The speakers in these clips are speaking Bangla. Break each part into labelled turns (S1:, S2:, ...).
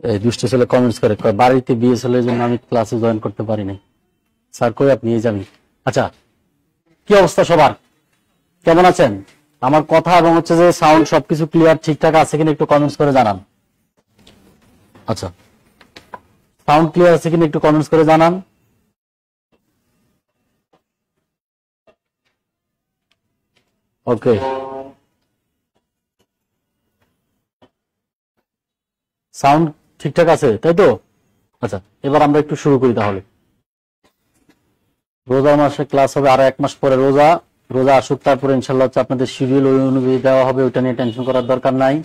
S1: এই দুষ্ট ছেলে কমেন্টস করে, বাড়িতে বিএসএল এর জন্য আমি ক্লাসে জয়েন করতে পারি নাই। স্যার কই আপনি? এই যাবি। আচ্ছা, কি অবস্থা সবার, কেমন আছেন? আমার কথা এবং হচ্ছে যে সাউন্ড সবকিছু ক্লিয়ার ঠিকঠাক আছে কিনা একটু কমেন্টস করে জানান। আচ্ছা, সাউন্ড ক্লিয়ার আছে কিনা একটু কমেন্টস করে জানান। ওকে, সাউন্ড ঠিকঠাক আছে তাই তো? আচ্ছা, এবার আমরা একটু শুরু করি তাহলে। রোজার মাসে ক্লাস হবে আরো 1 মাস পরে। রোজা আসুক, তারপরে ইনশাল্লাহ হচ্ছে আপনাদের শিডিউল ওই অনুযায়ী দেওয়া হবে, ওইটা নিয়ে টেনশন করার দরকার নাই।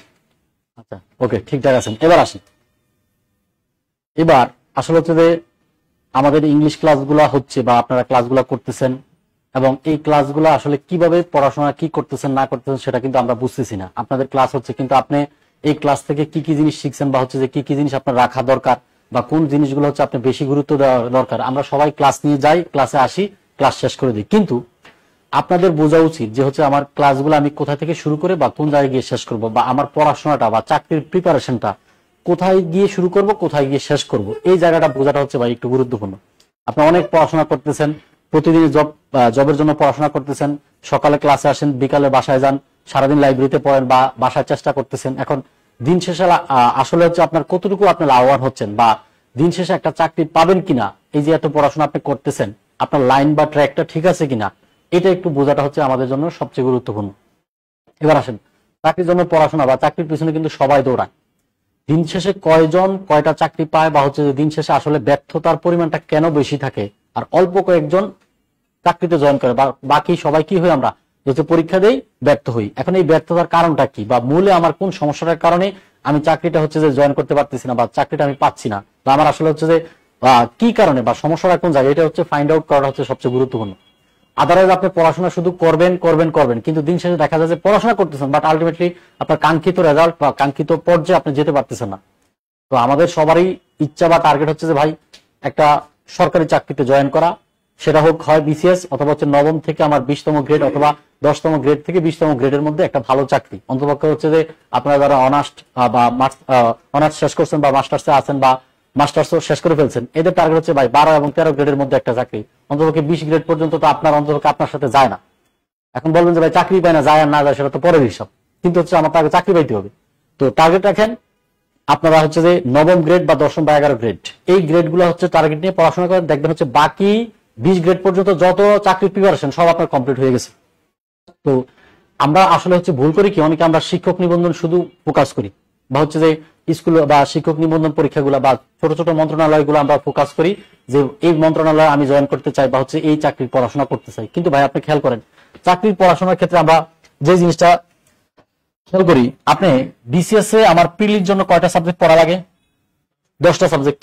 S1: আচ্ছা, ওকে, ঠিকঠাক আছেন। এবার আসি, এবার আসলে হচ্ছে যে আমাদের ইংলিশ ক্লাসগুলা হচ্ছে বা আপনারা ক্লাসগুলা করতেছেন, এবং এই ক্লাসগুলো আসলে কিভাবে পড়াশোনা কি করতেছেন না করতেছেন সেটা কিন্তু আমরা বুঝতেছি না। আপনাদের ক্লাস হচ্ছে, কিন্তু আপনি এই ক্লাস থেকে কি কি জিনিস শিখছেন বা হচ্ছে যে কি কি জিনিস আপনার রাখা দরকার বা কোন জিনিসগুলো হচ্ছে আপনি বেশি গুরুত্ব দেওয়া দরকার, আমরা সবাই ক্লাস নিয়ে যাই, ক্লাসে আসি, ক্লাস শেষ করে দিই। কিন্তু আপনাদের বোঝা উচিত যে হচ্ছে আমার ক্লাসগুলো আমি কোথা থেকে শুরু করে বা কোন জায়গায় গিয়ে শেষ করব, বা আমার পড়াশোনাটা বা চাকরির প্রিপারেশনটা কোথায় গিয়ে শুরু করব, কোথায় গিয়ে শেষ করব, এই জায়গাটা বোঝাটা হচ্ছে ভাই একটু গুরুত্বপূর্ণ। আপনি অনেক পড়াশোনা করতেছেন, প্রতিদিন জবের জন্য পড়াশোনা করতেছেন, সকালে ক্লাসে আসেন, বিকালে বাসায় যান, সারাদিন লাইব্রেরিতে পড়েন বা বাসায় চেষ্টা করতেছেন। এখন দিন শেষে আসলে হচ্ছে আপনার কতটুকু আপনি লাভবান হচ্ছেন বা দিন শেষে একটা চাকরি পাবেন কিনা, এই যে এত পড়াশোনা আপনি করতেছেন, আপনার লাইন বা ট্র্যাকটা ঠিক আছে কিনা, এটা একটু বোঝাটা হচ্ছে আমাদের জন্য সবচেয়ে গুরুত্বপূর্ণ। এবার আসেন, চাকরির জন্য পড়াশোনা বা চাকরির পিছনে কিন্তু সবাই দৌড়ায়। দিন শেষে কয়জন কয়টা চাকরি পায় বা হচ্ছে দিন শেষে আসলে ব্যর্থতার পরিমাণটা কেন বেশি থাকে, আর অল্প কয়েকজন চাকরিতে জয়েন করে, বাকি সবাই কি হই, আমরা হচ্ছে পরীক্ষা দেই, ব্যর্থ হই। এখন এই ব্যর্থতার কারণটা কি, বা মূলে আমার কোন সমস্যাটার কারণে আমি চাকরিটা হচ্ছে যে জয়েন করতে পারতেছি না বা চাকরিটা আমি পাচ্ছি না, বা আমার আসলে হচ্ছে যে কি কারণে বা সমস্যাটা কোন জায়গায়, এটা হচ্ছে ফাইন্ড আউট করাটা হচ্ছে সবচেয়ে গুরুত্বপূর্ণ। আদারওয়াইজ আপনি পড়াশোনা শুধু করবেন করবেন করবেন, কিন্তু দিন শেষে দেখা যায় যে পড়াশোনা করতেছেন, বাট আলটিমেটলি আপনার কাঙ্ক্ষিত রেজাল্ট বা কাঙ্ক্ষিত পর্যায়ে আপনি যেতে পারতেছেন না। তো আমাদের সবারই ইচ্ছা বা টার্গেট হচ্ছে যে ভাই একটা সরকারি চাকরিতে জয়েন করা, সেটা হোক হয় বিসিএস অথবা হচ্ছে 9ম থেকে আমার 20তম গ্রেড অথবা 10তম গ্রেড থেকে 20তম গ্রেডের মধ্যে একটা ভালো চাকরি। অন্তপক্ষে হচ্ছে যে আপনারা যারা অনার্স শেষ করছেন বা মাস্টার্সে আছেন বা মাস্টার্স শেষ করে ফেলছেন, এদের টার্গেট হচ্ছে ভাই 12 এবং 13 গ্রেডের মধ্যে একটা চাকরি। অন্তপক্ষে 20 গ্রেড পর্যন্ত তো আপনার অন্তপক্ষে আপনার সাথে যায় না। এখন বলবেন যে ভাই চাকরি পায় না, যায় আর না যায় সেটা তো পরের হিসাব, কিন্তু হচ্ছে আমার টার্গেট চাকরি পাইতে হবে। তো টার্গেট রাখেন আপনারা হচ্ছে যে 9ম গ্রেড বা 10ম বা 11 গ্রেড, এই গ্রেড গুলো হচ্ছে টার্গেট নিয়ে পড়াশোনা করেন, দেখবেন হচ্ছে বাকি 20 গ্রেড পর্যন্ত যত চাকরির প্রিপারেশন সব আপনার কমপ্লিট হয়ে গেছে। তো আমরা আসলে হচ্ছে ভুল করি কি, অনেকে আমরা শিক্ষক নিবন্ধন শুধু ফোকাস করি, বা হচ্ছে যে স্কুল বা শিক্ষক নিবন্ধন পরীক্ষাগুলো বা ছোট ছোট মন্ত্রণালয়গুলো আমরা ফোকাস করি যে এই মন্ত্রণালয়ে আমি জয়েন করতে চাই বা হচ্ছে এই চাকরির পড়াশোনা করতে চাই। কিন্তু ভাই আপনি খেয়াল করেন, চাকরির পড়াশোনার ক্ষেত্রে আমরা যে জিনিসটা খেয়াল করি, আপনি বিসিএস এ আমার প্রিলির জন্য কয়টা সাবজেক্ট পড়া লাগে? 10টা সাবজেক্ট।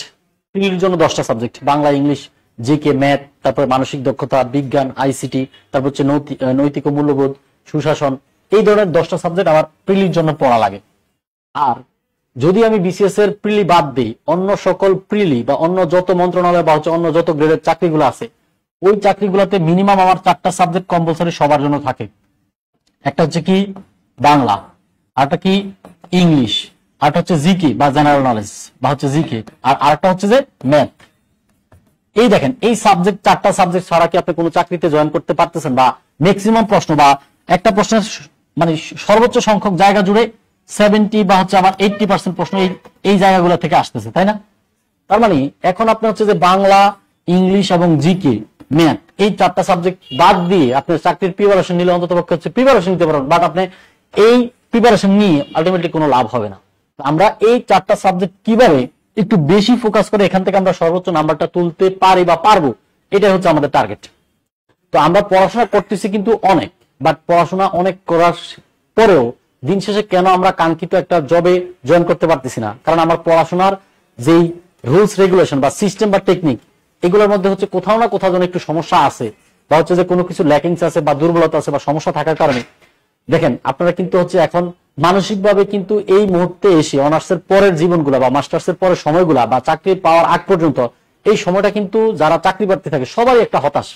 S1: প্রিলির জন্য 10টা subject, Bangla, English, GK, math, তারপরে মানসিক দক্ষতা, বিজ্ঞান, আইসিটি, তারপর হচ্ছে নৈতিক ও মূল্যবোধ, সুশাসন, এই ধরনের 10টা সাবজেক্ট আমার প্রিলির জন্য পড়া লাগে। আর যদি আমি বিসিএস এর প্রিলি বাদ দিই, অন্য সকল প্রিলি বা অন্য যত মন্ত্রণালয় বা হচ্ছে অন্য যত গ্রেডের চাকরিগুলো আছে, ওই চাকরিগুলোতে মিনিমাম আমার 4টা সাবজেক্ট কম্পালসরি সবার জন্য থাকে। একটা হচ্ছে কি বাংলা, আরেকটা কি ইংলিশ, আরেকটা হচ্ছে জিকে বা জেনারেল নলেজ বা হচ্ছে জিকে, আর আরেকটা হচ্ছে যে ম্যাথ। এই দেখেন, এই সাবজেক্ট 4টা সাবজেক্ট ছাড়া কি আপনি কোনো চাকরিতে জয়েন করতে পারতেছেন? বা ম্যাক্সিমাম প্রশ্ন বা একটা প্রশ্নের মানে সর্বোচ্চ সংখ্যক জায়গা জুড়ে 70 বা হচ্ছে আমার 80% প্রশ্ন এই জায়গাগুলো থেকে আসতেছে, তাই না? তার মানে এখন আপনি হচ্ছে যে বাংলা, ইংলিশ এবং জিকে, ম্যাথ, এই 4টা সাবজেক্ট বাদ দিয়ে আপনি চাকরির প্রিপারেশন নিলে অন্তত পক্ষে হচ্ছে প্রিপারেশন নিতে পারবেন, বাট আপনি এই প্রিপারেশন নিয়ে আলটিমেটলি কোনো লাভ হবে না। আমরা এই 4টা সাবজেক্ট কিভাবে একটু বেশি ফোকাস করে এখান থেকে আমরা সর্বোচ্চ নাম্বারটা তুলতে পারি বা পারবো, এটাই হচ্ছে আমাদের টার্গেট। তো আমরা পড়াশোনা করতেছি কিন্তু অনেক, বাট পড়াশোনা অনেক করার পরেও দিন শেষে কেন আমরা কাঙ্ক্ষিত একটা জবে জয়েন করতে পারতেছি না? কারণ আমার পড়াশোনার যেই রুলস রেগুলেশন বা সিস্টেম বা টেকনিক, এগুলোর মধ্যে হচ্ছে কোথাও না কোথাও যেন একটু সমস্যা আছে, বা হচ্ছে যে কোনো কিছু ল্যাকিংস আছে বা দুর্বলতা আছে বা সমস্যা থাকার কারণে দেখেন আপনারা কিন্তু হচ্ছে এখন মানসিকভাবে কিন্তু এই মুহূর্তে এসে অনার্সের পরের জীবনগুলা বা মাস্টার্সের পরের সময়গুলা বা চাকরি পাওয়ার আগ পর্যন্ত এই সময়টা কিন্তু যারা চাকরি প্রার্থী থাকে সবারই একটা হতাশ।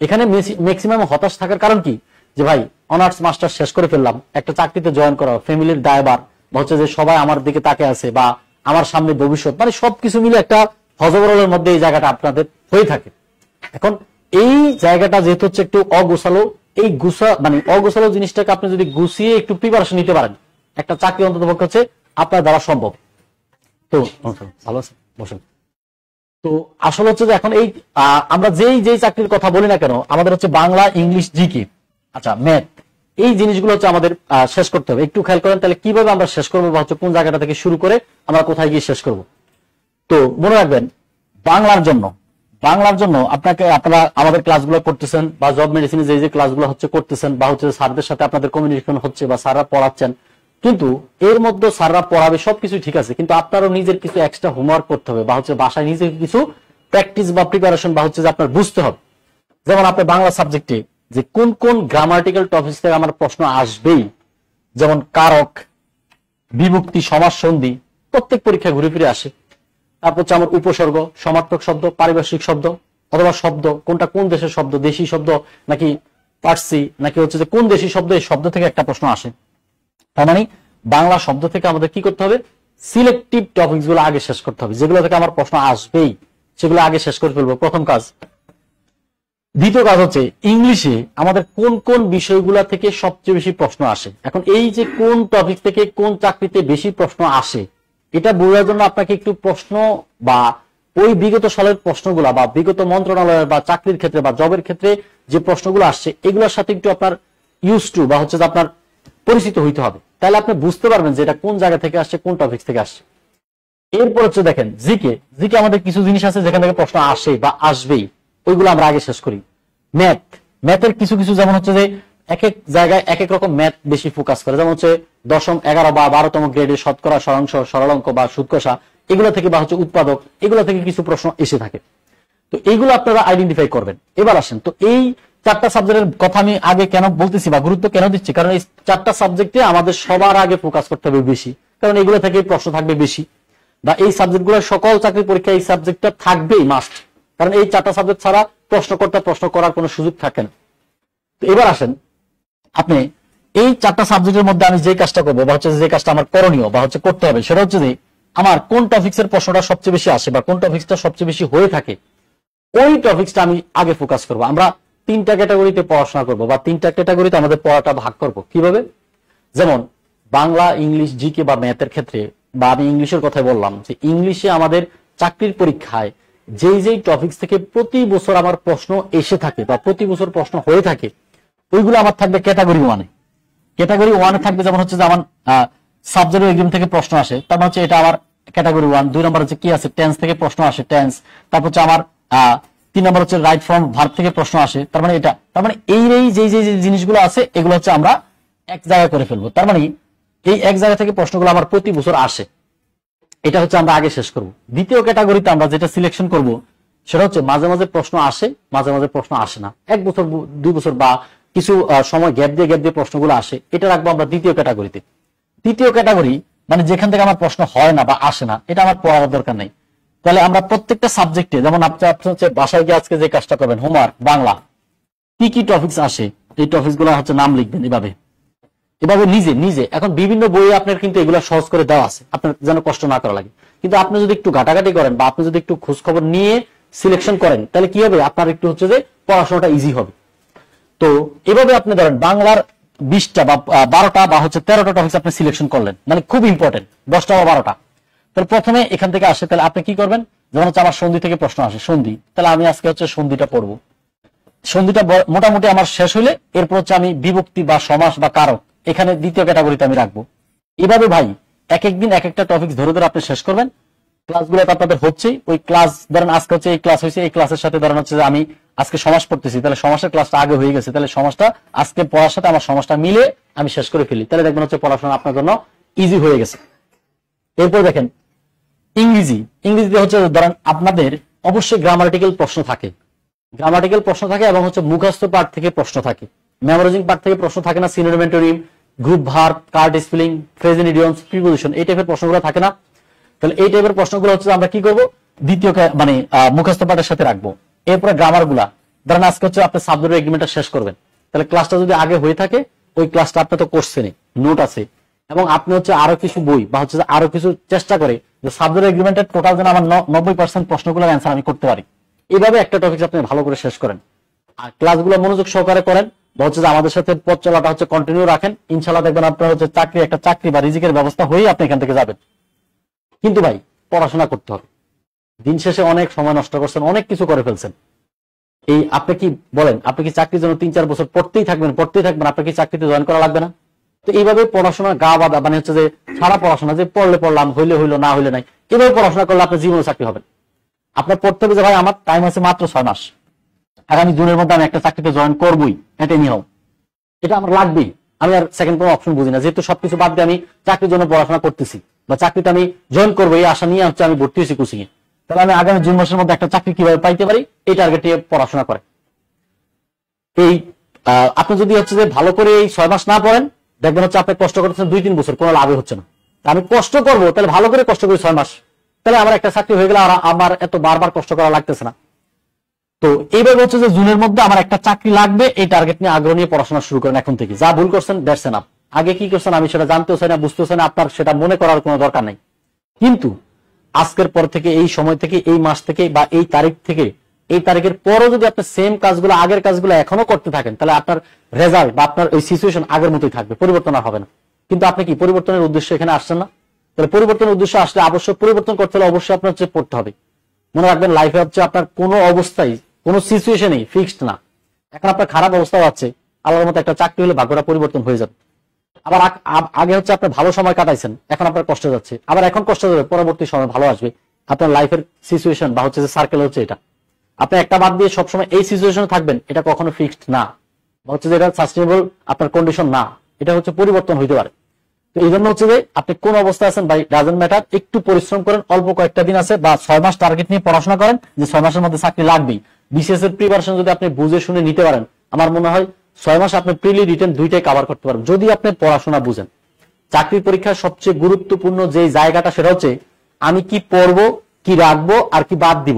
S1: এখানে ম্যাক্সিমাম হতাশ থাকার কারণ কি, যে ভাই অনার্স মাস্টার শেষ করে ফেললাম, একটা চাকরিতে জয়েন করা, ফ্যামিলির দায়ভার, বা হচ্ছে যে সবাই আমার দিকে তাকে আছে, বা আমার সামনে ভবিষ্যৎ, মানে সবকিছু মিলে একটা হজবরলের মধ্যে এই জায়গাটা আপনাদের হয়ে থাকে। এখন এই জায়গাটা যেহেতু হচ্ছে একটু অগোছালো, এই অগোছালো জিনিসটাকে আপনি যদি গুছিয়ে একটু প্রিপারেশন নিতে পারেন, একটা চাকরি অন্তত পক্ষে হচ্ছে আপনার দ্বারা সম্ভব। তো ভালো আছে, বসেন। তো আসলে হচ্ছে যে এখন এই আমরা যেই চাকরির কথা বলি না কেন, আমাদের হচ্ছে বাংলা, ইংলিশ, জিকে, আচ্ছা ম্যাথ, এই জিনিসগুলো হচ্ছে আমাদের শেষ করতে হবে। একটু খেয়াল করেন তাহলে কিভাবে আমরা শেষ করবো, বা হচ্ছে কোন জায়গাটা থেকে শুরু করে আমরা কোথায় গিয়ে শেষ করব। তো মনে রাখবেন, বাংলার জন্য আপনারা আমাদের ক্লাসগুলো করতেছেন, বা জব মেডিসিনে যে ক্লাসগুলো হচ্ছে করতেছেন, বা হচ্ছে স্যারদের সাথে আপনাদের কমিউনিকেশন হচ্ছে, বা স্যাররা পড়াচ্ছেন, কিন্তু এর মধ্যে স্যাররা পড়াবে সবকিছু ঠিক আছে, কিন্তু আপনারও নিজের কিছু এক্সট্রা হোমওয়ার্ক করতে হবে, বা হচ্ছে বাসায় নিজে কিছু প্র্যাকটিস বা প্রিপারেশন, বা হচ্ছে যে আপনার বুঝতে হবে। যেমন আপনি বাংলা সাবজেক্টে যে কোন কোন গ্রামাটিক্যাল টপিকস থেকে আমার প্রশ্ন আসবেই, যেমন কারক, বিভক্তি, সমাস, সন্ধি, প্রত্যেক পরীক্ষায় ঘুরে ফিরে আসে। তারপর হচ্ছে আমার উপসর্গ, সমার্থক শব্দ, পারিভাষিক শব্দ, অথবা শব্দ কোনটা কোন দেশের শব্দ, দেশি শব্দ নাকি পার্সি, নাকি হচ্ছে যে কোন দেশি শব্দ, এই শব্দ থেকে একটা প্রশ্ন আসে। তার মানে বাংলা শব্দ থেকে আমাদের কি করতে হবে, সিলেক্টিভ টপিকস গুলো আগে শেষ করতে হবে, যেগুলো থেকে আমার প্রশ্ন আসবেই সেগুলো আগে শেষ করে ফেলবো, প্রথম কাজ। দ্বিতীয় কাজ হচ্ছে ইংলিশে আমাদের কোন কোন বিষয়গুলা থেকে সবচেয়ে বেশি প্রশ্ন আসে। এখন এই যে কোন টপিক থেকে কোন চাকরিতে বেশি প্রশ্ন আসে, এটা বোঝার জন্য আপনাকে একটু প্রশ্ন, বা ওই বিগত সালের প্রশ্নগুলা, বা বিগত মন্ত্রণালয়ের বা চাকরির ক্ষেত্রে বা জবের ক্ষেত্রে যে প্রশ্নগুলো আসছে, এগুলোর সাথে একটু আপনার ইউজ টু, বা হচ্ছে যে আপনার পরিচিত হইতে হবে। তাহলে আপনি বুঝতে পারবেন যে এটা কোন জায়গা থেকে আসছে, কোন টপিক থেকে আসছে। এরপর হচ্ছে দেখেন জিকে আমাদের কিছু জিনিস আছে যেখান থেকে প্রশ্ন আসে বা আসবেই, ওইগুলো আমরা আগে শেষ করি। ম্যাথের কিছু কিছু, যেমন হচ্ছে যে এক এক জায়গায় এক এক রকম ম্যাথ বেশি ফোকাস করে, যেমন হচ্ছে 10ম, 11 বা 12তম গ্রেডের শতকরা, সরাংশ, সরল অঙ্ক বা সুদ কষা, এগুলো থেকে, বা হচ্ছে উৎপাদক, এগুলো থেকে কিছু প্রশ্ন এসে থাকে। তো এইগুলো আপনারা আইডেন্টিফাই করবেন। এবার আসেন, তো এই 4টা সাবজেক্টের কথা আমি আগে কেন বলতেছি বা গুরুত্ব কেন দিচ্ছি, কারণ এই 4টা সাবজেক্টে আমাদের সবার আগে ফোকাস করতে হবে বেশি, কারণ এগুলো থেকে প্রশ্ন থাকবে বেশি, বা এই সাবজেক্টগুলো সকল চাকরি পরীক্ষায় এই সাবজেক্টটা থাকবেই মাস্ট, কারণ এই 4টা সাবজেক্ট ছাড়া প্রশ্ন করার কোনো সুযোগ থাকে না। তো এবার আসেন, আপনি এই 4টা সাবজেক্টের মধ্যে আমি যে কাজটা করবো, বা হচ্ছে যে কাজটা আমার করণীয় বা হচ্ছে করতে হবে, সেটা হচ্ছে যে আমার কোন টপিক্সের প্রশ্নটা সবচেয়ে বেশি আসে, বা কোন টপিক্সটা সবচেয়ে বেশি হয়ে থাকে, ওই টপিক্সটা আমি আগে ফোকাস করবো। আমরা 3টা ক্যাটাগরিতে পড়াশোনা করবো, বা 3টা ক্যাটাগরিতে আমাদের পড়াটা ভাগ করব। কিভাবে? যেমন বাংলা, ইংলিশ, জিকে বা ম্যাথের ক্ষেত্রে, বা আমি ইংলিশের কথাই বললাম, যে ইংলিশে আমাদের চাকরির পরীক্ষায় যেই টপিক্স থেকে প্রতি বছর আমার প্রশ্ন এসে থাকে, বা প্রতি বছর প্রশ্ন হয়ে থাকে, ওইগুলো আমার থাকবে ক্যাটাগরি 1-এ। ক্যাটাগরি 1-এ থাকবে, যেমন হচ্ছে যে আমার সাবজেক্ট এক্সাম থেকে প্রশ্ন আসে, তার মানে হচ্ছে এটা আমার ক্যাটাগরি 1। 2 নম্বর হচ্ছে কি আছে, টেন্স থেকে প্রশ্ন আসে, টেন্স। তারপর হচ্ছে আমার 3 নম্বর হচ্ছে রাইট ফ্রম ভার্ব থেকে প্রশ্ন আসে, তার মানে এটা। তার মানে এই যে জিনিসগুলো আছে, এগুলো হচ্ছে আমরা এক জায়গায় করে ফেলবো। তার মানে এই এক জায়গা থেকে প্রশ্নগুলো আমার প্রতি বছর আসে, এটা হচ্ছে আমরা আগে শেষ করব। দ্বিতীয় ক্যাটাগরিতে আমরা যেটা সিলেকশন করব, সেটা হচ্ছে মাঝে মাঝে প্রশ্ন আসে, মাঝে মাঝে প্রশ্ন আসে না, 1 বছর 2 বছর বা কিছু সময় গ্যাপ দিয়ে প্রশ্নগুলো আসে, এটা রাখবো আমরা দ্বিতীয় ক্যাটাগরিতে। তৃতীয় ক্যাটাগরি মানে যেখান থেকে আমার প্রশ্ন হয় না বা আসে না, এটা আমার পড়ার দরকার নেই। তাহলে আমরা প্রত্যেকটা সাবজেক্টে, যেমন আপনি হচ্ছে বাসায় গিয়ে আজকে যে কাজটা করবেন, হোমওয়ার্ক, বাংলা কি কি টপিকস আসে, এই টপিকস গুলো হচ্ছে নাম লিখবেন এভাবে নিজে। এখন বিভিন্ন বইয়ে আপনার কিন্তু এগুলো সহজ করে দেওয়া আছে, আপনার যেন কষ্ট না করা লাগে। কিন্তু আপনি যদি একটু ঘাটাঘাটি করেন, বা আপনি যদি একটু খোঁজ খবর নিয়ে সিলেকশন করেন, তাহলে কি হবে, আপনার একটু হচ্ছে যে পড়াশোনাটা ইজি হবে। তো এভাবে আপনি ধরেন বাংলার 20টা বা 12টা বা হচ্ছে 13টা টপিকস আপনি সিলেকশন করলেন, মানে খুব ইম্পর্টেন্ট, 10টা বা 12টা। তাহলে প্রথমে এখান থেকে আসে, তাহলে আপনি কি করবেন, যেমন হচ্ছে আমার সন্ধি থেকে প্রশ্ন আসে, সন্ধি, তাহলে আমি আজকে হচ্ছে সন্ধিটা পড়বো। সন্ধিটা মোটামুটি আমার শেষ হইলে এরপর হচ্ছে আমি বিভক্তি বা সমাস বা কারক এখানে দ্বিতীয় ক্যাটাগরিতে আমি রাখবো। এভাবে ভাই এক একদিন এক একটা টপিক ধরে ধরে আপনি শেষ করবেন। ক্লাসগুলো আপনাদের হচ্ছে, ওই ক্লাস ধরেন আজকে হচ্ছে এই ক্লাস হয়েছে, এই ক্লাসের সাথে ধরেন হচ্ছে যে আমি আজকে সমাস পড়তেছি, তাহলে সমাসের ক্লাসটা আগে হয়ে গেছে, তাহলে সমাসটা আজকে পড়ার সাথে আমার সমাসটা মিলে আমি শেষ করে ফেলি, তাহলে দেখবেন হচ্ছে পড়াশোনা আপনার জন্য ইজি হয়ে গেছে। এরপর দেখেন ইংরেজিতে হচ্ছে ধরেন আপনাদের অবশ্যই গ্রামাটিক্যাল প্রশ্ন থাকে, এবং হচ্ছে মুখস্থ পার্ট থেকে প্রশ্ন থাকে, মেমোরাইজিং পার্ট থেকে প্রশ্ন থাকে না। Synonym, antonym, group verb, card spelling, phrase and idioms, preposition, এই টাইপের প্রশ্নগুলো থাকে না। তাহলে এই টাইপের প্রশ্নগুলো হচ্ছে আমরা কি করব, দ্বিতীয় মানে মুখস্থ পাঠের সাথে রাখবো। এরপরে ধরেন আজকে হচ্ছে আপনি সাবজেক্টের এগ্রিমেন্টটা শেষ করবেন, তাহলে ক্লাসটা যদি আগে হয়ে থাকে ওই ক্লাসটা আপনি তো করছেনই, নোট আছে, এবং আপনি হচ্ছে আরো কিছু বই বা হচ্ছে আরো কিছু চেষ্টা করে যে সাবজেক্ট এগ্রিমেন্টের টোটাল যেন আমার 90% প্রশ্নগুলোর অ্যান্সার আমি করতে পারি, এইভাবে একটা টপিক আপনি ভালো করে শেষ করেন আর ক্লাসগুলো মনোযোগ সহকারে করেন বা হচ্ছে যে আমাদের সাথে পথ চলাটা হচ্ছে কন্টিনিউ রাখেন, ইনশাল্লাহ দেখবেন আপনার হচ্ছে একটা চাকরি বা রিজিকের ব্যবস্থা হয়েই আপনি এখান থেকে যাবেন। কিন্তু ভাই পড়াশোনা করতে হবে, দিন শেষে অনেক সময় নষ্ট করছেন, অনেক কিছু করে ফেলছেন। এই আপনি কি বলেন, আপনি কি চাকরির জন্য 3-4 বছর পড়তেই থাকবেন, আপনার কি চাকরিতে জয়েন করা লাগবে না? তো এইভাবে পড়াশোনা গা বাঁধা মানে হচ্ছে যে সারা পড়াশোনা যে পড়লে পড়লাম, হইলে হইলো, না হইলে নাই, এইভাবে পড়াশোনা করলে আপনার জীবনে চাকরি হবে। আপনার পড়তে হবে যে ভাই আমার টাইম আছে মাত্র 6 মাস, আগামী জুনের মধ্যে আমি একটা চাকরিতে জয়েন করবই, এটা নিয়ম, এটা আমার লাগবেই, আমি আর সেকেন্ড কোনো অপশন বুঝি না। যেহেতু সবকিছু বাদ দিয়ে আমি চাকরির জন্য পড়াশোনা করতেছি বা চাকরিতে আমি জয়েন করবো এই আশা নিয়ে হচ্ছে আমি ভর্তি হয়েছি কোচিং এ, তাহলে আমি আগামী জুন মাসের মধ্যে একটা চাকরি কিভাবে পাইতে পারি এই টার্গেট নিয়ে পড়াশোনা করে। এই আপনি যদি হচ্ছে যে ভালো করে এই 6 মাস না পড়েন, দেখবেন হচ্ছে আপনি কষ্ট করতেছেন 2-3 বছর, কোনো লাভই হচ্ছে না। আমি কষ্ট করবো, তাহলে ভালো করে কষ্ট করি 6 মাস, তাহলে আমার একটা চাকরি হয়ে গেলে আর আমার এত বারবার কষ্ট করা লাগতেছে না। তো এইভাবে হচ্ছে যে জুনের মধ্যে আমার একটা চাকরি লাগবে এই টার্গেট নিয়ে আগ্রহ নিয়ে পড়াশোনা শুরু করেন এখন থেকে। যা ভুল করছেন দ্যাটস এনাফ, আগে কি করছেন আমি সেটা জানতেও চাই না, বুঝতেও চাই না, আপনার সেটা মনে করার কোনো দরকার নেই। কিন্তু আজকের পর থেকে, এই সময় থেকে, এই মাস থেকে বা এই তারিখ থেকে, এই তারিখের পরও যদি আপনি সেম কাজগুলো, আগের কাজগুলো এখনো করতে থাকেন, তাহলে আপনার রেজাল্ট বা আপনার ওই সিচুয়েশন আগের মতোই থাকবে, পরিবর্তন আর হবে না। কিন্তু আপনি কি পরিবর্তনের উদ্দেশ্যে এখানে আসছেন না? তাহলে পরিবর্তনের উদ্দেশ্য আসলে অবশ্যই পরিবর্তন করতে হলে অবশ্যই আপনার হচ্ছে পড়তে হবে। মনে রাখবেন লাইফে হচ্ছে আপনার কোনো অবস্থায় কোনো সিচুয়েশনই ফিক্সড না। এখন আপনার খারাপ অবস্থাও আছে, আল্লাহর মতো একটা চাকরি হলে ভাগ্যটা পরিবর্তন হয়ে যাবে। আবার আগে হচ্ছে আপনার ভালো সময় কাটাইছেন, এখন আপনার কষ্ট যাচ্ছে, আবার এখন কষ্ট যাবে, পরবর্তী সময় ভালো আসবে। আপনার লাইফের সিচুয়েশন বা হচ্ছে যে সার্কেল হচ্ছে এটা, আপনি একটা বাদ দিয়ে সবসময় এই সিচুয়েশনে থাকবেন, এটা কখনো ফিক্সড না, বা হচ্ছে যে এটা সাস্টেনেবল আপনার কন্ডিশন না, এটা হচ্ছে পরিবর্তন হইতে পারে। তো এই জন্য হচ্ছে যে আপনি কোন অবস্থায় আছেন ভাই ডাজন্ট ম্যাটার, একটু পরিশ্রম করেন, অল্প কয়েকটা দিন আছে বা 6 মাস টার্গেট নিয়ে পড়াশোনা করেন যে 6 মাসের মধ্যে চাকরি লাগবেই। বিসিএস এর প্রিপারেশন যদি আপনি বুঝে শুনে নিতে পারেন, আমার মনে হয় 6 মাস আপনি প্রিলি রিটেন দুইটাই কভার করতে পারবেন যদি আপনি পড়াশোনা বুঝেন। চাকরির পরীক্ষার সবচেয়ে গুরুত্বপূর্ণ যে জায়গাটা সেটা হচ্ছে আমি কি পড়বো, কি রাখবো আর কি বাদ দিব,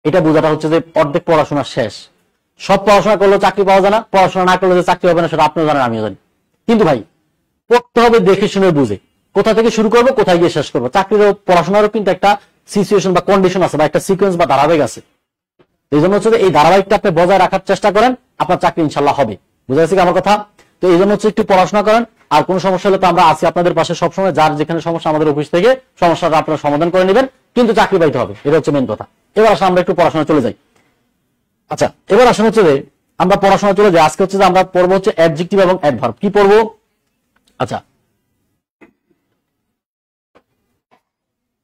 S1: এটা বোঝাটা হচ্ছে যে অর্ধেক পড়াশোনা শেষ। সব পড়াশোনা করলেও চাকরি পাওয়া যায় না, পড়াশোনা না করলে যে চাকরি হবে না সেটা আপনিও জানেন আমিও জানি। কিন্তু ভাই পড়তে হবে দেখে শুনে বুঝে, কোথা থেকে শুরু করবো কোথায় গিয়ে শেষ করবো। চাকরিরও পড়াশোনারও কিন্তু একটা সিচুয়েশন বা কন্ডিশন আছে বা একটা সিকোয়েন্স বা ধারাবাহিক আছে। এই জন্য হচ্ছে এই ধারাবাহিকটা আপনি বজায় রাখার চেষ্টা করেন, আপনার চাকরি ইনশাল্লাহ হবে। বুঝা গেছে কি আমার কথা? তো এই জন্য হচ্ছে একটু পড়াশোনা করেন, আর কোনো সমস্যা হলে তো আমরা আছি আপনাদের পাশে সবসময়, যার যেখানে সমস্যা আমাদের অফিস থেকে সমস্যাটা আপনারা সমাধান করে নেবেন, কিন্তু চাকরি পাইতে হবে, এটা হচ্ছে মেন কথা। এবার আসলে আমরা একটু পড়াশোনা চলে যাই। আচ্ছা এবার আসলে হচ্ছে যে আমরা পড়াশোনা চলে যাই। আজকে হচ্ছে যে আমরা পড়বো হচ্ছে অ্যাডজেক্টিভ এবং অ্যাডভার্ব। কি পড়বো? আচ্ছা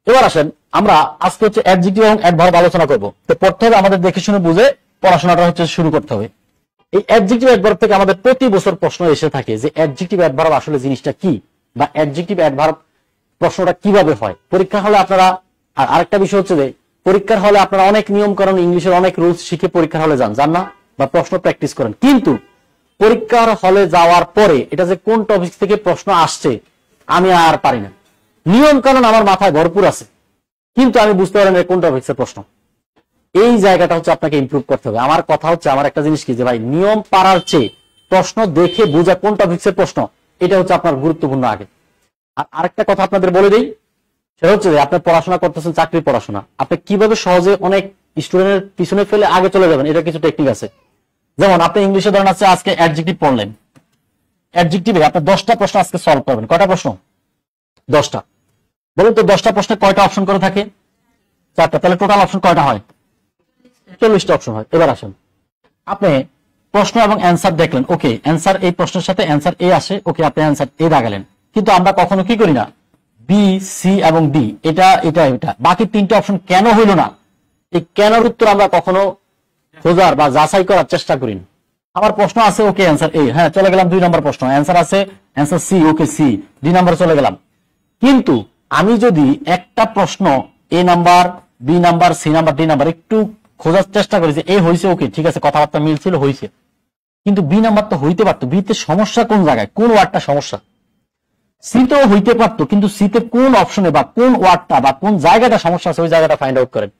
S1: এবার আসেন আমরা আজকে হচ্ছে অ্যাডজেক্টিভ এবং অ্যাডভার্ব আলোচনা করবো। তো পড়তে হবে আমাদের দেখে শুনে বুঝে, পড়াশোনাটা হচ্ছে শুরু করতে হবে। এই অ্যাডজেক্টিভ অ্যাডভার্ব থেকে আমাদের প্রতি বছর প্রশ্ন এসে থাকে যে অ্যাডজেক্টিভ অ্যাডভার্ব আসলে জিনিসটা কি, বা অ্যাডজেক্টিভ অ্যাডভার্ব প্রশ্নটা কিভাবে হয় পরীক্ষা হলে আপনারা। আর আরেকটা বিষয় হচ্ছে যে পরীক্ষার হলে আপনারা অনেক নিয়ম কারণ ইংলিশের অনেক রুলস শিখে পরীক্ষার হলে যান না, বা প্রশ্ন প্র্যাকটিস করেন, কিন্তু পরীক্ষার হলে যাওয়ার পরে এটা যে কোন টপিক থেকে প্রশ্ন আসছে আমি আর পারি না। নিয়ম কারণ আমার মাথায় ভরপুর আছে, কিন্তু আমি বুঝতে পারি না কোন টপিক্সের প্রশ্ন। এই জায়গাটা হচ্ছে আপনাকে ইমপ্রুভ করতে হবে। আমার কথা হচ্ছে আমার একটা জিনিস কি যে ভাই নিয়ম পারার চেয়ে প্রশ্ন দেখে বোঝা কোন টপিক্সের প্রশ্ন, এটা হচ্ছে আপনার গুরুত্বপূর্ণ আগে। আর আরেকটা কথা আপনাদের বলে দিই, সেটা হচ্ছে যে আপনি পড়াশোনা করতেছেন, চাকরির পড়াশোনা, আপনি কিভাবে সহজে অনেক স্টুডেন্টের পিছনে ফেলে আগে চলে যাবেন, এটা কিছু টেকনিক আছে। যেমন আপনি ইংলিশে ধরেন আছে আজকে অ্যাডজেক্টিভ পড়লেন, অ্যাডজেক্টিভে আপনি 10টা প্রশ্ন আজকে সলভ করবেন। কয়টা প্রশ্ন? 10টা। বলুন তো 10টা প্রশ্নে কয়টা অপশন করে থাকে? 4টা। তাহলে টোটাল অপশন কয়টা হয়? 40টা অপশন হয়। এবার আসেন আপনি প্রশ্ন এবং অ্যান্সার দেখলেন, ওকে অ্যান্সার এই প্রশ্নের সাথে অ্যান্সার এ আসে, ওকে আপনি অ্যান্সার এ দাগালেন। কিন্তু আমরা কখনো কি করি না, বি, সি এবং ডি, এটা এটা এটা বাকি 3টে অপশন কেন হইল না, এই কেনর উত্তর আমরা কখনো খোঁজার বা যাচাই করার চেষ্টা করি না। আমার প্রশ্ন আছে, ওকে অ্যান্সার এ, হ্যাঁ চলে গেলাম 2 নম্বর প্রশ্ন, অ্যান্সার আছে answer C, okay C, D number চলে গেলাম। কিন্তু আমি যদি একটা প্রশ্ন A number, B number, C number, D number একটু খোঁজার চেষ্টা করি যে এ হয়েছে, ওকে ঠিক আছে কথাবার্তা মিলছিল হয়েছে, কিন্তু বি নাম্বার তো হইতে পারতো, বিতে সমস্যা কোন জায়গায়, কোন ওয়ার্ডটা সমস্যা, সি তো হইতে পারতো কিন্তু সিতে কোন অপশনে বা কোন ওয়ার্ডটা বা কোন জায়গাটা সমস্যা আছে, ওই জায়গাটা ফাইন্ড আউট করেন।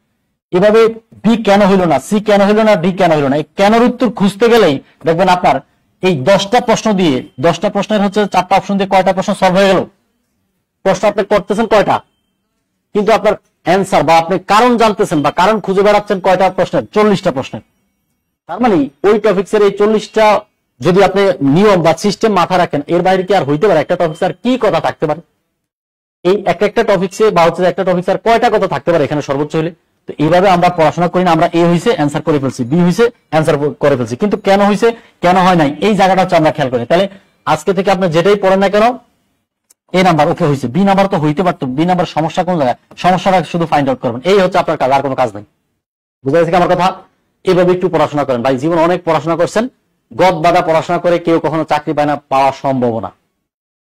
S1: এভাবে বি কেন হইলো না, সি কেন হইলো না, ডি কেন হইলো না, এই কেনর উত্তর খুঁজতে গেলেই দেখবেন আপনার এই 10টা প্রশ্ন দিয়ে 10টা প্রশ্নের হচ্ছে 4টা অপশন দিয়ে কয়টা প্রশ্ন সলভ হয়ে গেল। প্রশ্ন আপনি করতেছেন কয়টা, কিন্তু আপনার অ্যান্সার বা আপনি কারণ জানতেছেন বা কারণ খুঁজে বেড়াচ্ছেন কয়টা প্রশ্নের, 40টা প্রশ্নের। তার মানে ওই টপিক্সের এই 40টা যদি আপনি নিয়ম বা সিস্টেম মাথা রাখেন, এর বাইরে কি আর হইতে পারে? একটা টপিক্স আর কি কথা থাকতে পারে? এই একটা টপিক্সে বা হচ্ছে একটা টপিক্স আর কয়টা কথা থাকতে পারে এখানে সর্বোচ্চ হলে? তো এইভাবে আমরা পড়াশোনা করি না, আমরা এ হইছে অ্যান্সার করে ফেলছি, বি হইছে অ্যান্সার করে ফেলছি, কিন্তু কেন হইছে কেন হয় নাই এই জায়গাটা হচ্ছে আমরা খেয়াল করি। তাহলে আজকে থেকে আপনি যেটাই পড়েন না কেন, এ নাম্বার ওকে হয়েছে, বি নাম্বার তো হইতে পারতো, বি নাম্বার সমস্যা কোন জায়গায়, সমস্যাটা শুধু ফাইন্ড আউট করবেন, এই হচ্ছে আপনার কাজ, আর কোনো কাজ নেই। বুঝতে পারছি আমার কথা? এভাবে একটু পড়াশোনা করেন ভাই, জীবন অনেক পড়াশোনা করছেন, গদ বাঁধা পড়াশোনা করে কেউ কখনো চাকরি পায় না, পাওয়া সম্ভব না।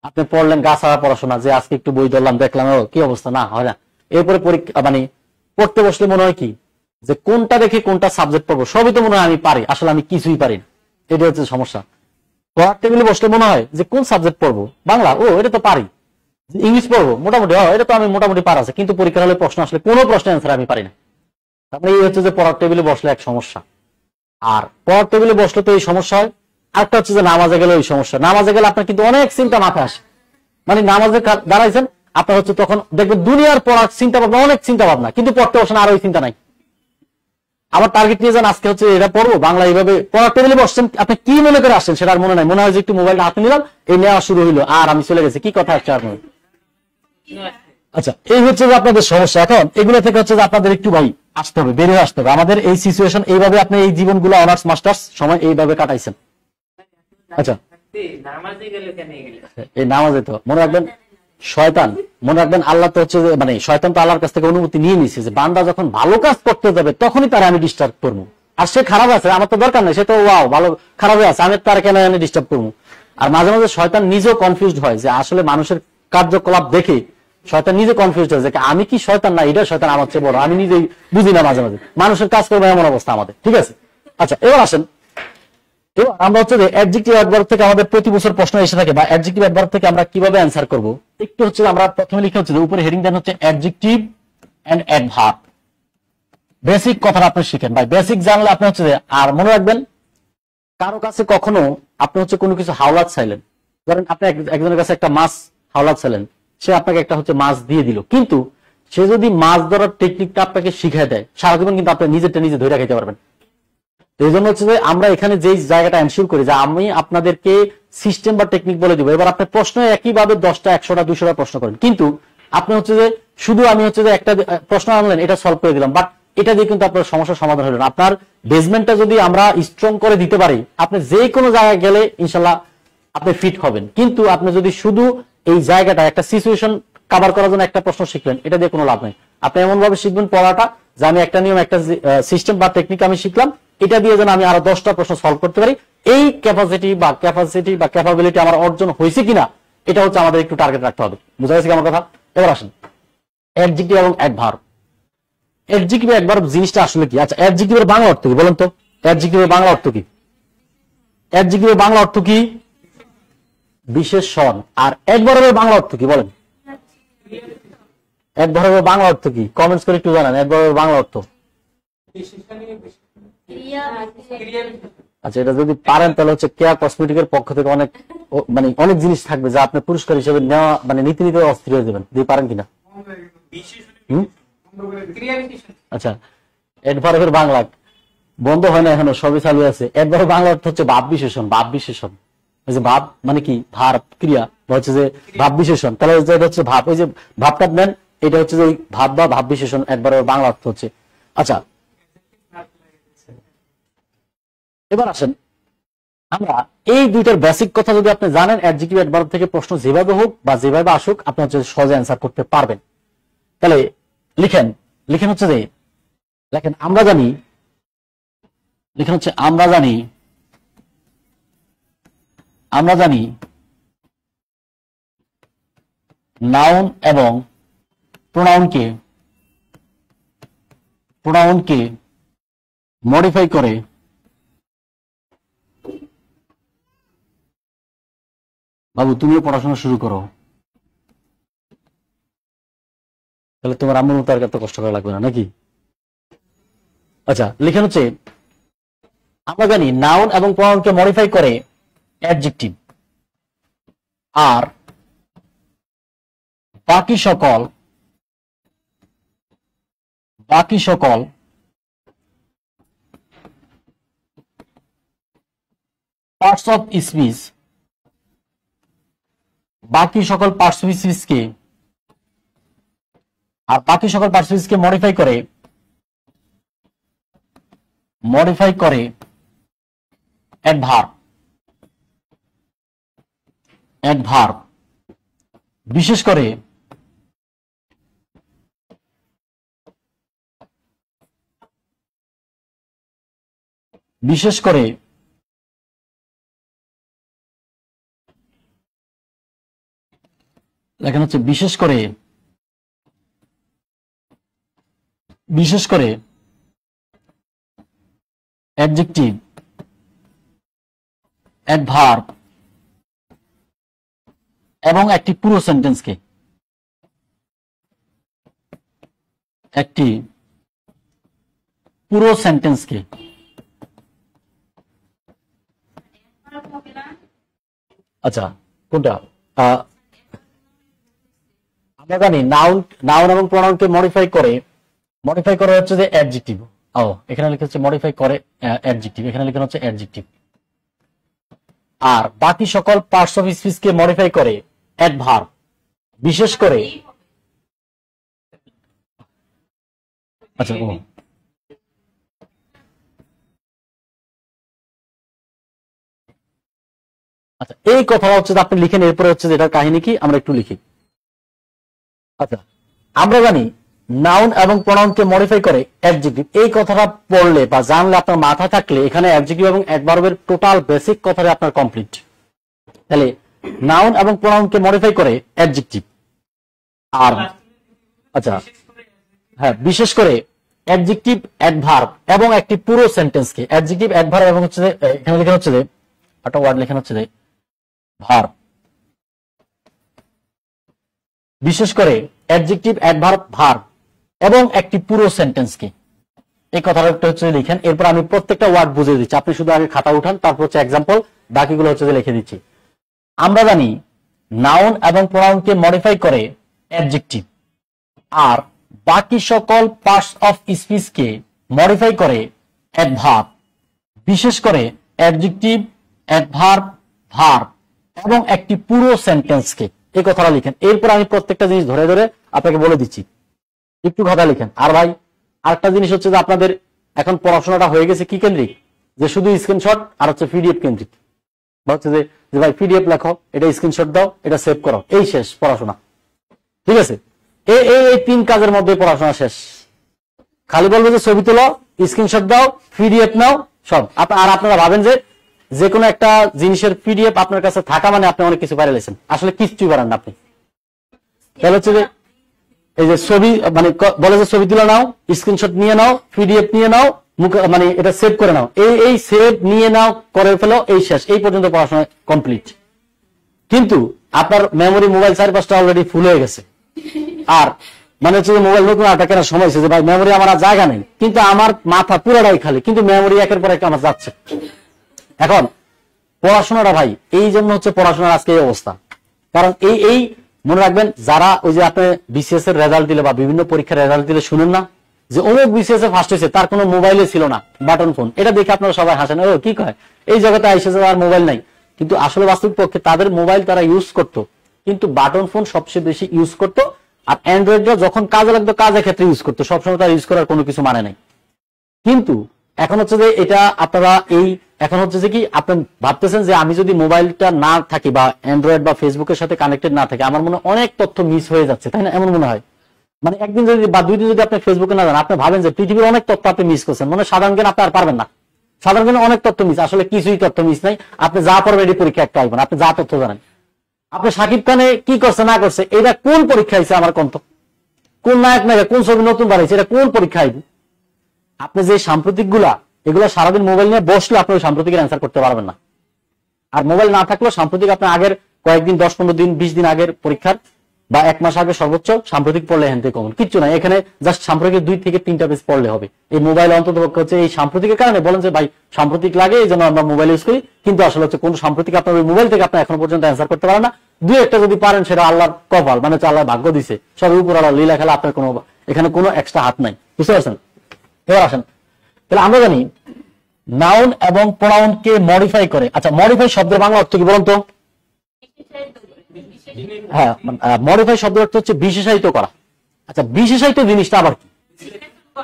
S1: আপনি পড়লেন গাছাড়া পড়াশোনা, যে আজকে একটু বই ধরলাম দেখলাম কি অবস্থা, না হয় না। এরপরে পরীক্ষা মানে পড়তে বসলে মনে হয় কি যে কোনটা দেখে কোনটা সাবজেক্ট পড়বো, সবই তো মনে হয় আমি পারি, আসলে আমি কিছুই পারি না। এটা হচ্ছে সমস্যা। পড়ার টেবিলে বসলে মনে হয় যে কোন সাবজেক্ট পড়বো, বাংলা ও এটা তো পারি, ইংলিশ পড়বো মোটামুটি এটা তো আমি মোটামুটি পারা আছে, কিন্তু পরীক্ষার হলে প্রশ্ন আসলে কোনো প্রশ্নের অ্যান্সার আমি পারি না। তারপরে এই হচ্ছে যে পড়ার টেবিলে বসলে এক সমস্যা, আর পড়ার টেবিলে বসলে তো এই সমস্যা হয়। আরেকটা হচ্ছে যে নামাজে গেলে ওই সমস্যা, নামাজে গেলে আপনার কিন্তু অনেক চিন্তা মাথায় আসে, মানে নামাজে দাঁড়াইছেন আপনার হচ্ছে তখন দেখবেন দুনিয়ার পড়ার চিন্তা ভাবনা, অনেক চিন্তা ভাবনা, কিন্তু পড়তে বসেন আর ওই চিন্তা নাই। আবার টার্গেট নিয়ে যান, আজকে হচ্ছে এটা পড়বো বাংলা, এইভাবে পড়ার টেবিলে বসছেন, আপনি কি মনে করে আসছেন সেটা আর মনে নাই, মনে হয় যে একটু মোবাইলটা হাতে নিলাম, এই নেওয়া শুরু হইলো আর আমি চলে গেছি, কি কথা হচ্ছে আর। আচ্ছা, এই হচ্ছে যে আপনাদের সমস্যা। এখন এগুলো থেকে হচ্ছে যে আপনাদের একটু ভাই আসতে হবে, বেরিয়ে আসতে হবে। আমাদের এই সিচুয়েশন এইভাবে আপনি এই জীবনগুলো অনার্স মাস্টার্স সময় এইভাবে কাটাইছেন। আচ্ছা, এই নামাজে তো মনে রাখবেন শয়তান, মনে রাখবেন আল্লাহ তো হচ্ছে মানে শয়তান তো আল্লাহর কাছ থেকে অনুমতি নিয়ে নিছে যে বান্দা যখন ভালো কাজ করতে যাবে তখনই তারা আমি ডিস্টার্ব করবো, আর সে খারাপ আছে আমার তো দরকার নেই, সে তো ওয়াও ভালো খারাপ আছে, আমি তার কেন আমি ডিস্টার্ব করবো। আর মাঝে মাঝে শয়তান নিজেও কনফিউজড হয় যে আসলে মানুষের কার্যকলাপ দেখে শয়তান নিজে কনফিউজড হয় যে আমি কি শয়তান না এটা শয়তান আমার চেয়ে বড়, আমি নিজেই বুঝি না মাঝে মাঝে মানুষের কাজ করবো এমন অবস্থা আমাদের। ঠিক আছে, আচ্ছা এবার আসেন, এবার আমরা হচ্ছে যে অ্যাডজেক্টিভ অ্যাডভার্ব থেকে আমাদের প্রতি বছর প্রশ্ন এসে থাকে, বা অ্যাডজেক্টিভ অ্যাডভার্ব থেকে আমরা কিভাবে অ্যান্সার করব, একটু হচ্ছে আমরা প্রথমে লিখে হচ্ছে উপরে হেডিং দেন হচ্ছে অ্যাডজেক্টিভ এন্ড অ্যাডভার্ব। বেসিক কথাটা আপনি শিখেন ভাই, বেসিক জানলে আপনি হচ্ছে যে, আর মনে রাখবেন কারো কাছে কখনো আপনি হচ্ছে কোনো কিছু হাওলাত চাইলেন, ধরেন আপনি একজনের কাছে একটা মাছ হাওলাত চাইলেন, সে আপনাকে একটা হচ্ছে মাছ দিয়ে দিল, কিন্তু সে যদি মাছ ধরার টেকনিকটা আপনাকে শিখাই দেয় সারা জীবন কিন্তু আপনি নিজেরটা নিজে ধরে রাখতে পারবেন। এই জন্য হচ্ছে যে আমরা এখানে যে জায়গাটা এনশিওর করি যে আমি আপনাদেরকে সিস্টেম বা টেকনিক বলে দিব, এবার আপনি প্রশ্ন একইভাবে 10টা 100টা 200টা প্রশ্ন করেন, কিন্তু আপনি হচ্ছে যে শুধু আমি হচ্ছে যে একটা প্রশ্ন আনলেন এটা সলভ করে দিলাম, বাট এটা দিয়ে কিন্তু আপনার সমস্যার সমাধান হলো না। আপনার বেসমেন্টটা যদি আমরা স্ট্রং করে দিতে পারি, আপনি যে কোনো জায়গায় গেলে ইনশাল্লাহ আপনি ফিট হবেন। কিন্তু আপনি যদি শুধু এই জায়গাটা একটা সিচুয়েশন কভার করার জন্য একটা প্রশ্ন শিখলেন, এটা দিয়ে কোনো লাভ নেই। আপনি এমন ভাবে শিখবেন পড়াটা যে আমি একটা নিয়ম একটা সিস্টেম বা টেকনিক আমি শিখলাম, এটা দিয়ে যেন আমি আরো 10টা প্রশ্ন সলভ করতে পারি, এই ক্যাপাসিটি বা ক্যাপাবিলিটি আমার অর্জন হয়েছে কিনা এটা হচ্ছে আমাদের একটু টার্গেট রাখতে হবে। বুঝা গেছে কি আমার কথা? এবার আসেন অ্যাডজেক্টিভ এবং অ্যাডভার্ব। অ্যাডজেক্টিভ অ্যাডভার্ব জিনিসটা আসলে কি? আচ্ছা, অ্যাডজেক্টিভের বাংলা অর্থ কি বলেন তো? অ্যাডজেক্টিভের বাংলা অর্থ কি? অ্যাডজেক্টিভের বাংলা অর্থ কি? বিশেষণ। আর অ্যাডভার্বের বাংলা অর্থ কি বলেন? অ্যাডভার্বের বাংলা অর্থ কি? কমেন্টস করে একটু জানান অ্যাডভার্বের বাংলা অর্থ। আচ্ছা, এটা যদি পারেন তাহলে হচ্ছে কেয়া কসমেটিকের পক্ষ থেকে অনেক মানে অনেক জিনিস থাকবে যা আপনি পুরস্কার হিসেবে নেওয়া মানে নীতি নিতে অস্থির হয়ে যাবেন, দিয়ে পারেন কিনা? আচ্ছা, অ্যাডভার্বের বাংলা বন্ধ হয় না এখনো, সবই চালু আছে। অ্যাডভার্বের বাংলা অর্থ হচ্ছে ভাব বিশেষণ। ভাব বিশেষণ, ওই যে ভাব মানে কি ভার্ব ক্রিয়া, হচ্ছে যে ভাব বিশেষণ, তাহলে এটা হচ্ছে ভাব, ওই যে ভাবটা নেন, এটা হচ্ছে যে ভাব বা ভাব বিশেষণ অ্যাডভার্বের বাংলা অর্থ হচ্ছে। আচ্ছা, এবার আসেন আমরা এই দুইটার বেসিক কথা যদি আপনি জানেন, অ্যাডজেক্টিভ অ্যাডভার্ব থেকে প্রশ্ন যেভাবে হোক বা যেভাবে আসুক আপনি হচ্ছে সহজে অ্যান্সার করতে পারবেন। তাহলে লিখেন হচ্ছে যে লেখেন আমরা জানি, লিখেন হচ্ছে আমরা জানি নাউন এবং প্রোনাউনকে মডিফাই করে বাবু তুমিও পড়াশোনা শুরু করো, তাহলে তোমার আম্মুর মতো আর এত কষ্ট করা লাগবে না নাকি? আচ্ছা, লিখেন হচ্ছে আমরা জানি নাউন এবং প্রনাউনকে মডিফাই করে অ্যাডজেক্টিভ, আর বাকি সকল পার্টস অফ স্পিচ, বাকি সকল পার্টস অফ স্পিচকে মডিফাই করে অ্যাডভার্ব, বিশেষ করে লেখা হচ্ছে বিশেষ করে অ্যাডজেক্টিভ, অ্যাডভার্ব এবং একটি পুরো সেন্টেন্সকে আচ্ছা কোনটা আমরা জানি নাউন এবং প্রনাউনকে মডিফাই করে হচ্ছে যে অ্যাডজেক্টিভ। এখানে লেখা হচ্ছে মডিফাই করে অ্যাডজেক্টিভ, এখানে লেখা হচ্ছে অ্যাডজেক্টিভ। আর বাকি সকল পার্টস অফ স্পিচকে মডিফাই করে অ্যাডভার্ব, বিশেষ করে আচ্ছা আচ্ছা এই কথাটা হচ্ছে আপনি লিখেন, এরপরে হচ্ছে যে এটার কাহিনী কি আমরা একটু লিখি। আচ্ছা, আমরা জানি নাউন এবং প্রনাউনকে মডিফাই করে অ্যাডজেক্টিভ, এই কথাটা পড়লে বা জানলে আপনার মাথা থাকলে এখানে অ্যাডজেক্টিভ এবং অ্যাডভার্বের টোটাল বেসিক কথাটা আপনার কমপ্লিট। তাহলে নাউন এবং প্রনাউনকে মডিফাই করে অ্যাডজেক্টিভ, আর আচ্ছা হ্যাঁ বিশেষ করে অ্যাডজেক্টিভ, অ্যাডভার্ব এবং একটি পুরো সেন্টেন্সকে অ্যাডজেক্টিভ, অ্যাডভার্ব এবং হচ্ছে এখানে লেখা হচ্ছে যে একটা ওয়ার্ড লেখা হচ্ছে যে ভার্ব, বিশেষ করে অ্যাডজেক্টিভ, অ্যাডভার্ব, ভার্ব এবং একটি পুরো সেন্টেন্সকে, এই কথাটা হচ্ছে লিখেন। এরপর আমি প্রত্যেকটা ওয়ার্ড বুঝিয়ে দিচ্ছি, আপনি শুধু আগে খাতা উঠান, তারপর হচ্ছে এক্সাম্পল, বাকিগুলো হচ্ছে যে লিখে দিচ্ছি। আমরা জানি নাউন এবং প্রনাউনকে মডিফাই করে অ্যাডজেক্টিভ, আর বাকি সকল পার্টস অফ স্পিচকে মডিফাই করে অ্যাডভার্ব, বিশেষ করে অ্যাডজেক্টিভ, অ্যাডভার্ব, ভার্ব এবং একটি পুরো সেন্টেন্সকে, এই কথাটা লিখেন। এরপর আমি প্রত্যেকটা জিনিস ধরে ধরে আপনাকে বলে দিচ্ছি, একটু কথা লিখেন। আর ভাই আরেকটা জিনিস হচ্ছে যে আপনাদের এখন পড়াশোনাটা হয়ে গেছে কি কেন্দ্রিক, যে শুধু স্ক্রিনশট আর হচ্ছে পিডিএফ কেন্দ্রিক, বা হচ্ছে যে ভাই পিডিএফ লেখো, এটা স্ক্রিনশট দাও, এটা সেভ করো, এই শেষ পড়াশোনা। ঠিক আছে, এই 3 কাজের মধ্যে পড়াশোনা শেষ। খালি বলবো যে ছবি তোলো, স্ক্রিনশট দাও, পিডিএফ নাও, সব। আর আপনারা ভাবেন যে কোনো একটা জিনিসের পিডিএফ আপনার কাছে থাকা মানে আপনি অনেক কিছু পারে লেছেন, আসলে কিচ্ছুই পারেন না আপনি। তাহলে হচ্ছে যে এই যে ছবি মানে বলে যে ছবি তুলে নাও, স্ক্রিনশট নিয়ে নাও, পিডিএফ নিয়ে নাও, মানে এটা সেভ করে নাও, এই সেভ নিয়ে নাও, করে ফেলো, এই শেষ, এই পর্যন্ত পড়াশোনা কমপ্লিট। কিন্তু আপনার মেমোরি মোবাইল 4-5টা অলরেডি ফুল হয়ে গেছে, আর মানে হচ্ছে যে মোবাইল নতুন আটা কেনার সময় যে ভাই মেমোরি আমার জায়গা নেই, কিন্তু আমার মাথা পুরোটাই খালি, কিন্তু মেমোরি একের পর এক আমার যাচ্ছে। এখন পড়াশোনাটা ভাই এই জন্য হচ্ছে পড়াশোনার আজকে এই অবস্থা, কারণ এই মনে রাখবেন, যারা ওই যে আপনি বিসিএস এর রেজাল্ট দিলে বা বিভিন্ন পরীক্ষার রেজাল্ট দিলে শুনেন না যে অমুক বিসিএস এ ফার্স্ট হয়েছে, তার কোনো মোবাইলে ছিল না, বাটন ফোন, এটা দেখে আপনারা সবাই হাসেন, ও কি কয় এই জগতে আইসে আর মোবাইল নাই। কিন্তু আসলে বাস্তবিক পক্ষে তাদের মোবাইল তারা ইউজ করতো, কিন্তু বাটন ফোন সবচেয়ে বেশি ইউজ করতো, আর অ্যান্ড্রয়েডরা যখন কাজে লাগতো কাজের ক্ষেত্রে ইউজ করতো, সবসময় তার ইউজ করার কোনো কিছু মানে নাই। কিন্তু এখন হচ্ছে যে এটা আপনারা এখন হচ্ছে যে কি আপনি ভাবতেছেন যে আমি যদি মোবাইলটা না থাকি বা অ্যান্ড্রয়েড বা ফেসবুকের সাথে কানেক্টেড না থাকে, আমার মনে অনেক তথ্য মিস হয়ে যাচ্ছে, তাই না? এমন মনে হয়, মানে একদিন যদি বা 2 দিন যদি আপনি ফেসবুকে না যান, আপনি ভাবেন যে পৃথিবীর অনেক তথ্য আপনি মিস করছেন, মানে সাধারণ জ্ঞান আপনি আর পারবেন না। সাধারণ জ্ঞানে অনেক তথ্য মিস, আসলে কিছুই তথ্য মিস নাই। আপনি যা পড়বেন এটি পরীক্ষা একটা আসবেন, আপনি যা তথ্য জানেন। আপনি শাকিব খানে কি করছে না করছে, এটা কোন পরীক্ষা হয়েছে আমার কন্ত, কোন নায়ক নায়িকা কোন ছবি নতুন বাড়াইছে, এটা কোন পরীক্ষা আইব? আপনি যে সাম্প্রতিক এগুলা সারাদিন মোবাইল নিয়ে বসলে আপনি ওই সাম্প্রতিকের অ্যান্সার করতে পারবেন না। আর মোবাইল না থাকলেও সাম্প্রতিক আপনি আগের কয়েকদিন, 10-15 দিন, 20 দিন আগের পরীক্ষার বা 1 মাস আগে সর্বোচ্চ, সাম্প্রতিক পড়লে এখান থেকে কমন কিচ্ছু নাই, এখানে জাস্ট সাম্প্রতিক 2 থেকে 3টা পেজ পড়লে হবে। এই মোবাইল অন্তত হচ্ছে এই সাম্প্রতিকের কারণে বলেন যে ভাই সাম্প্রতিক লাগে এই জন্য আমরা মোবাইল ইউজ করি, কিন্তু আসলে হচ্ছে কোন সাম্প্রতিক আপনার ওই মোবাইল থেকে আপনি এখনো পর্যন্ত অ্যান্সার করতে পারেন না। 2-1টা যদি পারেন সেটা আল্লাহর কপাল, মানে হচ্ছে আল্লাহর ভাগ্য দিছে, সবই উপর আল্লাহ লীলা খেলা, আপনার কোনো এখানে কোনো এক্সট্রা হাত নাই, বুঝতে পারছেন? এবার আসেন, তাহলে আমরা জানি নাউন এবং প্রোনাউন কে মডিফাই করে। আচ্ছা, মডিফাই শব্দের বাংলা অর্থ কি বলুন তো? হ্যাঁ, মডিফাই শব্দের অর্থ হচ্ছে বিশেষায়িত করা। আচ্ছা, বিশেষায়িত জিনিসটা আবার কি?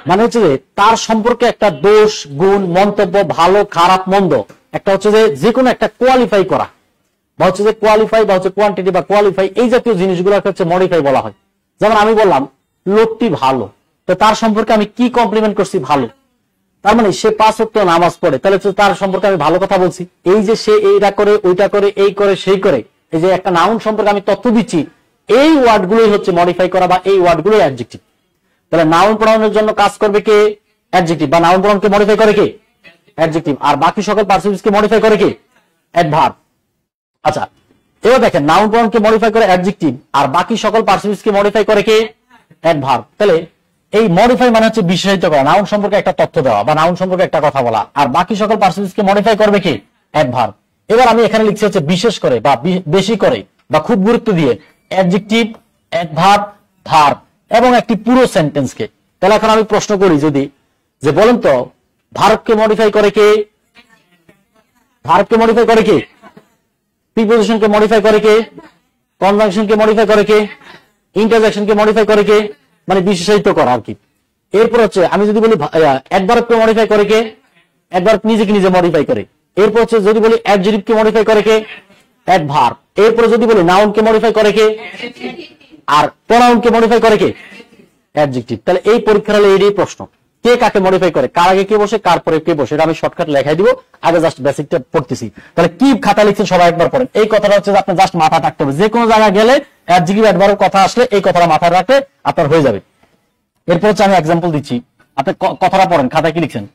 S1: মানে হচ্ছে যে তার সম্পর্কে একটা দোষ, গুণ, মন্তব্য, ভালো, খারাপ, মন্দ, একটা হচ্ছে যে কোনো একটা কোয়ালিফাই করা, বা হচ্ছে যে কোয়ালিফাই বা হচ্ছে কোয়ান্টিটি বা কোয়ালিফাই, এই জাতীয় জিনিসগুলোকে হচ্ছে মডিফাই বলা হয়। যেমন আমি বললাম লোকটি ভালো, তো তার সম্পর্কে আমি কি কমপ্লিমেন্ট করছি? ভালো। তার মানে সে 5 ওয়াক্ত নামাজ পড়ে, তাহলে তার সম্পর্কে আমি ভালো কথা বলছি। এই যে সে এইটা করে, ওইটা করে, এই করে, সেই করে, এই যে একটা নাউন সম্পর্কে আমি তথ্য দিচ্ছি, এই ওয়ার্ডগুলোই হচ্ছে মডিফাই করা, বা এই ওয়ার্ডগুলোই অ্যাডজেক্টিভ। তাহলে নাউন প্রোনাউনের জন্য কাজ করবে কে? অ্যাডজেক্টিভ। বা নাউন প্রোনাউনকে মডিফাই করে কে? অ্যাডজেক্টিভ। আর বাকি সকল পার্টিসিপলকে মডিফাই করে কে? অ্যাডভার্ব। আচ্ছা, এবার দেখেন নাউন প্রোনাউনকে মডিফাই করে অ্যাডজেক্টিভ, আর বাকি সকল পার্টিসিপলকে মডিফাই করে কে? অ্যাডভার্ব। তাহলে এই মডিফাই মানে হচ্ছে বিশেষায়িত করা, নাউন সম্পর্কে একটা তথ্য দেওয়া বা নাউন সম্পর্কে একটা কথা বলা, আর বাকি সকল পার্টিসিপলকে মডিফাই করবে কি? অ্যাডভার্ব। এবার আমি এখানে লিখছি হচ্ছে বিশেষ করে বা বেশি করে বা খুব গুরুত্ব দিয়ে, অ্যাডজেক্টিভ, অ্যাডভার্ব, ভার্ব এবং একটি পুরো সেন্টেন্সকে। তাহলে এখন আমি প্রশ্ন করি যদি, যে বলেন তো ভার্বকে মডিফাই করে কে? ভার্বকে মডিফাই করে কে? প্রিপোজিশনকে মডিফাই করে কে? কনজাংশনকে মডিফাই করে কে? ইন্টারজেকশনকে মডিফাই করে কে? মানে বিশেষায়িত করা আর কি। এরপর হচ্ছে আমি যদি বলি অ্যাডভার্বকে মডিফাই করে কে? অ্যাডভার্ব নিজেকে নিজে মডিফাই করে। এরপর হচ্ছে যদি বলি অ্যাডজেক্টিভকে মডিফাই করে কে? অ্যাডভার্ব। এরপর যদি বলি নাউনকে মডিফাই করে কে? আর প্রোনাউনকে মডিফাই করে কে? অ্যাডজেক্টিভ। তাহলে এই পরীক্ষার হলে এই প্রশ্ন, কে কাকে মডিফাই করে, কার আগে কে বসে, কার পরে কে বসে, এটা আমি শর্টকাট লেখাই দিব, আগে জাস্ট বেসিকটা পড়তেছি। তাহলে কি খাতা লিখছেন সবাই একবার পড়েন। এই কথাটা হচ্ছে যে আপনি জাস্ট মাথা রাখতে হবে, যে কোনো জায়গায় গেলে অ্যাডজেক্টিভ অ্যাডভার্ব কথা আসলে এই কথাটা মাথায় রাখলে আপনার হয়ে যাবে। এরপর হচ্ছে আমি এক্সাম্পল দিচ্ছি, আপনি কথাটা পড়েন, খাতায় কি লিখছেন?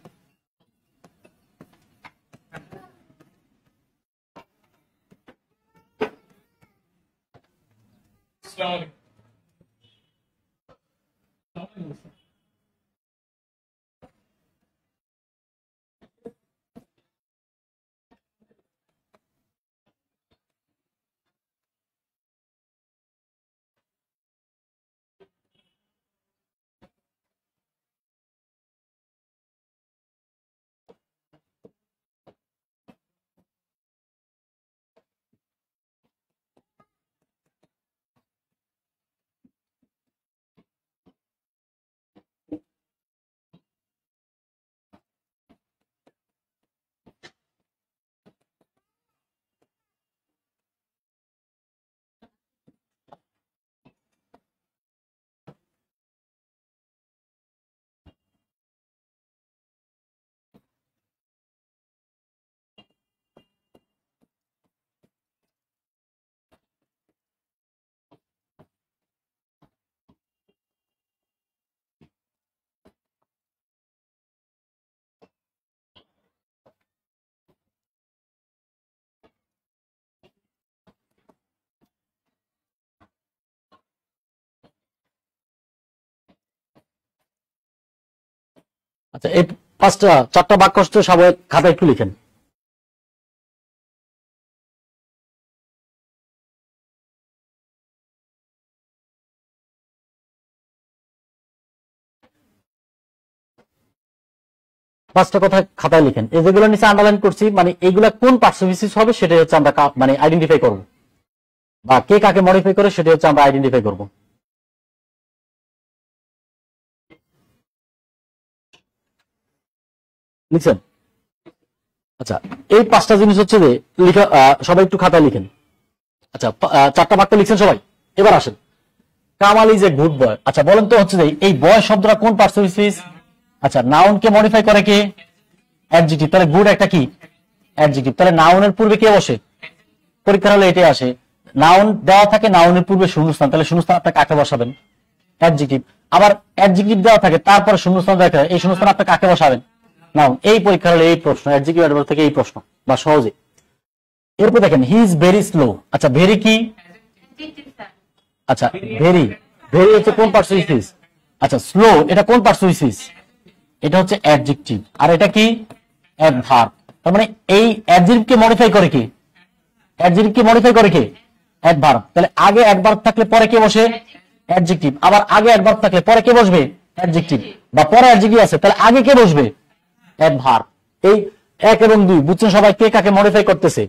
S1: আচ্ছা, এই 4টা বাক্য সবাই খাতায় একটু লিখেন। পাঁচটা কথা খাতায় লিখেন। এই যেগুলো নিচে আন্ডারলাইন করছি, মানে এইগুলা কোন পার্সোনালিটিস হবে সেটাই হচ্ছে আমরা মানে আইডেন্টিফাই করব, বা কে কাকে মডিফাই করে সেটাই হচ্ছে আমরা আইডেন্টিফাই করব। লিখছেন? আচ্ছা, এই 5টা জিনিস হচ্ছে যে লিখা, সবাই একটু খাতায় লিখেন। আচ্ছা, 4টা বাক্য লিখছেন সবাই। এবার আসেন, Kamal is a good boy. আচ্ছা বলেন তো হচ্ছে যে এই বয় শব্দটা কোন পার্সোনালিটিস? আচ্ছা, নাউনকে মডিফাই করে কে? অ্যাডজেক্টিভ। তাহলে গুড একটা কি? অ্যাডজেক্টিভ। তাহলে নাউনের পূর্বে কে বসে? পরীক্ষা হলে এটাই আসে, নাউন দেওয়া থাকে, নাউনের পূর্বে শূন্যস্থান, তাহলে শূন্যস্থান আপনি কাকে বসাবেন? অ্যাডজেক্টিভ। আবার অ্যাডজেক্টিভ দেওয়া থাকে, তারপরে শূন্যস্থান দেখা, এই শূন্যস্থান আপনি কাকে বসাবেন? নাউন। এই পরীক্ষা হলে এই প্রশ্ন, অ্যাডজেক্টিভ অ্যাডভার্ব থেকে এই প্রশ্ন, বা সহজে। এরপর দেখেন হি ইজ ভেরি স্লো। আচ্ছা, ভেরি কি? আচ্ছা ভেরি, ভেরি হচ্ছে কোন পার্সুইসিস? আচ্ছা স্লো এটা কোন পার্সুইসিস? এটা হচ্ছে অ্যাডজেক্টিভ, আর এটা কি অ্যাডভার্ব। তার মানে এই অ্যাডজেক্টিভ কে মডিফাই করে কি? অ্যাডজেক্টিভ কে মডিফাই করে কি? অ্যাডভার্ব। তাহলে আগে অ্যাডভার্ব থাকলে পরে কে বসে? অ্যাডজেক্টিভ। আবার আগে অ্যাডভার্ব থাকলে পরে কে বসবে? অ্যাডজেক্টিভ। বা পরে অ্যাডজেক্টিভ আছে তাহলে আগে কে বসবে? অ্যাডভার্ব। এই 1 এবং 2 বুঝছেন সবাই কে কাকে মডিফাই করতেছে?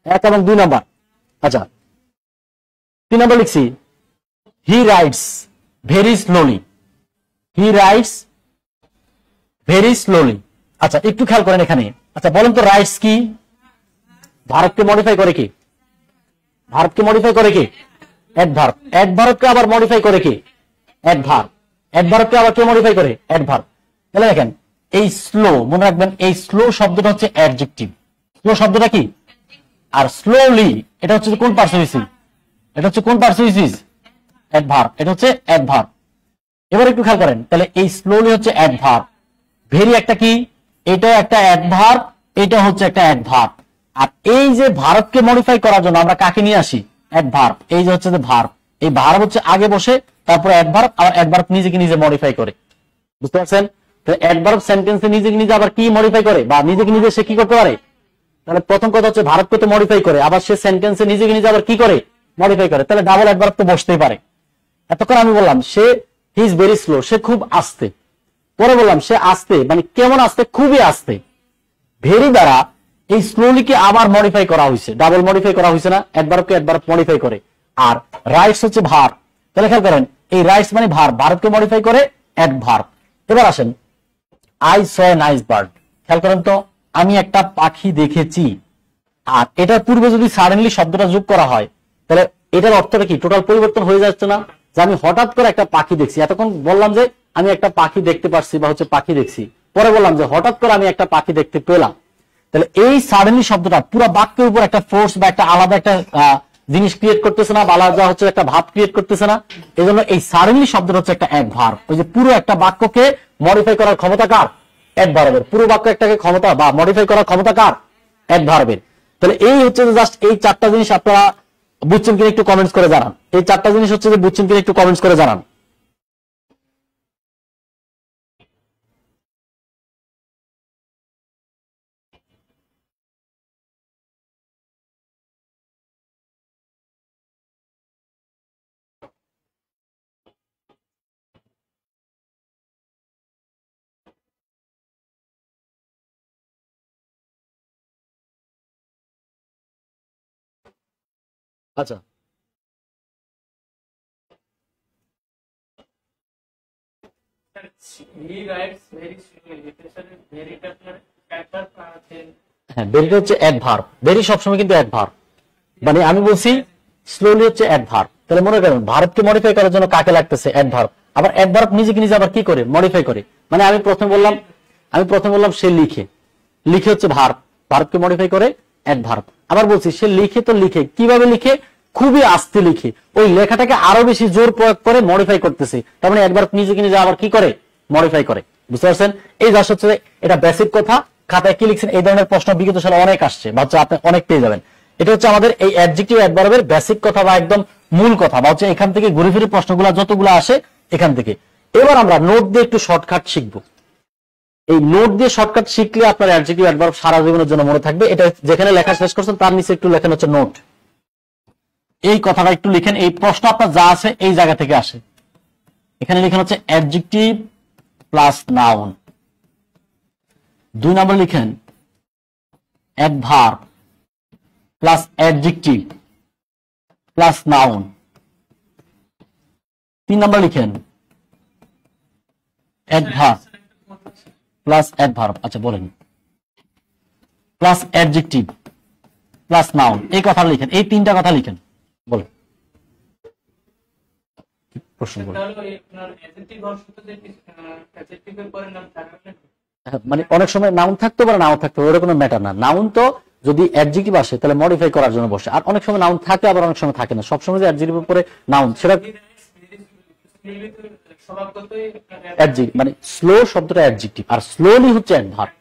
S1: 1 এবং 2 নাম্বার। আচ্ছা 3 নাম্বার লিখছি, he writes very slowly. He writes very slowly. আচ্ছা একটু খেয়াল করেন এখানে। আচ্ছা বলেন তো রাইটস কি? ভার্বকে মডিফাই করে কি? ভার্বকে মডিফাই করে কি? অ্যাডভার্ব। অ্যাডভার্বকে আবার মডিফাই করে কি? অ্যাডভার্ব। অ্যাডভার্বকে আবার কে মডিফাই করে? অ্যাডভার্ব। তাহলে দেখেন এই স্লো, মনে রাখবেন এই স্লো শব্দটা হচ্ছে অ্যাডজেক্টিভ। স্লো শব্দটা কি? আর স্লোলি এটা হচ্ছে কোন পার্সুইসিস? এটা হচ্ছে কোন পার্সুইসিস? অ্যাডভার্ব। এটা হচ্ছে অ্যাডভার্ব। এবার একটু খেয়াল করেন, তাহলে এই স্লোলি হচ্ছে অ্যাডভার্ব, ভেরি একটা কি? এটা একটা অ্যাডভার্ব, এটা হচ্ছে একটা অ্যাডভার্ব। আর এই যে ভার্বকে মডিফাই করার জন্য আমরা কাকে নিয়ে আসি? অ্যাডভার্ব। এই যে হচ্ছে যে ভার্ব, এই ভার্ব হচ্ছে আগে বসে, তারপর অ্যাডভার্ব, আর অ্যাডভার্ব নিজেকে নিজে মডিফাই করে। বুঝতে পারছেন? তো অ্যাডভার্ব সেন্টেন্সে নিজেকে নিজে আবার কি মডিফাই করে, বা নিজেকে নিজে সে কি করতে পারে? তাহলে প্রথম কথা হচ্ছে ভার্বকে তো মডিফাই করে, আবার সে সেন্টেন্সে নিজেকে নিজে আবার কি করে? মডিফাই করে। তাহলে ডাবল অ্যাডভার্ব তো বসতেই পারে। এতক্ষণ আমি বললাম সে হি ইজ ভেরি স্লো, সে খুব আস্তে। পরে বললাম সে আস্তে, মানে কেমন আস্তে? খুবই আস্তে। ভেরি দ্বারা এই স্লোলিকে আবার মডিফাই করা হয়েছে, ডাবল মডিফাই করা হয়েছে না? অ্যাডভার্বকে অ্যাডভার্ব মডিফাই করে। আর রাইটস হচ্ছে ভার্ব। তাহলে খেয়াল করেন এই রাইটস মানে ভার্ব, ভার্বকে মডিফাই করে অ্যাডভার্ব। এবার আসেন, I saw a nice bird. খেয়াল করেন তো, আমি একটা পাখি দেখেছি। আর এটার পূর্বে যদি সাডেনলি শব্দটা যোগ করা হয় তাহলে এটার অর্থটা কি? টোটাল পরিবর্তন হয়ে যাচ্ছে না? যে আমি হঠাৎ করে একটা পাখি দেখছি। এতক্ষণ বললাম যে আমি একটা পাখি দেখতে পারছি বা হচ্ছে পাখি দেখছি, পরে বললাম যে হঠাৎ করে আমি একটা পাখি দেখতে পেলাম। তাহলে এই সাডেনলি শব্দটা পুরো বাক্যের উপর একটা ফোর্স বা একটা আলাদা একটা জিনিস ক্রিয়েট করতেছে না, বা আলাদা হচ্ছে একটা ভাব ক্রিয়েট করতেছে না? এই জন্য এই সাডেনলি শব্দটা হচ্ছে একটা অ্যাডভার্ব। ওই যে পুরো একটা বাক্যকে মডিফাই করার ক্ষমতা কার? অ্যাডভার্বের। পুরো বাক্য একটাকে ক্ষমতা বা মডিফাই করার ক্ষমতা কার? অ্যাডভার্বের। তাহলে এই হচ্ছে যে জাস্ট এই 4টা জিনিস আপনারা বুঝছেন কিনা একটু কমেন্টস করে জানান। এই 4টা জিনিস হচ্ছে যে বুঝছেন কিনা একটু কমেন্টস করে জানান। আচ্ছা
S2: He writes very slowly. Especially very character
S1: হ্যাঁ, ভেরিটা হচ্ছে অ্যাডভার্ব। ভেরি সবসময় কিন্তু অ্যাডভার্ব। মানে আমি বলছি স্লোলি হচ্ছে অ্যাডভার্ব। তাহলে মনে করেন ভার্বকে মডিফাই করার জন্য কাকে লাগতেছে? অ্যাডভার্ব। আবার অ্যাডভার্ব নিজেকে নিজে আবার কি করে? মডিফাই করে। মানে আমি প্রথমে বললাম সে লিখে। লিখে হচ্ছে ভার্ব, ভার্বকে মডিফাই করে অ্যাডভার্ব। আবার বলছি সে লিখে, তো লিখে কিভাবে লিখে? খুবই আস্তে লিখে। ওই লেখাটাকে আরো বেশি জোর প্রয়োগ করে মডিফাই করতেছে। তার মানে অ্যাডভার্ব নিজেকে নিজে আবার কি করে? মডিফাই করে। বুঝতে পারছেন? এই জাস্ট হচ্ছে এটা বেসিক কথা। খাতায় কি লিখছেন এই ধরনের প্রশ্ন বিগত সালে অনেক আসছে, বা হচ্ছে আপনি অনেক পেয়ে যাবেন। এটা হচ্ছে আমাদের এই অ্যাডজেক্টিভ অ্যাডভার্বের বেসিক কথা বা একদম মূল কথা, বা হচ্ছে এখান থেকে ঘুরে ফিরে প্রশ্নগুলো যতগুলো আসে এখান থেকে। এবার আমরা নোট দিয়ে একটু শর্টকাট শিখবো। এই নোট দিয়ে শর্টকাট শিখলে আপনার অ্যাডজেক্টিভ অ্যাডভার্ব সারা জীবনের জন্য মনে থাকবে। এটা যেখানে লেখা শেষ করছেন তার নিচে একটু লেখেন হচ্ছে নোট। এই কথাটা একটু লিখেন, এই প্রশ্ন আপনার যা আছে এই জায়গা থেকে আসে। এখানে লিখেন হচ্ছে অ্যাডজেক্টিভ প্লাস নাউন। 2 নম্বর লিখেন adverb plus adjective plus noun. 3 নম্বর লিখেন অ্যাডভার্ব প্লাস অ্যাডভার্ব। আচ্ছা বলেন, প্লাস অ্যাডজেক্টিভ প্লাস নাউন। এই কথা লিখেন, এই 3টা কথা লিখেন। বলেন প্রশ্ন বলেন। মানে অনেক সময় নাউন থাকতে পারে, নাও থাকতে পারে, ওটা কোনো ম্যাটার না। নাউন তো যদি অ্যাডজেক্টিভ আসে তাহলে মডিফাই করার জন্য বসে। আর অনেক সময় নাউন থাকে, আবার অনেক সময় থাকে না। সবসময় যে অ্যাডজেক্টিভের উপরে নাউন, সেটা মানে স্লো শব্দটা অ্যাডজেক্টিভ, আর স্লোলি হচ্ছে অ্যাডভার্ব।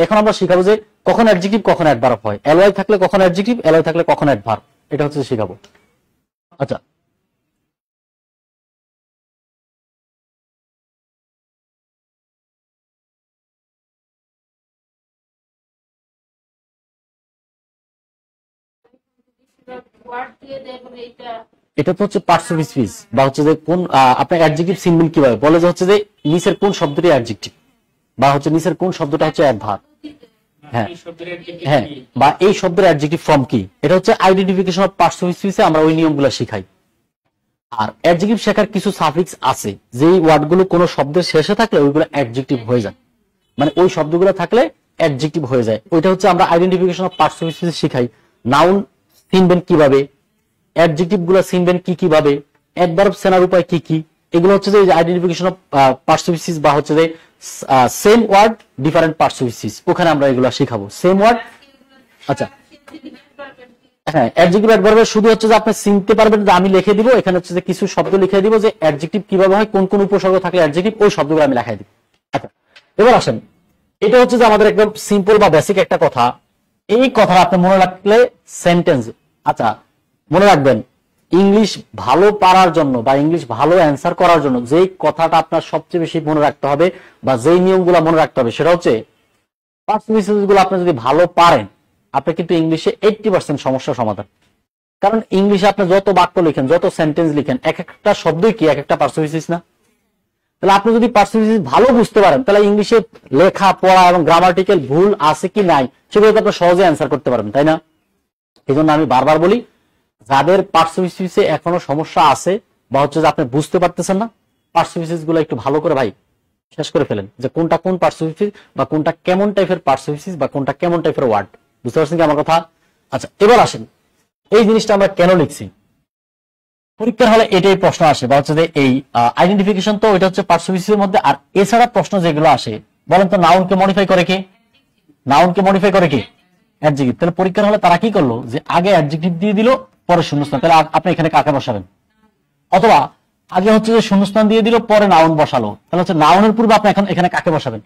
S1: এখন আমরা শিখাবো যে কখন অ্যাডজেক্টিভ কখন অ্যাডভার্ব হয়, এলওয়াই থাকলে কখন অ্যাডজেক্টিভ, এলওয়াই থাকলে কখন অ্যাডভার্ব। এটা হচ্ছে শিখাবো। আচ্ছা
S3: ওয়ার্ড দিয়ে দেয় বলে এটা
S1: এটা তো হচ্ছে পার্টস অফ স্পিচ বা হচ্ছে যে কোন আপনার অ্যাডজেক্টিভ চিনবেন কিভাবে, বলে যে হচ্ছে যে নিচের কোন শব্দটি অ্যাডজেক্টিভ বা হচ্ছে নিচের কোন শব্দটা হচ্ছে অ্যাডভার্ব। হ্যাঁ
S2: এই শব্দের adjective
S1: হ্যাঁ,
S2: কি?
S1: বা এই শব্দের অ্যাডজেক্টিভ ফর্ম কি, এটা হচ্ছে আইডেন্টিফিকেশন অফ পার্টস অফ স্পিচে আমরা ওই নিয়মগুলো শিখাই। আর অ্যাডজেক্টিভ শেখার কিছু সাফিক্স আছে, যেই ওয়ার্ডগুলো কোনো শব্দের শেষে থাকলে ওইগুলো অ্যাডজেক্টিভ হয়ে যায়, মানে ওই শব্দগুলো থাকলে অ্যাডজেক্টিভ হয়ে যায়। ওইটা হচ্ছে আমরা identification of parts of speech শিখাই। নাউন চিনবেন কিভাবে, অ্যাডজেক্টিভ গুলো চিনবেন কি কিভাবে, অ্যাডভার্ব চেনার উপায় কি কি, এগুলো হচ্ছে যে identification of parts of speech বা হচ্ছে যে same word different parts of speech, ওখানে আমরা এগুলো শিখাবো। সেম ওয়ার্ড, আচ্ছা হ্যাঁ, অ্যাডজেক্টিভ অ্যাডভার্বের শুধু হচ্ছে যে আপনি চিনতে পারবেন যে আমি লিখে দিব, এখানে হচ্ছে যে কিছু শব্দ লিখে দিব যে অ্যাডজেক্টিভ কিভাবে হয়, কোন কোন উপসর্গ থাকলে অ্যাডজেক্টিভ, ওই শব্দগুলো আমি লেখাই দিব। আচ্ছা এবার আসেন, এটা হচ্ছে যে আমাদের একদম সিম্পল বা বেসিক একটা কথা। এই কথা আপনি মনে রাখলে সেন্টেন্স, আচ্ছা মনে রাখবেন ইংলিশ ভালো পারার জন্য বা ইংলিশ ভালো অ্যান্সার করার জন্য যেই কথাটা আপনার সবচেয়ে বেশি মনে রাখতে হবে বা যেই নিয়মগুলো মনে রাখতে হবে, সেটা হচ্ছে পার্টস গুলো আপনি যদি ভালো পারেন, আপনি কিন্তু ইংলিশে 80% সমস্যার সমাধান। কারণ ইংলিশে আপনি যত বাক্য লিখেন, যত সেন্টেন্স লিখেন, এক একটা শব্দই কি এক একটা পার্টস না। তাহলে আপনি যদি পার্টস ভালো বুঝতে পারেন, তাহলে ইংলিশে লেখা পড়া এবং গ্রামাটিক্যাল ভুল আছে কি নাই সেগুলো আপনি সহজে অ্যান্সার করতে পারবেন, তাই না? এই জন্য আমি বারবার বলি, যাদের পার্টস এখনো সমস্যা আছে বা হচ্ছে যে আপনি বুঝতে পারতেছেন না, পার্টস গুলো একটু ভালো করে ভাই শেষ করে ফেলেন, যে কোনটা কোন পার্টস বা কোনটা কেমন টাইপের পার্টস বা কোনটা কেমন টাইপের ওয়ার্ড। বুঝতে পারছেন কি আমার কথা? আচ্ছা এবার আসেন, এই জিনিসটা আমরা কেন লিখছি, পরীক্ষার হলে এটাই প্রশ্ন আসে, বা হচ্ছে যে এই আইডেন্টিফিকেশন তো এটা হচ্ছে পার্টস এর মধ্যে। আর এছাড়া প্রশ্ন যেগুলো আসে, বলেন তো নাউনকে মডিফাই করে কে? নাউনকে মডিফাই করে কে? অ্যাডজেক্টিভ। তাহলে পরীক্ষার হলে তারা কি করলো, যে আগে অ্যাডজেক্টিভ দিয়ে দিল, পরে শূন্যস্থান। তাহলে আপনি এখানে কাকে বসাবেন? অথবা আগে হচ্ছে যে শূন্যস্থান দিয়ে দিল, পরে নাউন বসালো, তাহলে হচ্ছে নাউনের পূর্বে আপনি এখন এখানে কাকে বসাবেন?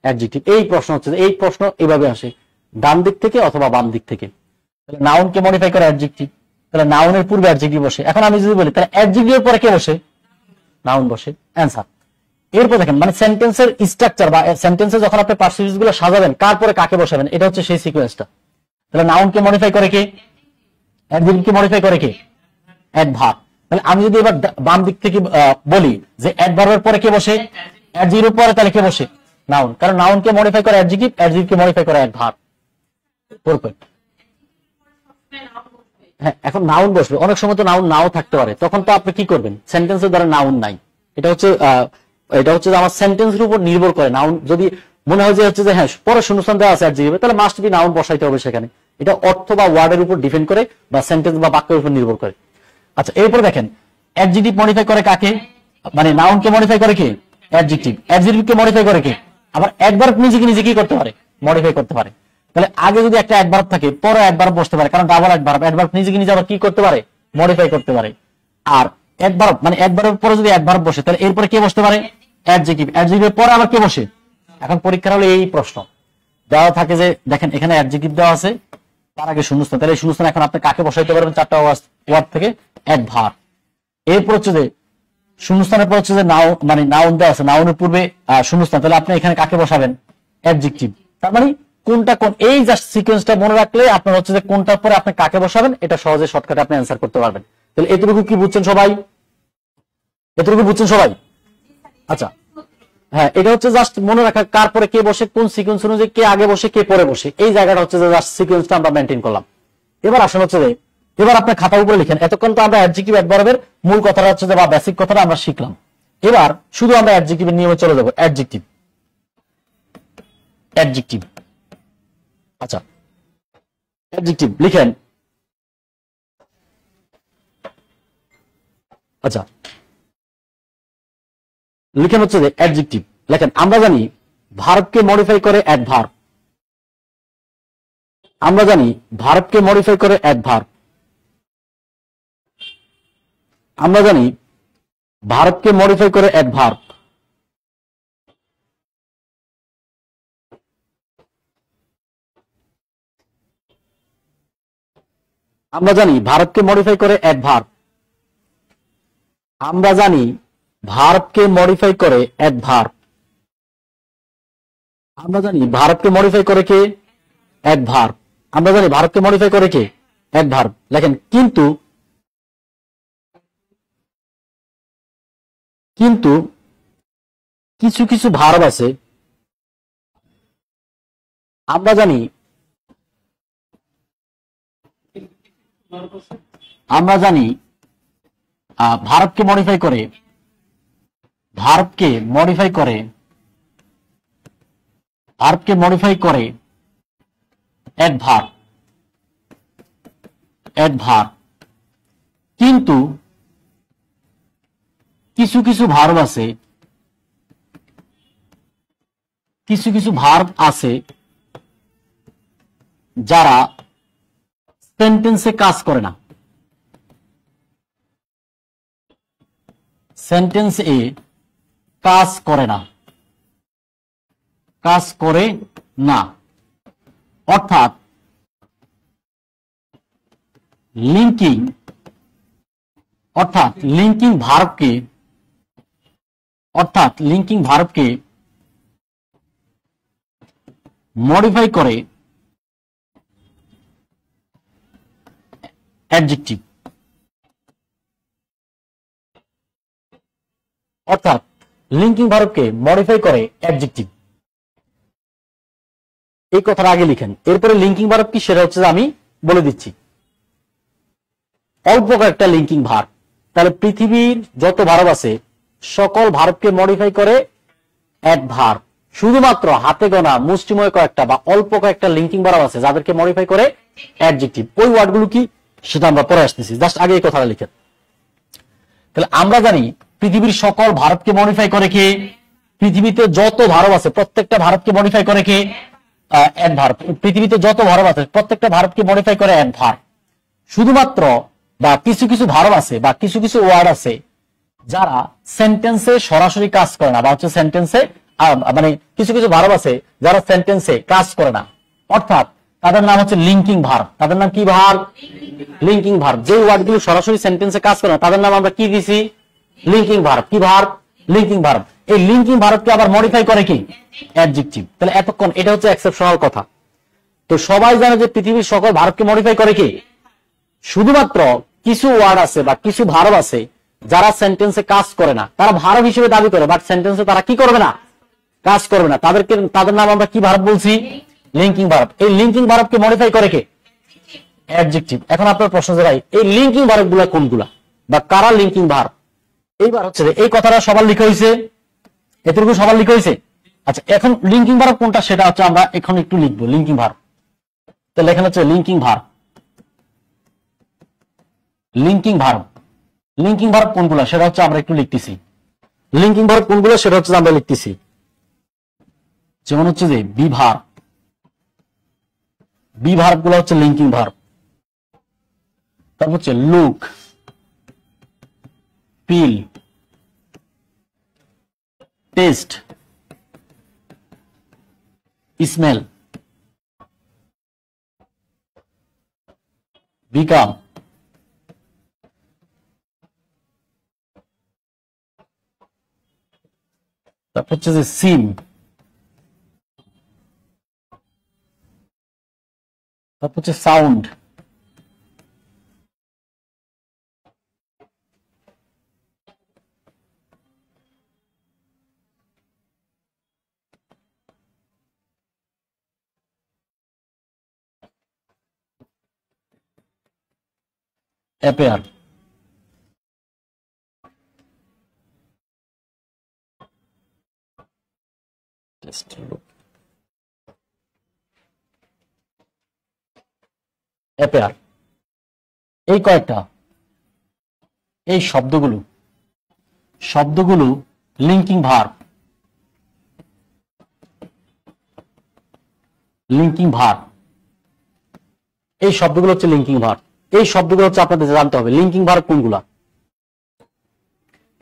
S1: অ্যাডজেক্টিভ। এই প্রশ্ন হচ্ছে, এই প্রশ্ন এইভাবে আসে ডান দিক থেকে অথবা বাম দিক থেকে। তাহলে নাউনকে মডিফাই করে অ্যাডজেক্টিভ, তাহলে নাউনের পূর্বে অ্যাডজেক্টিভ বসে। এখন আমি যদি বলি তাহলে অ্যাডজেক্টিভের পরে কে বসে? নাউন বসে। অ্যান্সার। এরপর দেখেন, মানে সেন্টেন্সের স্ট্রাকচার বা সেন্টেন্সে যখন আপনি পার্টস গুলো সাজাবেন, কার পরে কাকে বসাবেন, এটা হচ্ছে সেই সিকোয়েন্সটা। তাহলে নাউনকে মডিফাই করে কে? অ্যাডজেক্টিভকে মডিফাই করে কে? অ্যাডভার্ব। তাহলে আমি যদি এবার বাম দিক থেকে বলি যে অ্যাডভার্বের পরে কে বসে? অ্যাডজেক্টিভের পরে তাহলে কে বসে? নাউন। কারণ নাউনকে মডিফাই করে অ্যাডজেক্টিভ, অ্যাডজেক্টিভকে মডিফাই করে অ্যাডভার্ব। পারফেক্ট। হ্যাঁ, এখন নাউন বসবে। অনেক সময় তো নাউন নাও থাকতে পারে, তখন তো আপনি কি করবেন? সেন্টেন্সের দ্বারা নাউন নাই, এটা হচ্ছে যে আমার সেন্টেন্সের উপর নির্ভর করে। নাউন যদি মনে হয় যে হচ্ছে যে হ্যাঁ পরে শূন্যস্থান দেওয়া আছে অ্যাডজেক্টিভে, তাহলে মাস্ট বি নাউন বসাইতে হবে সেখানে। এটা অর্থ বা ওয়ার্ডের উপর ডিপেন্ড করে বা সেন্টেন্স বা বাক্যের উপর নির্ভর করে। আচ্ছা এরপর দেখেন, অ্যাডজেক্টিভ মডিফাই করে কাকে? মানে নাউনকে মডিফাই করে কে? অ্যাডজেক্টিভ। অ্যাডজেক্টিভকে মডিফাই করে কে? আবার অ্যাডভার্ব নিজেকে নিজে কি করতে পারে? মডিফাই করতে পারে। তাহলে আগে যদি একটা অ্যাডভার্ব থাকে, পরে অ্যাডভার্ব বসতে পারে, কারণ ডাবল অ্যাডভার্ব। অ্যাডভার্ব নিজেকে নিজে আবার কি করতে পারে? মডিফাই করতে পারে। আর অ্যাডভার্ব মানে অ্যাডভার্বের পরে যদি অ্যাডভার্ব বসে, তাহলে এরপরে কে বসতে পারে? অ্যাডজেক্টিভ। অ্যাডজেক্টিভের পরে আবার কে বসে? এখন পরীক্ষার হলে এই প্রশ্ন দেওয়া থাকে যে দেখেন এখানে অ্যাডজেক্টিভ দেওয়া আছে, তার আগে শূন্যস্থান। তাহলে এই শূন্যস্থান এখন আপনি কাকে বসাইতে পারবেন? চারটা ওয়ার্ড থেকে অ্যাডভার্ব। এরপর হচ্ছে যে শূন্যস্থানের পর হচ্ছে যে নাউন, মানে নাউন দেওয়া আছে, নাউনের পূর্বে শূন্যস্থান। তাহলে আপনি এখানে কাকে বসাবেন? অ্যাডজেক্টিভ। তার মানে কোনটা কোন, এই জাস্ট সিকোয়েন্সটা মনে রাখলে আপনার হচ্ছে যে কোনটার পরে আপনি কাকে বসাবেন, এটা সহজে শর্টকাটে আপনি অ্যান্সার করতে পারবেন। তাহলে এতটুকু কি বুঝছেন সবাই? এতটুকু বুঝছেন সবাই? আচ্ছা হ্যাঁ, এটা হচ্ছে জাস্ট মনে রাখা কার পরে কে বসে, কোন সিকোয়েন্স অনুযায়ী কে আগে বসে কে পরে বসে, এই জায়গাটা হচ্ছে যে জাস্ট সিকোয়েন্সটা আমরা মেনটেন করলাম। এবার আসলে হচ্ছে যে এবার আপনার খাতার উপরে লিখেন। এতক্ষণ তো আমরা অ্যাডজেক্টিভ অ্যাডভার্বের মূল কথাটা হচ্ছে যে বা বেসিক কথাটা আমরা শিখলাম। এবার শুধু আমরা অ্যাডজেক্টিভের নিয়মে চলে যাব। Adjective, adjective. আচ্ছা অ্যাডজেক্টিভ লিখেন। আচ্ছা লিখেন হচ্ছে যে অ্যাডজেক্টিভ লেখেন। আমরা জানি ভার্বকে মডিফাই করে অ্যাডভার্ব। আমরা জানি ভার্বকে মডিফাই করে অ্যাডভার্ব। আমরা জানি ভার্বকে মডিফাই করে অ্যাডভার্ব। আমরা জানি ভার্বকে মডিফাই করে অ্যাডভার্ব। আমরা জানি ভার্বকে মডিফাই করে অ্যাডভার্ব। আমরা জানি ভার্বকে মডিফাই করে কে? অ্যাডভার্ব। আমরা জানি ভার্বকে মডিফাই করে কে? অ্যাডভার্ব লেখেন কিন্তু কিন্তু কিছু কিছু ভার্ব আছে আমরা জানি ভার্বকে মডিফাই করে অ্যাডভার্ব কিন্তু কিছু কিছু ভার্ব আছে যারা সেন্টেন্সে কাজ করে না, অর্থাৎ লিঙ্কিং ভার্বকে মডিফাই করে অ্যাডজেক্টিভ। অর্থাৎ লিঙ্কিং ভার্বকে মডিফাই করে অ্যাডজেক্টিভ। এই কথাটা আগে লিখেন, এরপরে লিঙ্কিং ভার্ব কি সেটা হচ্ছে আমি বলে দিচ্ছি। অল্প কয়েকটা লিঙ্কিং ভার্ব, তাহলে পৃথিবীর যত ভার্ব আছে সকল ভার্বকে মডিফাই করে অ্যাডভার্ব। শুধুমাত্র হাতে গোনা মুষ্টিময় কয়েকটা বা অল্প কয়েকটা লিঙ্কিং ভার্ব আছে যাদেরকে মডিফাই করে অ্যাডজেক্টিভ। ওই ওয়ার্ডগুলো কি সেটা আমরা পরে আসতেছি, জাস্ট আগে এই কথাটা লিখেন। তাহলে আমরা জানি পৃথিবীর সকল ভার্বকে মডিফাই করে কে? পৃথিবীতে যত ভার্ব আছে প্রত্যেকটা ভার্বকে মডিফাই করে কে? অ্যাডভার্ব। পৃথিবীতে যত ভার্ব আছে প্রত্যেকটা ভার্বকে মডিফাই করে অ্যাডভার্ব। শুধুমাত্র বা কিছু কিছু ভার্ব আছে বা কিছু কিছু ওয়ার্ড আছে যারা সেন্টেন্সে সরাসরি কাজ করে না, বা হচ্ছে সেন্টেন্সে মানে কিছু কিছু ভার্ব আছে যারা সেন্টেন্সে কাজ করে না, অর্থাৎ তাদের নাম হচ্ছে লিঙ্কিং ভার্ব। তাদের নাম কি ভার্ব? Linking verb. যে ওয়ার্ডগুলো সরাসরি সেন্টেন্সে কাজ করে না তাদের নাম আমরা কি দিছি? Linking verb. কি ভার্ব? Linking verb. এই লিঙ্কিং ভার্বকে আবার মডিফাই করে কি? অ্যাডজেক্টিভ। তাহলে এতক্ষণ এটা হচ্ছে এক্সেপশনাল কথা। তো সবাই জানে যে পৃথিবীর সকল ভার্বকে মডিফাই করে কি? শুধুমাত্র কিছু ওয়ার্ড আছে বা কিছু ভার্ব আছে যারা সেন্টেন্সে কাজ করে না, তারা ভার্ব হিসেবে দাবি করে বাট সেন্টেন্সে তারা কি করবে না? কাজ করবে না। তাদের নাম আমরা কি ভার্ব বলছি? Linking verb. এই লিঙ্কিং ভার্বকে মডিফাই করে কে? অ্যাডজেক্টিভ। এখন আপনার প্রশ্ন যে ভাই এই লিঙ্কিং ভার্ব গুলা কোনগুলা বা কারা লিঙ্কিং ভার্ব? এইবার হচ্ছে এই কথাটা সবার লিখা হয়েছে, এতটুকু সবার লিখা হয়েছে। আচ্ছা, এখন লিঙ্কিং ভার্ব কোনটা সেটা হচ্ছে আমরা এখন একটু লিখবো। লিঙ্কিং ভার্ব, তাহলে এখানে হচ্ছে লিঙ্কিং ভার্ব। লিঙ্কিং ভার্ব কোনগুলা সেটা হচ্ছে আমরা একটু লিখতেছি। লিঙ্কিং ভার্ব কোনগুলো সেটা হচ্ছে আমরা লিখতেছি। যেমন হচ্ছে যে বি ভার্ব গুলো হচ্ছে লিঙ্কিং ভার্ব। তারপর হচ্ছে look, feel, taste, smell, become, তারপর হচ্ছে যে সিম, তারপর হচ্ছে সাউন্ড, অ্যাপেয়ার, অ্যাপেয়ার। এই কয়েকটা এই শব্দগুলো লিঙ্কিং ভার্ব। এই শব্দগুলো হচ্ছে লিঙ্কিং ভার্ব। এই শব্দগুলো হচ্ছে আপনাদের জানতে হবে লিঙ্কিং ভার্ব কোনগুলা।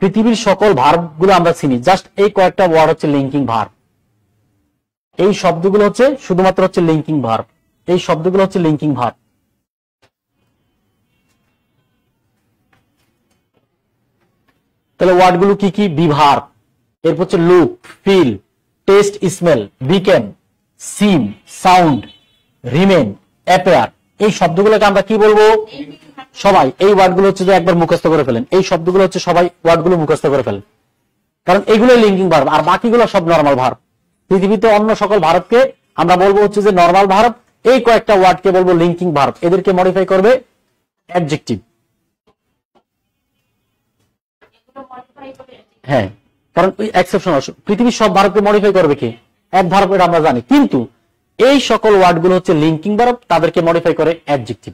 S1: পৃথিবীর সকল ভার্ব গুলো আমরা চিনি, জাস্ট এই কয়েকটা ওয়ার্ড হচ্ছে লিঙ্কিং ভার্ব। এই শব্দগুলো হচ্ছে শুধুমাত্র হচ্ছে লিঙ্কিং ভার্ব। এই শব্দগুলো হচ্ছে লিঙ্কিং ভার্ব। তাহলে ওয়ার্ডগুলো কি কি? বি ভার্ব, এরপর হচ্ছে look, feel, taste, smell, become, seem, sound, remain, appear. এই শব্দগুলোকে আমরা কি বলবো? সবাই এই ওয়ার্ডগুলো হচ্ছে যে একবার মুখস্থ করে ফেলেন, এই শব্দগুলো হচ্ছে সবাই ওয়ার্ডগুলো মুখস্থ করে ফেলেন, কারণ এগুলোই লিঙ্কিং ভার্ব, আর বাকিগুলো সব নরমাল ভার্ব। পৃথিবীতে অন্য সকল ভার্বকে আমরা বলবো হচ্ছে যে নরমাল ভার্ব, এই কয়েকটা ওয়ার্ডকে বলবো লিঙ্কিং ভার্ব, এদেরকে মডিফাই করবে অ্যাডজেক্টিভ। হ্যাঁ, কারণ ওই এক্সেপশনাল, পৃথিবীর সব ভার্বকে মডিফাই করবে কি? অ্যাডভার্ব, এটা আমরা জানি, কিন্তু এই সকল ওয়ার্ডগুলো হচ্ছে লিঙ্কিং ভার্ব, তাদেরকে মডিফাই করে অ্যাডজেক্টিভ।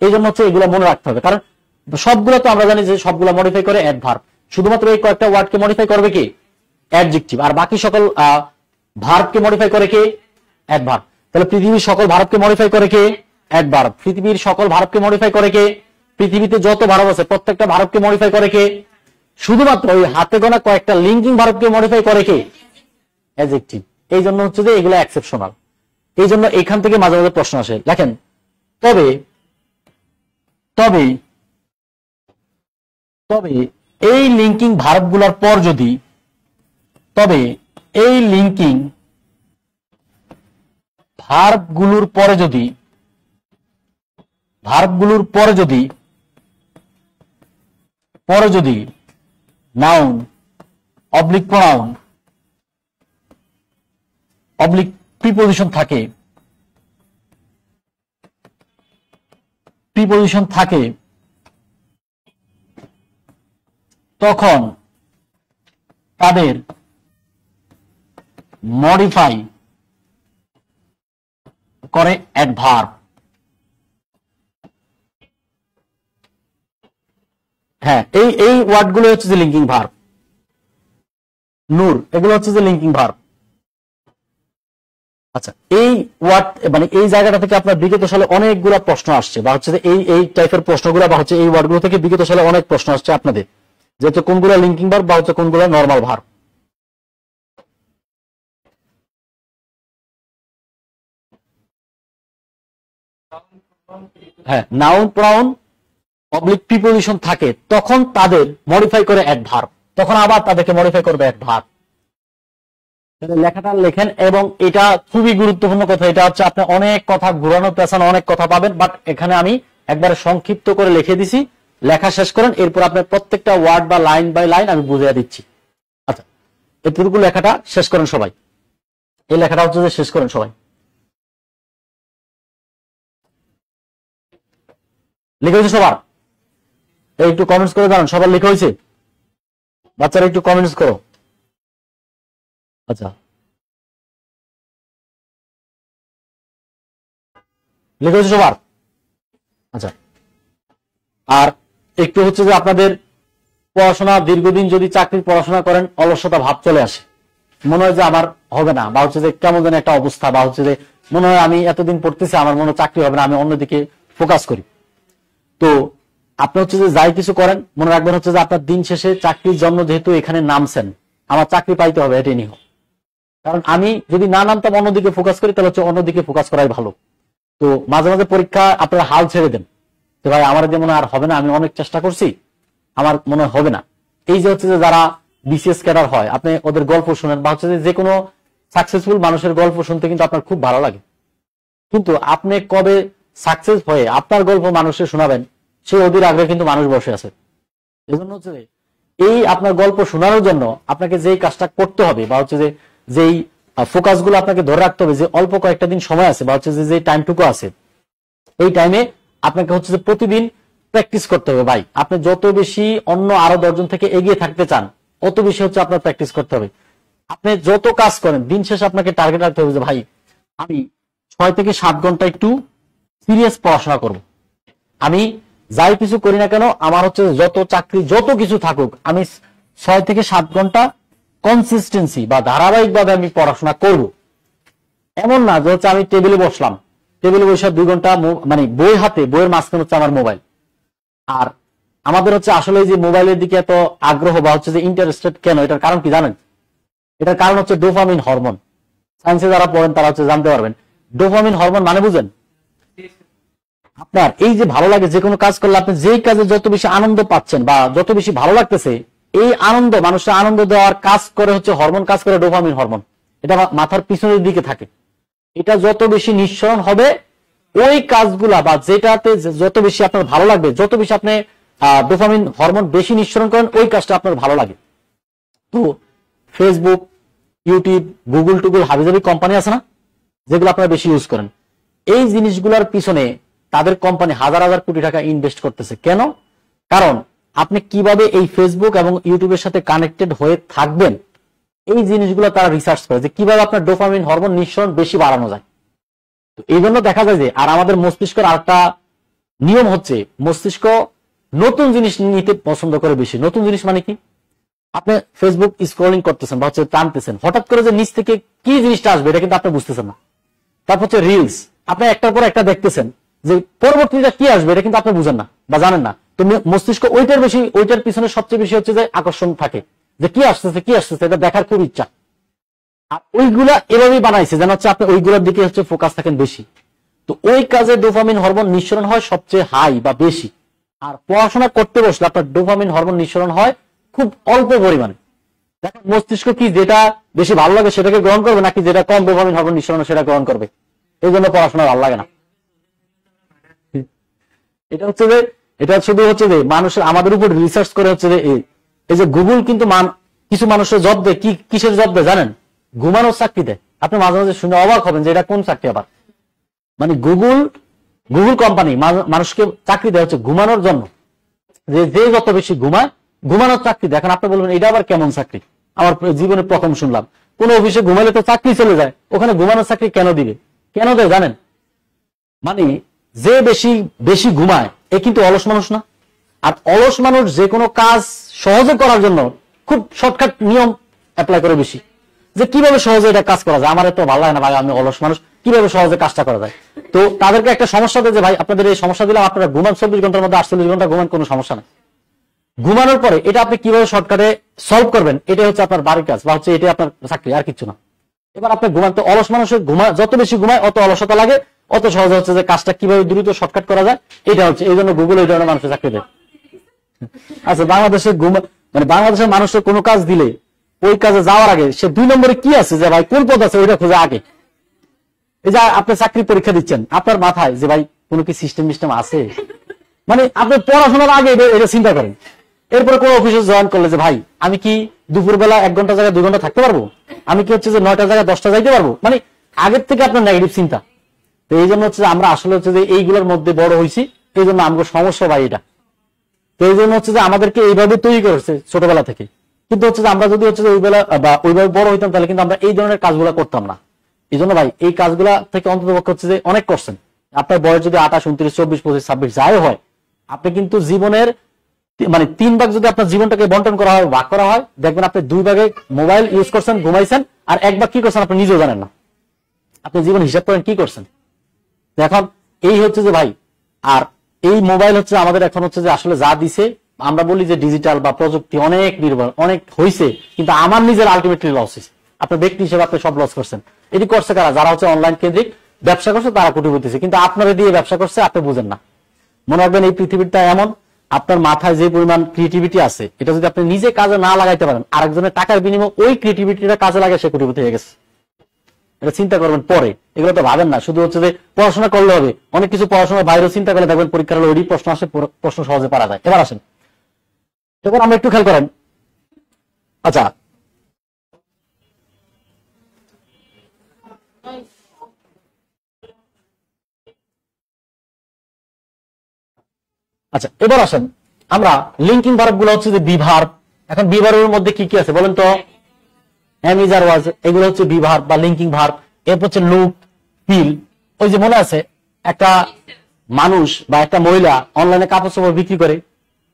S1: এই জন্য হচ্ছে এগুলো মনে রাখতে হবে, কারণ সবগুলো তো আমরা জানি যে সবগুলো মডিফাই করে অ্যাডভার্ব, শুধুমাত্র এই কয়েকটা ওয়ার্ডকে মডিফাই করবে কি? অ্যাডজেক্টিভ, আর বাকি সকল ভার্বকে মডিফাই করে কি? অ্যাডভার্ব। তাহলে পৃথিবীর সকল ভার্বকে মডিফাই করে কি? অ্যাডভার্ব। পৃথিবীর সকল ভার্বকে মডিফাই করে কি? পৃথিবীতে যত ভার্ব আছে প্রত্যেকটা ভার্বকে মডিফাই করে কি? শুধুমাত্র ওই হাতে গোনা কয়েকটা লিঙ্কিং ভার্বকে মডিফাই করে কি? অ্যাডজেক্টিভ। এই জন্য হচ্ছে যে এগুলো এক্সেপশনাল, এই জন্য এখান থেকে মাঝে মাঝে প্রশ্ন আসে। দেখেন, তবে তবে তবে এই লিঙ্কিং ভার্বগুলোর পর যদি, তবে এই লিঙ্কিং ভার্বগুলোর পরে যদি noun oblique pronoun oblique preposition থাকে, তখন তাদের মডিফাই করে অ্যাডভার্ব। হ্যাঁ, এই ওয়ার্ডগুলো হচ্ছে যে লিঙ্কিং ভার্ব। নূর, এগুলো হচ্ছে যে লিঙ্কিং ভার্ব। আচ্ছা, এই ওয়ার্ড মানে এই জায়গাটা থেকে আপনার বিগত সালে অনেকগুলো প্রশ্ন আসছে, বা হচ্ছে যে এই টাইপের প্রশ্নগুলো, বা হচ্ছে এই ওয়ার্ডগুলো থেকে বিগত সালে অনেক প্রশ্ন আসছে আপনাদের, যে হচ্ছে কোনগুলো লিঙ্কিং ভার্ব বা হচ্ছে কোনগুলো নরমাল ভার্ব। হ্যাঁ, নাউন প্রনাউন অবলিক প্রিপোজিশন থাকে, তখন তাদের মডিফাই করে অ্যাডভার্ব, তখন আবার তাদেরকে মডিফাই করবে অ্যাডভার্ব। লেখাটা লেখেন, এবং এটা খুবই গুরুত্বপূর্ণ কথা। এটা হচ্ছে আপনি অনেক কথা ঘুরানো পেছানো অনেক কথা পাবেন, বাট এখানে আমি একবারে সংক্ষিপ্ত করে লিখে দিছি। লেখা শেষ করেন, এরপর আপনার প্রত্যেকটা ওয়ার্ড বা লাইন বাই লাইন আমি বুঝিয়ে দিচ্ছি। আচ্ছা, এতটুকু লেখাটা শেষ করেন সবাই, এই লেখাটা হচ্ছে যে শেষ করেন সবাই। লিখে হয়েছে সবার? একটু কমেন্টস করে জানান সবার লেখা হয়েছে? বাচ্চারা একটু কমেন্টস করো। আচ্ছা, লেখা হয়েছে সবার? আচ্ছা, আর একটু হচ্ছে যে আপনাদের পড়াশোনা, দীর্ঘদিন যদি চাকরির পড়াশোনা করেন, অলসতা ভাব চলে আসে, মনে হয় যে আমার হবে না, বা হচ্ছে যে কেমন যেন একটা অবস্থা, বা হচ্ছে যে মনে হয় আমি এতদিন পড়তেছি, আমার মনে চাকরি হবে না, আমি অন্যদিকে ফোকাস করি। তো আপনি হচ্ছে যে যাই কিছু করেন, মনে রাখবেন হচ্ছে যে আপনার দিন শেষে চাকরির জন্য যেহেতু এখানে নামছেন, আমার চাকরি পাইতে হবে, এটাই নিহ। কারণ আমি যদি না নামতাম, অন্যদিকে ফোকাস করি, তাহলে হচ্ছে অন্যদিকে ফোকাস করাই ভালো। তো মাঝে মাঝে পরীক্ষা আপনারা হাল ছেড়ে দেন, যে ভাই আমার যে মনে আর হবে না, আমি অনেক চেষ্টা করছি, আমার মনে হবে না। এই যে হচ্ছে যে যারা বিসিএস ক্যাডার হয়, আপনি ওদের গল্প শুনেন, বা হচ্ছে যে কোনো সাকসেসফুল মানুষের গল্প শুনতে কিন্তু আপনার খুব ভালো লাগে, কিন্তু আপনি কবে সাকসেস হয়ে আপনার গল্প মানুষের শোনাবেন, সেই অধীর আগ্রহে কিন্তু মানুষ বসে আছে। এজন্য হচ্ছে যে এই আপনার গল্প শোনানোর জন্য আপনাকে যেই কাজটা করতে হবে, বা হচ্ছে যে যেই ফোকাস গুলো আপনাকে ধরে রাখতে হবে, যে অল্প কয়েকটা দিন সময় আছে, বা হচ্ছে যে টাইমটুকু আছে, এই টাইমে আপনাকে হচ্ছে যে প্রতিদিন প্র্যাকটিস করতে হবে। ভাই, আপনি যত বেশি অন্য আরো 10 জন থেকে এগিয়ে থাকতে চান, অত বেশি হচ্ছে আপনার প্র্যাকটিস করতে হবে। আপনি যত কাজ করেন, দিন শেষে আপনাকে টার্গেট রাখতে হবে যে ভাই আমি 6 থেকে 7 ঘন্টা একটু সিরিয়াস পড়াশোনা করব। আমি যাই কিছু করি না কেন, আমার হচ্ছে যত চাকরি যত কিছু থাকুক, আমি 6 থেকে 7 ঘন্টা কনসিস্টেন্সি বা ধারাবাহিকভাবে আমি পড়াশোনা করব। এমন না যে হচ্ছে আমি টেবিলে বসলাম, টেবিলে বসে 2 ঘন্টা মানে বই হাতে, বইয়ের মাঝখানে হচ্ছে আমার মোবাইল। আর আমাদের হচ্ছে আসলে যে মোবাইলের দিকে এত আগ্রহ বা হচ্ছে যে ইন্টারেস্টেড কেন, এটার কারণ কি জানেন? এটার কারণ হচ্ছে ডোপামিন হরমোন। সায়েন্সে যারা পড়েন তারা হচ্ছে জানতে পারবেন। ডোপামিন হরমোন মানে বুঝেন? আপনার এই যে ভালো লাগে, যে কোনো কাজ করলে আপনি যেই কাজে যত বেশি আনন্দ পাচ্ছেন বা যত বেশি ভালো লাগতেছে, এই আনন্দ, মানুষের আনন্দ দেওয়ার কাজ করে হচ্ছে হরমোন, কাজ করে ডোপামিন হরমোন। এটা মাথার পিছনের দিকে থাকে। এটা যত বেশি নিঃসরণ হবে, ওই কাজগুলা বা যেটাতে যত বেশি আপনার ভালো লাগবে, যত বেশি আপনি ডোপামিন হরমোন বেশি নিঃসরণ করেন, ওই কাজটা আপনার ভালো লাগে। তো ফেসবুক, ইউটিউব, গুগল টুগল হাবিজাবি কোম্পানি আছে না, যেগুলো আপনারা বেশি ইউজ করেন, এই জিনিসগুলোর পিছনে তাদের কোম্পানি হাজার হাজার কোটি টাকা ইনভেস্ট করতেছে। কেন? কারণ আপনি কিভাবে এই ফেসবুক এবং ইউটিউবের সাথে কানেক্টেড হয়ে থাকবেন, এই জিনিসগুলো তারা রিসার্চ করে যে কিভাবে আপনার ডোপামিন হরমোন নিঃসরণ বেশি বাড়ানো যায়। তো এই জন্য দেখা যায় যে, আর আমাদের মস্তিষ্কের আরেকটা নিয়ম হচ্ছে, মস্তিষ্ক নতুন জিনিস নিতে পছন্দ করে বেশি। নতুন জিনিস মানে কি? আপনি ফেসবুক স্ক্রলিং করতেছেন বা হচ্ছে টানতেছেন, হঠাৎ করে যে নিচ থেকে কি জিনিসটা আসবে এটা কিন্তু আপনি বুঝতেছেন না। তারপর হচ্ছে রিলস, আপনি একটার পর একটা দেখতেছেন, যে পরবর্তীটা কি আসবে এটা কিন্তু আপনি বুঝেন না বা জানেন না। তো মস্তিষ্ক ওইটার পিছনে সবচেয়ে বেশি হচ্ছে যে আকর্ষণ থাকে, যে কি আসতেছে এটা দেখার খুব ইচ্ছা। আর ওইগুলা এভাবেই বানাইছে যেন হচ্ছে আপনি ওইগুলোর দিকে হচ্ছে ফোকাস থাকেন বেশি। তো ওই কাজে ডোপামিন হরমোন নিঃসরণ হয় সবচেয়ে হাই বা বেশি। আর পড়াশোনা করতে বসলে আপনার ডোপামিন হরমোন নিঃসরণ হয় খুব অল্প পরিমাণে। দেখেন মস্তিষ্ক কি যেটা বেশি ভালো লাগে সেটাকে গ্রহণ করবে, নাকি যেটা কম ডোপামিন হরমোন নিঃসরণ সেটা গ্রহণ করবে। এই জন্য পড়াশোনা ভালো লাগে না। এটা শুধু হচ্ছে যে মানুষের আমাদের উপর রিসার্চ করে হচ্ছে যে এই যে গুগল কিন্তু কিছু মানুষের জব দেয়, কিসের জব দেয় জানেন? ঘুমানোর চাকরি দেয়। আপনি মাঝে মাঝে শুনে অবাক হবেন যে এটা কোন চাকরি আবার। মানে গুগল কোম্পানি মানুষকে চাকরি দেয় হচ্ছে ঘুমানোর জন্য, যে যত বেশি ঘুমায় ঘুমানোর চাকরি দেয়। এখন আপনি বলবেন এটা আবার কেমন চাকরি? আমার জীবনে প্রথম শুনলাম। কোন অফিসে ঘুমাইলে তো চাকরি চলে যায়, ওখানে ঘুমানোর চাকরি কেন দিবে? কেন দেয় জানেন? মানে যে বেশি ঘুমায় এ কিন্তু অলস মানুষ না। আর অলস মানুষ যে কোনো কাজ সহজে করার জন্য খুব শর্টকাট নিয়ম অ্যাপ্লাই করে বেশি, যে কিভাবে সহজে এটা কাজ করা যায়। আমার এত ভালো লাগে না ভাই, আমি অলস মানুষ, কিভাবে সহজে কাজটা করা যায়। তো তাদেরকে একটা সমস্যা দেয় যে ভাই আপনাদের এই সমস্যা দিলাম, আপনারা ঘুমান 24 ঘন্টার মধ্যে 48 ঘন্টা ঘুমান, কোনো সমস্যা নেই। ঘুমানোর পরে এটা আপনি কিভাবে শর্টকাটে সলভ করবেন, এটা হচ্ছে আপনার বাড়ির কাজ বা হচ্ছে এটা আপনার চাকরি, আর কিছু না। এবার আপনি ঘুমান, তো অলস মানুষের যত বেশি ঘুমায় অত অলসতা লাগে, অত সহজে হচ্ছে যে কাজটা কিভাবে দ্রুত শর্টকাট করা যায়, এটা হচ্ছে এই জন্য গুগল এই ধরনের মানুষের চাকরি দেয়। আচ্ছা, বাংলাদেশের মানুষের কোনো কাজ দিলে ওই কাজে যাওয়ার আগে সে 2 নম্বরে কি আছে যে ভাই কোন পদ আছে ওইটা খোঁজা আগে। এই যে আপনি চাকরি পরীক্ষা দিচ্ছেন, আপনার মাথায় যে ভাই কোনো কি সিস্টেম আছে, মানে আপনি পড়াশোনার আগে এটা চিন্তা করেন। এরপরে কোন অফিসে জয়েন করলে যে ভাই আমি কি দুপুরবেলা 1 ঘন্টা জায়গায় 2 ঘন্টা থাকতে পারবো, আমি কি হচ্ছে যে 9টা জায়গায় 10টা যাইতে পারবো, মানে আগের থেকে আপনার নেগেটিভ চিন্তা। তো এই জন্য হচ্ছে আমরা আসলে হচ্ছে যে এইগুলোর মধ্যে বড় হয়েছি, এই জন্য আমাদের সমস্যা ভাই এটা। তো এই জন্য হচ্ছে যে আমাদেরকে এইভাবে তৈরি করেছে ছোটবেলা থেকে। কিন্তু হচ্ছে যে আমরা যদি হচ্ছে যে ওইভাবে বড় হইতাম তাহলে কিন্তু আমরা এই ধরনের কাজগুলো করতাম না। এই জন্য ভাই এই কাজগুলা থেকে অন্তত হচ্ছে যে অনেক করছেন। আপনার বয়স যদি 28, 29, 24, 25, 26 যাই হয়, আপনি কিন্তু জীবনের মানে 3 ভাগ যদি আপনার জীবনটাকে বন্টন করা হয়, ভাগ করা হয়, দেখবেন আপনি 2 ভাগে মোবাইল ইউজ করছেন, ঘুমাইছেন, আর 1 ভাগ কি করছেন আপনি নিজেও জানেন না। আপনি জীবন হিসাব করেন কি করছেন। এখন এই হচ্ছে যে ভাই, আর এই মোবাইল হচ্ছে আমাদের এখন হচ্ছে যে আসলে যা দিছে, আমরা বলি যে ডিজিটাল বা প্রযুক্তি অনেক নির্ভর, অনেক হয়েছে, কিন্তু আমার নিজের আলটিমেটলি লস হয়েছে। আপনার ব্যক্তি হিসেবে আপনি সব লস করছেন। এটি করছে কারা? যারা হচ্ছে অনলাইন কেন্দ্রিক ব্যবসা করছে, তারা কোটিপতি হয়েছে, কিন্তু আপনারা দিয়ে ব্যবসা করছে, আপনি বুঝেন না। মনে রাখবেন এই পৃথিবীটা এমন, আপনার মাথায় যে পরিমাণ ক্রিয়েটিভিটি আছে, এটা যদি আপনি নিজে কাজে না লাগাইতে পারেন, আরেকজনের টাকার বিনিময়ে ওই ক্রিয়েটিভিটিটা কাজে লাগে, সে কোটিপতি হয়ে গেছে। এটা চিন্তা করবেন পরে, এগুলো তো ভাবেন না। শুধু হচ্ছে যে পড়াশোনা করলে হবে, অনেক কিছু পড়াশোনার বাইরেও চিন্তা করলে দেখবেন পরীক্ষার হলে ওই প্রশ্ন আসে, প্রশ্ন সহজে পারা যায়। এবার আসেন, তখন আমরা একটু খেয়াল করেন। আচ্ছা, এবার আসেন আমরা লিঙ্কিং ভার্ব গুলো হচ্ছে যে বি ভার্ব। এখন বি ভার্বের মধ্যে কি কি আছে বলেন তো? এম, ইজ, আর, ওয়াজ, এগুলো হচ্ছে বি ভার্ব বা লিঙ্কিং ভার্ব। এরপর হচ্ছে লুক, ফিল। ওই যে মনে আছে একটা মানুষ বা একটা মহিলা অনলাইনে কাপড় চোপড় বিক্রি করে,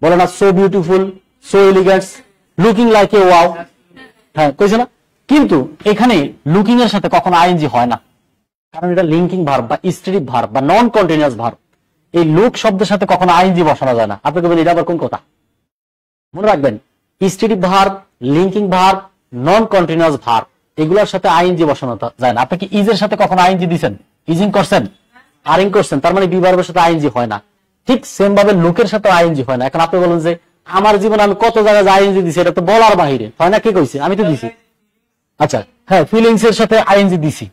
S1: বলে না so beautiful, so elegants, looking like a wow. হ্যাঁ, কইছে না? কিন্তু এখানে লুকিং এর সাথে কখনো আইএনজি হয় না, কারণ এটা লিঙ্কিং ভার্ব বা স্ট্রেটিভ ভার্ব বা নন কন্টিনিউয়াস ভার্ব। এই লুক শব্দের সাথে কখনো আইএনজি বসানো যায় না। আপনি বলবেন এটা আবার কোন কথা? মনে রাখবেন, স্ট্রেটিভ ভার্ব, লিঙ্কিং ভার্ব, নন কন্টিনিউয়াস ভার্ব, এগুলোর সাথে আইএনজি বসানো যায় না। আপনি কি ইজ এর সাথে কখনো আইএনজি দিবেন? ইজিং করছেন, আরিং করছেন, তার মানে বি ভার্বের সাথে আইএনজি হয় না। ঠিক সেম ভাবে লুকের সাথে আইএনজি হয় না। এখন আপনি বলেন যে আমার জীবনে আমি কত জায়গায় আইএনজি দিছি, এটা তো বলার বাহিরে হয় না। কে কইছে? আমি তো দিছি। আচ্ছা, হ্যাঁ, ফিলিংস এর সাথে আইএনজি দিছি।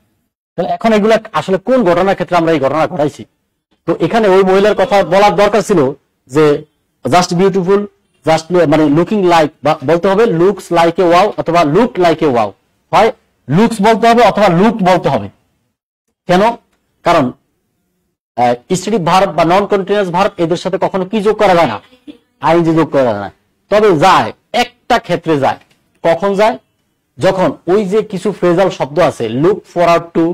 S1: তাহলে এখন এগুলা আসলে কোন ঘটনার ক্ষেত্রে আমরা এই ঘটনা ঘটাইছি? তো এখানে ওই মহিলার কথা বলার দরকার ছিল যে জাস্ট বিউটিফুল, জাস্ট মানে লুকিং লাইক, বা বলতে হবে লুকস লাইক এ ওয়াও অথবা লুক লাইক এ ওয়াও। হয় লুকস বলতে হবে অথবা লুক বলতে হবে। কেন? কারণ স্ট্যাটিক ভার্ব বা নন কন্টিনিউয়াস ভার্ব এদের সাথে কখনো কি যোগ করা যায় না? আইএনজি যোগ করা যায় না। তবে যায়, একটা ক্ষেত্রে যায়। কখন যায়? যখন ওই যে কিছু ফ্রেজাল শব্দ আছে, look forward to,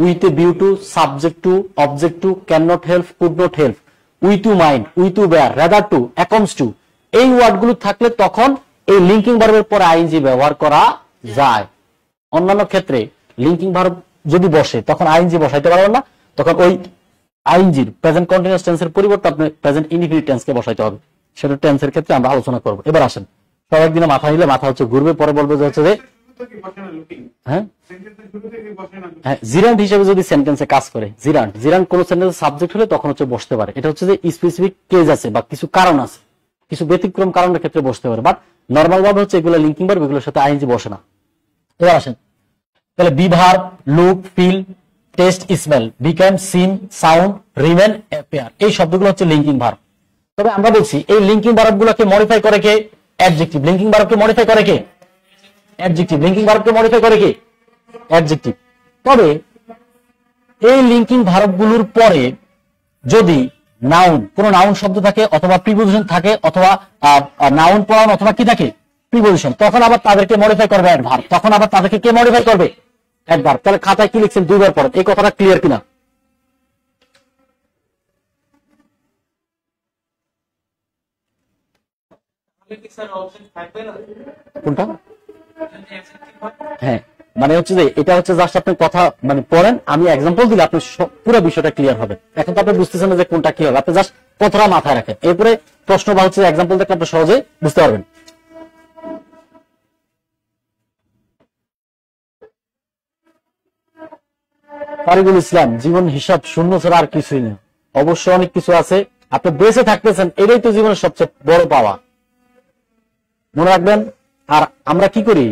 S1: with a view to, subject to, object to, can not help, could not help, we to mind, we to bear, rather to, অ্যাকমস টু, এই ওয়ার্ডগুলো থাকলে তখন এই লিঙ্কিং ভার্বের পরে আইএনজি ব্যবহার করা যায়। অন্যান্য ক্ষেত্রে লিঙ্কিং ভার্ব যদি বসে তখন আইএনজি বসাইতে পারবেন না, তখন ওই আইএনজির প্রেজেন্ট কন্টিনিউয়াস টেন্সের পরিবর্তে আপনি প্রেজেন্ট ইনডিফিনিট টেন্সকে বসাইতে হবে। সেটা টেন্সের ক্ষেত্রে আমরা আলোচনা করব। এবার আসেন, সব একদিনে মাথা নিলে মাথা হচ্ছে ঘুরবে, পরে বলবে যে হচ্ছে যে হ্যাঁ হ্যাঁ জিরান্ট হিসেবে যদি সেন্টেন্সে কাজ করে, জিরান্ট কোন সেন্টেন্সে সাবজেক্ট হলে তখন হচ্ছে বসতে পারে। এটা হচ্ছে যে স্পেসিফিক কেস আছে বা কিছু কারণ আছে, কিছু ব্যতিক্রম কারণের ক্ষেত্রে বসতে পারে, বাট নর্মাল ভাবে হচ্ছে এগুলো লিঙ্কিং ভার্ব, এগুলোর সাথে আইএনজি বসে না। এবার আসেন, তাহলে be verb, look, feel, taste, smell, become, seem, sound, remain, appear, এই শব্দগুলো হচ্ছে লিঙ্কিং ভার্ব। তবে আমরা বলছি এই লিঙ্কিং ভার্ব গুলোকে মডিফাই করে কে? অ্যাডজেক্টিভ। লিঙ্কিং ভার্বকে মডিফাই করে কে? অ্যাডজেক্টিভ। লিঙ্কিং ভার্বকে মডিফাই করে কে? অ্যাডজেক্টিভ। তবে এই লিঙ্কিং ভার্বগুলোর পরে যদি নাউন, কোন নাউন শব্দ থাকে অথবা প্রিপোজিশন থাকে অথবা নাউন প্রনাউন অথবা কি থাকে? প্রিপোজিশন, তখন আবার তাদেরকে মডিফাই করবে অ্যাডভার্ব। তখন আবার তাদেরকে কে মডিফাই করবে? অ্যাডভার্ব। তাহলে খাতায় কি লিখছেন দুইবার পরে, এই কথাটা ক্লিয়ার কিনা?
S2: তাহলে কি স্যার অপশন থাকবে না?
S1: কোনটা?
S2: যদি অ্যাডজেক্টিভ হয়
S1: হ্যাঁ, মানে হচ্ছে যে এটা হচ্ছে জাস্ট আপনি কথা মানে পড়েন, আমি এক্সাম্পল দিলে আপনি পুরো বিষয়টা ক্লিয়ার হবে। এখন তো আপনি বুঝতেছেন না যে কোনটা কি হবে, আপনি জাস্ট কথাটা মাথায় রাখেন, এরপরে প্রশ্ন বা হচ্ছে এক্সাম্পল দেখলে আপনি সহজে বুঝতে পারবেন। তারিকুল ইসলাম, জীবন হিসাব শূন্য ছাড়া আর কিছুই নেই। অবশ্য অনেক কিছু আছে, আপনি বেঁচে থাকতেছেন, এটাই তো জীবনের সবচেয়ে বড় পাওয়া, মনে রাখবেন। আর আমরা কি করি,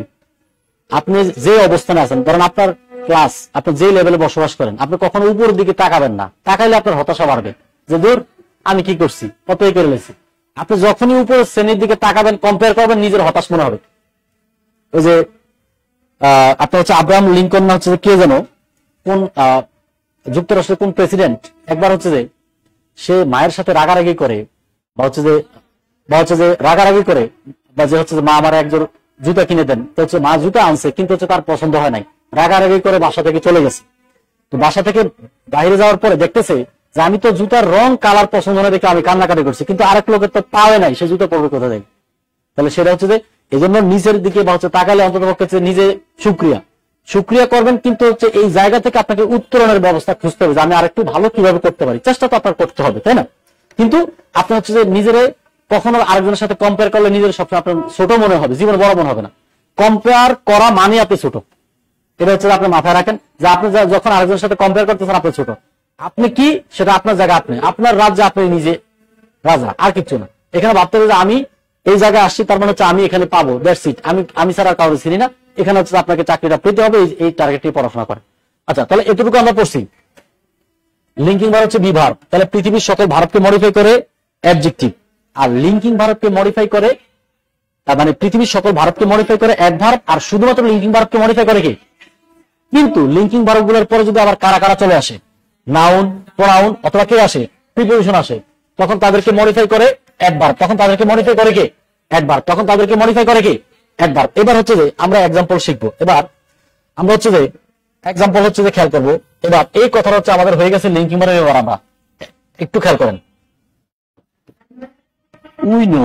S1: আপনি যে অবস্থানে আছেন, ধরেন আপনার ক্লাস, আপনি যে লেভেলে বসবাস করেন, আপনি কখনো উপরের দিকে তাকাবেন না, তাকাইলে আপনার হতাশা বাড়বে যে দূর আমি কি করছি, কতই করে লেছি। আপনি যখনই উপরের শ্রেণীর দিকে তাকাবেন, কম্পেয়ার করবেন, নিজের হতাশ মনে হবে। ওই যে আপনার হচ্ছে আব্রাহাম লিঙ্কন না হচ্ছে কে যেন, কোন যুক্তরাষ্ট্রের কোন প্রেসিডেন্ট, একবার হচ্ছে যে সে মায়ের সাথে রাগারাগি করে বা হচ্ছে যে রাগারাগি করে, বা যে হচ্ছে যে মা আমার একজোড় জুতা কিনে দেন, তো হচ্ছে মা জুতা আনছে কিন্তু হচ্ছে তার পছন্দ হয় নাই, রাগারাগি করে বাসা থেকে চলে গেছে। তো বাসা থেকে বাইরে যাওয়ার পরে দেখতেছে যে আমি তো জুতার রং কালার পছন্দ না দেখে আমি কান্নাকাটি করছি, কিন্তু আরেক লোকের তো পাওয়া নাই, সে জুতা পড়বে কোথা থেকে? তাহলে সেটা হচ্ছে যে এই জন্য নিচের দিকে বা হচ্ছে তাকালে অন্তত পক্ষে নিজে সুক্রিয়া করবেন, কিন্তু হচ্ছে এই জায়গা থেকে আপনাকে উত্তরণের ব্যবস্থা খুঁজতে হবে যে আমি আরেকটু ভালো কিভাবে করতে পারি, চেষ্টা তো আপনার করতে হবে, তাই না? কিন্তু আপনি হচ্ছে যে নিজেরে কখনো আরেকজনের সাথে কম্পেয়ার করলে নিজের সবসময় আপনার ছোট মনে হবে, জীবন বড় মনে হবে না। কম্পেয়ার করা মানে আপনি ছোট, এটা হচ্ছে আপনি মাথায় রাখেন যে আপনি যখন আরেকজনের সাথে কম্পেয়ার করতেছেন আপনি ছোট। আপনি কি, সেটা আপনার জায়গা, আপনি আপনার রাজ্যে আপনি নিজে রাজা, আর কিছু না। এখানে ভাবতে হবে যে আমি এই জায়গায় আসছি, তার মানে হচ্ছে আমি এখানে পাবো, দ্যাটস ইট, আমি ছাড়া কাউকে চিনি না। এখানে হচ্ছে আপনাকে চাকরিটা পেতে হবে, এই টার্গেট নিয়ে পড়াশোনা করে। আচ্ছা, তাহলে এতটুকু আমরা পড়ছি। লিঙ্কিং ভার্ব হচ্ছে বি ভার্ব, তাহলে পৃথিবীর সকল ভার্বকে মডিফাই করে অ্যাডজেক্টিভ, আর লিঙ্কিং ভার্বকে মডিফাই করে, মানে পৃথিবীর সকল ভার্বকে মডিফাই করে অ্যাডভার্ব, আর শুধুমাত্র লিঙ্কিং ভার্বকে মডিফাই করে কি? কিন্তু লিঙ্কিং ভার্বগুলোর পরে যদি আবার কারা কারা চলে আসে, নাউন, প্রোনাউন অথবা কে আসে, প্রিপোজিশন আসে, তখন তাদেরকে মডিফাই করে অ্যাডভার্ব, তখন তাদেরকে মডিফাই করে কে? অ্যাডভার্ব, তখন তাদেরকে মডিফাই করে কি? অ্যাডভার্ব। এবার হচ্ছে যে আমরা এক্সাম্পল শিখবো। এবার আমরা হচ্ছে যে এক্সাম্পল হচ্ছে যে খেয়াল করবো। এবার এই কথাটা হচ্ছে আমাদের হয়ে গেছে লিঙ্কিং ভার্ব। এবার আমরা একটু খেয়াল করেন, we know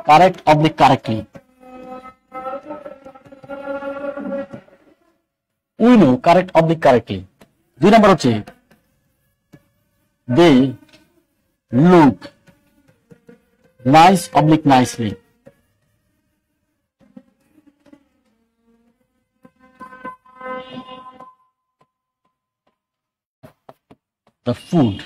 S1: correct oblique correctly, we know correct oblique correctly. 2 number হচ্ছে they look nice oblique nicely. The food,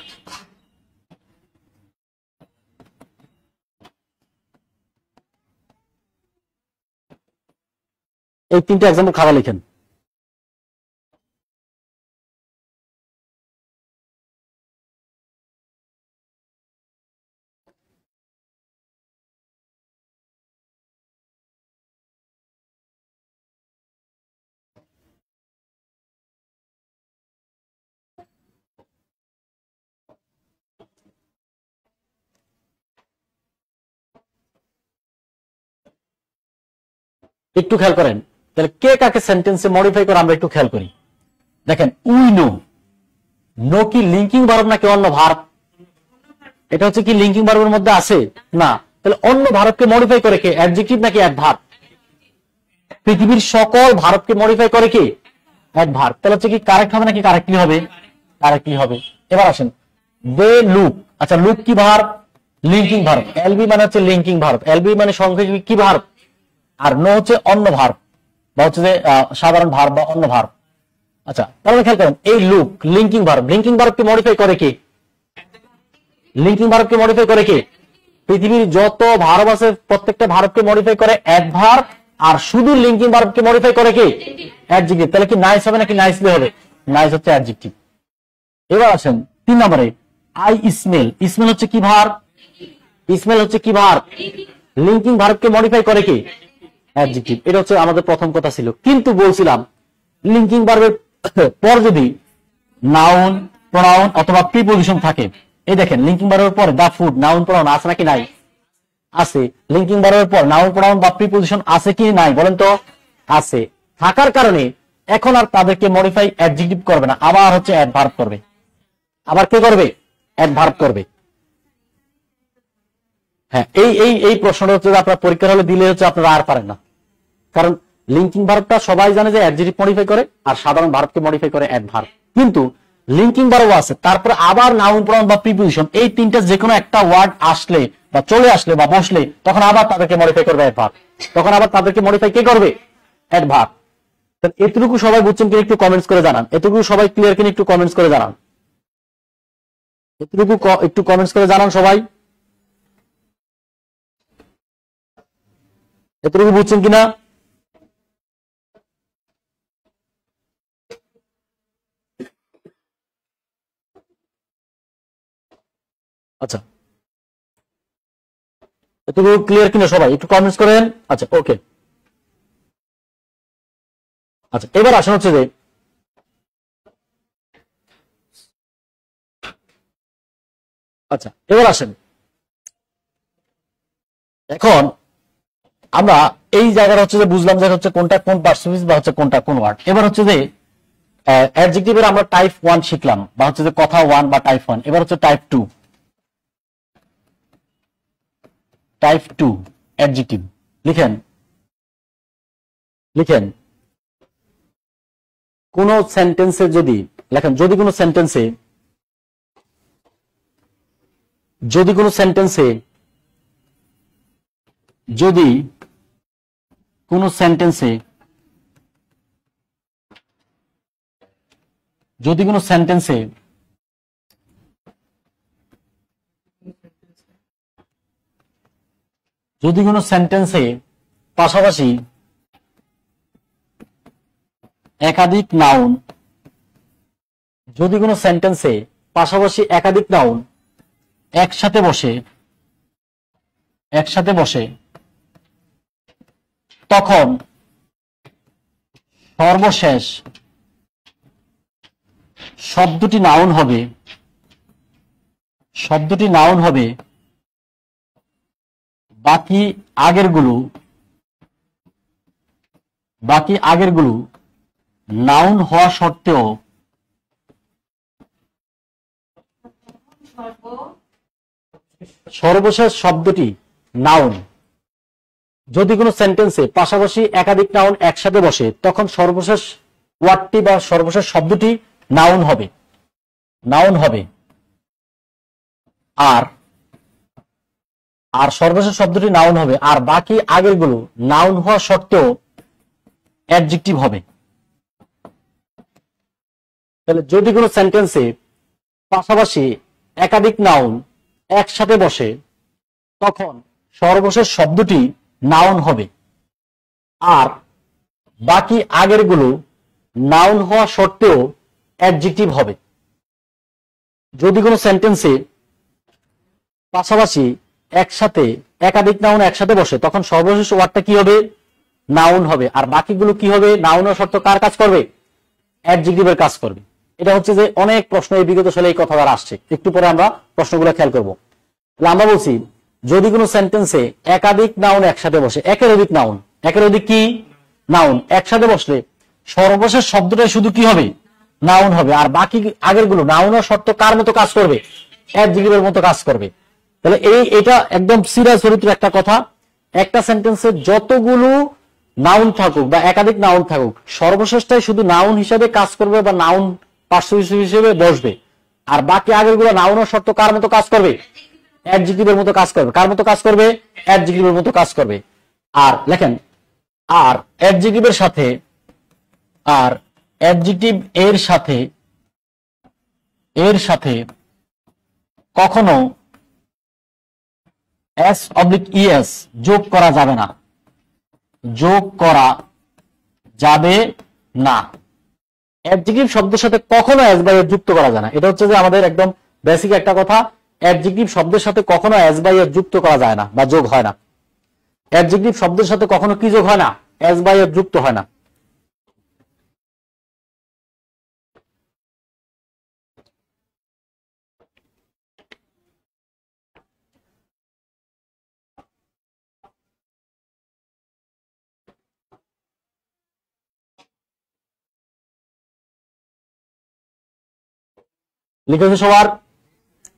S1: এই 3টা এক্সাম্পল খাতা লিখেন। একটু খেয়াল করেন, তাহলে কে কাকে সেন্টেন্সে মডিফাই করে আমরা একটু খেয়াল করি। দেখেন উই নো, নো কি লিঙ্কিং ভার্ব নাকি অন্য ভার্ব? এটা হচ্ছে কি লিঙ্কিং ভার্বের মধ্যে আছে না, তাহলে অন্য ভার্বকে মডিফাই করে কে? অ্যাডজেক্টিভ নাকি অ্যাডভার্ব? পৃথিবীর সকল ভার্বকে মডিফাই করে কি? অ্যাডভার্ব। তাহলে হচ্ছে কি কারেক্ট হবে নাকি কারেক্টলি হবে? কারেক্টলি হবে। এবার আসেন দে লুক, আচ্ছা লুক কি ভার্ব? Linking verb. এলবি মানে হচ্ছে লিঙ্কিং ভার্ব, এলবি মানে সংক্ষেপে কি ভার্ব? আর নো হচ্ছে অন্য ভার্ব বা হচ্ছে যে সাধারণ ভার্ব বা অন্য ভার্ব। আচ্ছা তাহলে খেয়াল করেন এই লুক লিঙ্কিং ভার্ব, লিঙ্কিং ভার্বকে মডিফাই করে কি? লিঙ্কিং ভার্বকে মডিফাই করে কি? পৃথিবীর যত ভার্ব আছে প্রত্যেকটা ভার্বকে মডিফাই করে অ্যাডভার্ব, আর শুধু লিঙ্কিং ভার্বকে মডিফাই করে কি? অ্যাডজেক্টিভ। তাহলে কি নাইস হবে নাকি নাইসলি হবে? নাইস হচ্ছে অ্যাডজেক্টিভ। এবার আসেন 3 নম্বরে আই স্মেল, স্মেল হচ্ছে কি ভার্ব? স্মেল হচ্ছে কি ভার্ব? লিঙ্কিং ভার্বকে মডিফাই করে কি? অ্যাডজেক্টিভ। এটা হচ্ছে আমাদের প্রথম কথা ছিল, কিন্তু বলছিলাম লিঙ্কিং ভার্বের পর যদি নাউন, প্রোনাউন অথবা প্রিপজিশন থাকে, এই দেখেন লিঙ্কিং ভার্বের পরে দা ফুড, নাউন প্রোনাউন আছে নাকি নাই? আছে। লিঙ্কিং ভার্বের পর নাউন প্রোনাউন বা প্রিপজিশন আছে কি নাই বলেন তো? আছে। থাকার কারণে এখন আর তাদেরকে মডিফাই অ্যাডজেক্টিভ করবে না, আবার হচ্ছে অ্যাডভার্ব করবে। আবার কে করবে? অ্যাডভার্ব করবে। হ্যাঁ, এই প্রশ্নটা হচ্ছে আপনার পরীক্ষার হলে দিলে হচ্ছে আপনারা আর পারেন না, কারণ লিঙ্কিং ভার্বটা সবাই জানে যে অ্যাডজেক্টিভ মডিফাই করে আর সাধারণ ভার্বকে মডিফাই করে অ্যাডভার্ব, কিন্তু লিঙ্কিং ভার্ব আছে, তারপরে আবার নাউন প্রোনাউন বা প্রিপজিশন, এই তিনটা যে কোনো একটা ওয়ার্ড আসলে বা চলে আসলে বা বসলে তখন আবার তাদেরকে মডিফাই করবে অ্যাডভার্ব, তখন আবার তাদেরকে মডিফাই কে করবে? অ্যাডভার্ব। এতটুকু সবাই বুঝছেন কিনা একটু কমেন্টস করে জানান, এতটুকু সবাই ক্লিয়ার কিনা একটু কমেন্টস করে জানান, এতটুকু একটু কমেন্টস করে জানান সবাই, এতটুকু বুঝছেন কিনা? আচ্ছা এতটুকু ক্লিয়ার কিনা সবাই একটু কমেন্টস করেন। আচ্ছা ওকে। আচ্ছা এবার আসেন হচ্ছে যে আচ্ছা এবার আসেন এখন আমরা এই জায়গাটা হচ্ছে যে বুঝলাম যে হচ্ছে কোনটা কোন পার্সোনালিটি বা হচ্ছে কোনটা কোন ওয়ার্ড। এবার হচ্ছে যে অ্যাডজেক্টিভের আমরা টাইপ 1 শিখলাম বা হচ্ছে যে কথা 1 বা টাইপ 1। এবার হচ্ছে টাইপ 2। টাইপ 2 অ্যাডজেক্টিভ লিখেন, লিখেন কোন সেন্টেন্সে যদি লেখেন, যদি কোনো সেন্টেন্সে যদি কোনো সেন্টেন্সে যদি কোনো সেন্টেন্সে যদি কোনো সেন্টেন্সে যদি কোনো সেন্টেন্সে পাশাপাশি একাধিক নাউন, যদি কোনো সেন্টেন্সে পাশাপাশি একাধিক নাউন একসাথে বসে তখন সর্বশেষ শব্দটি নাউন হবে, বাকি আগেরগুলো নাউন হওয়া সত্ত্বেও সর্বশেষ শব্দটি নাউন। যদি কোনো সেন্টেন্সে পাশাপাশি একাধিক নাউন একসাথে বসে তখন সর্বশেষ ওয়ার্ডটি বা সর্বশেষ শব্দটি নাউন হবে, আর সর্বশেষ শব্দটি নাউন হবে, আর বাকি আগেরগুলো নাউন হওয়া সত্ত্বেও অ্যাডজেক্টিভ হবে। তাহলে যদি কোনো সেন্টেন্সে পাশাপাশি একাধিক নাউন একসাথে বসে তখন সর্বশেষ শব্দটি নাউন হবে, আর বাকি আগেরগুলো নাউন হওয়া সত্ত্বেও অ্যাডজেক্টিভ হবে। যদি কোনো সেন্টেন্সে পাশাপাশি একসাথে একাধিক নাউন একসাথে বসে তখন সর্বশেষ ওয়ার্ডটা কি হবে? নাউন হবে, আর বাকিগুলো কি হবে? নাউন হওয়া সত্ত্বেও কার কাজ করবে? অ্যাডজেক্টিভের কাজ করবে। এটা হচ্ছে যে অনেক প্রশ্ন এই বিগত সালে এই কথাটা আসছে, একটু পরে আমরা প্রশ্নগুলো খেয়াল করবো। আমরা বলছি যদি কোনো সেন্টেন্সে একাধিক নাউন একসাথে বসে, একাধিক নাউন একের অধিক কি নাউন একসাথে বসলে সর্বশেষ শব্দটা শুধু কি হবে নাউন হবে, আর বাকি আগের গুলো নাউন ও শর্ত কার মতো কাজ করবে অ্যাডজেক্টিভের মতো কাজ করবে। তাহলে এটা একদম সিরিয়াস চরিত্র একটা কথা। একটা সেন্টেন্সে যতগুলো নাউন থাকুক বা একাধিক নাউন থাকুক, সর্বশেষটাই শুধু নাউন হিসেবে কাজ করবে বা নাউন পার্শ্ববিশেষ হিসেবে বসবে, আর বাকি আগের গুলো নাউন ও শর্ত কার মতো কাজ করবে অ্যাডজেক্টিভের মতো কাজ করবে। কার মতো কাজ করবে অ্যাডজেক্টিভের মতো কাজ করবে। আর লেখেন আর অ্যাডজেক্টিভের সাথে আর অ্যাডজেক্টিভ এর সাথে কখনো s/es যোগ করা যাবে না, যোগ করা যাবে না। অ্যাডজেক্টিভ শব্দের সাথে কখনো s/es যুক্ত করা যায় না। এটা হচ্ছে যে আমাদের একদম বেসিক একটা কথা। অ্যাডজেক্টিভ শব্দের সাথে কখনো s/es যুক্ত করা যায় না বা যোগ হয় না। অ্যাডজেক্টিভ শব্দের সাথে কখনো কি যোগ হয় না s/es যুক্ত হয় না। লিখেছে সবার?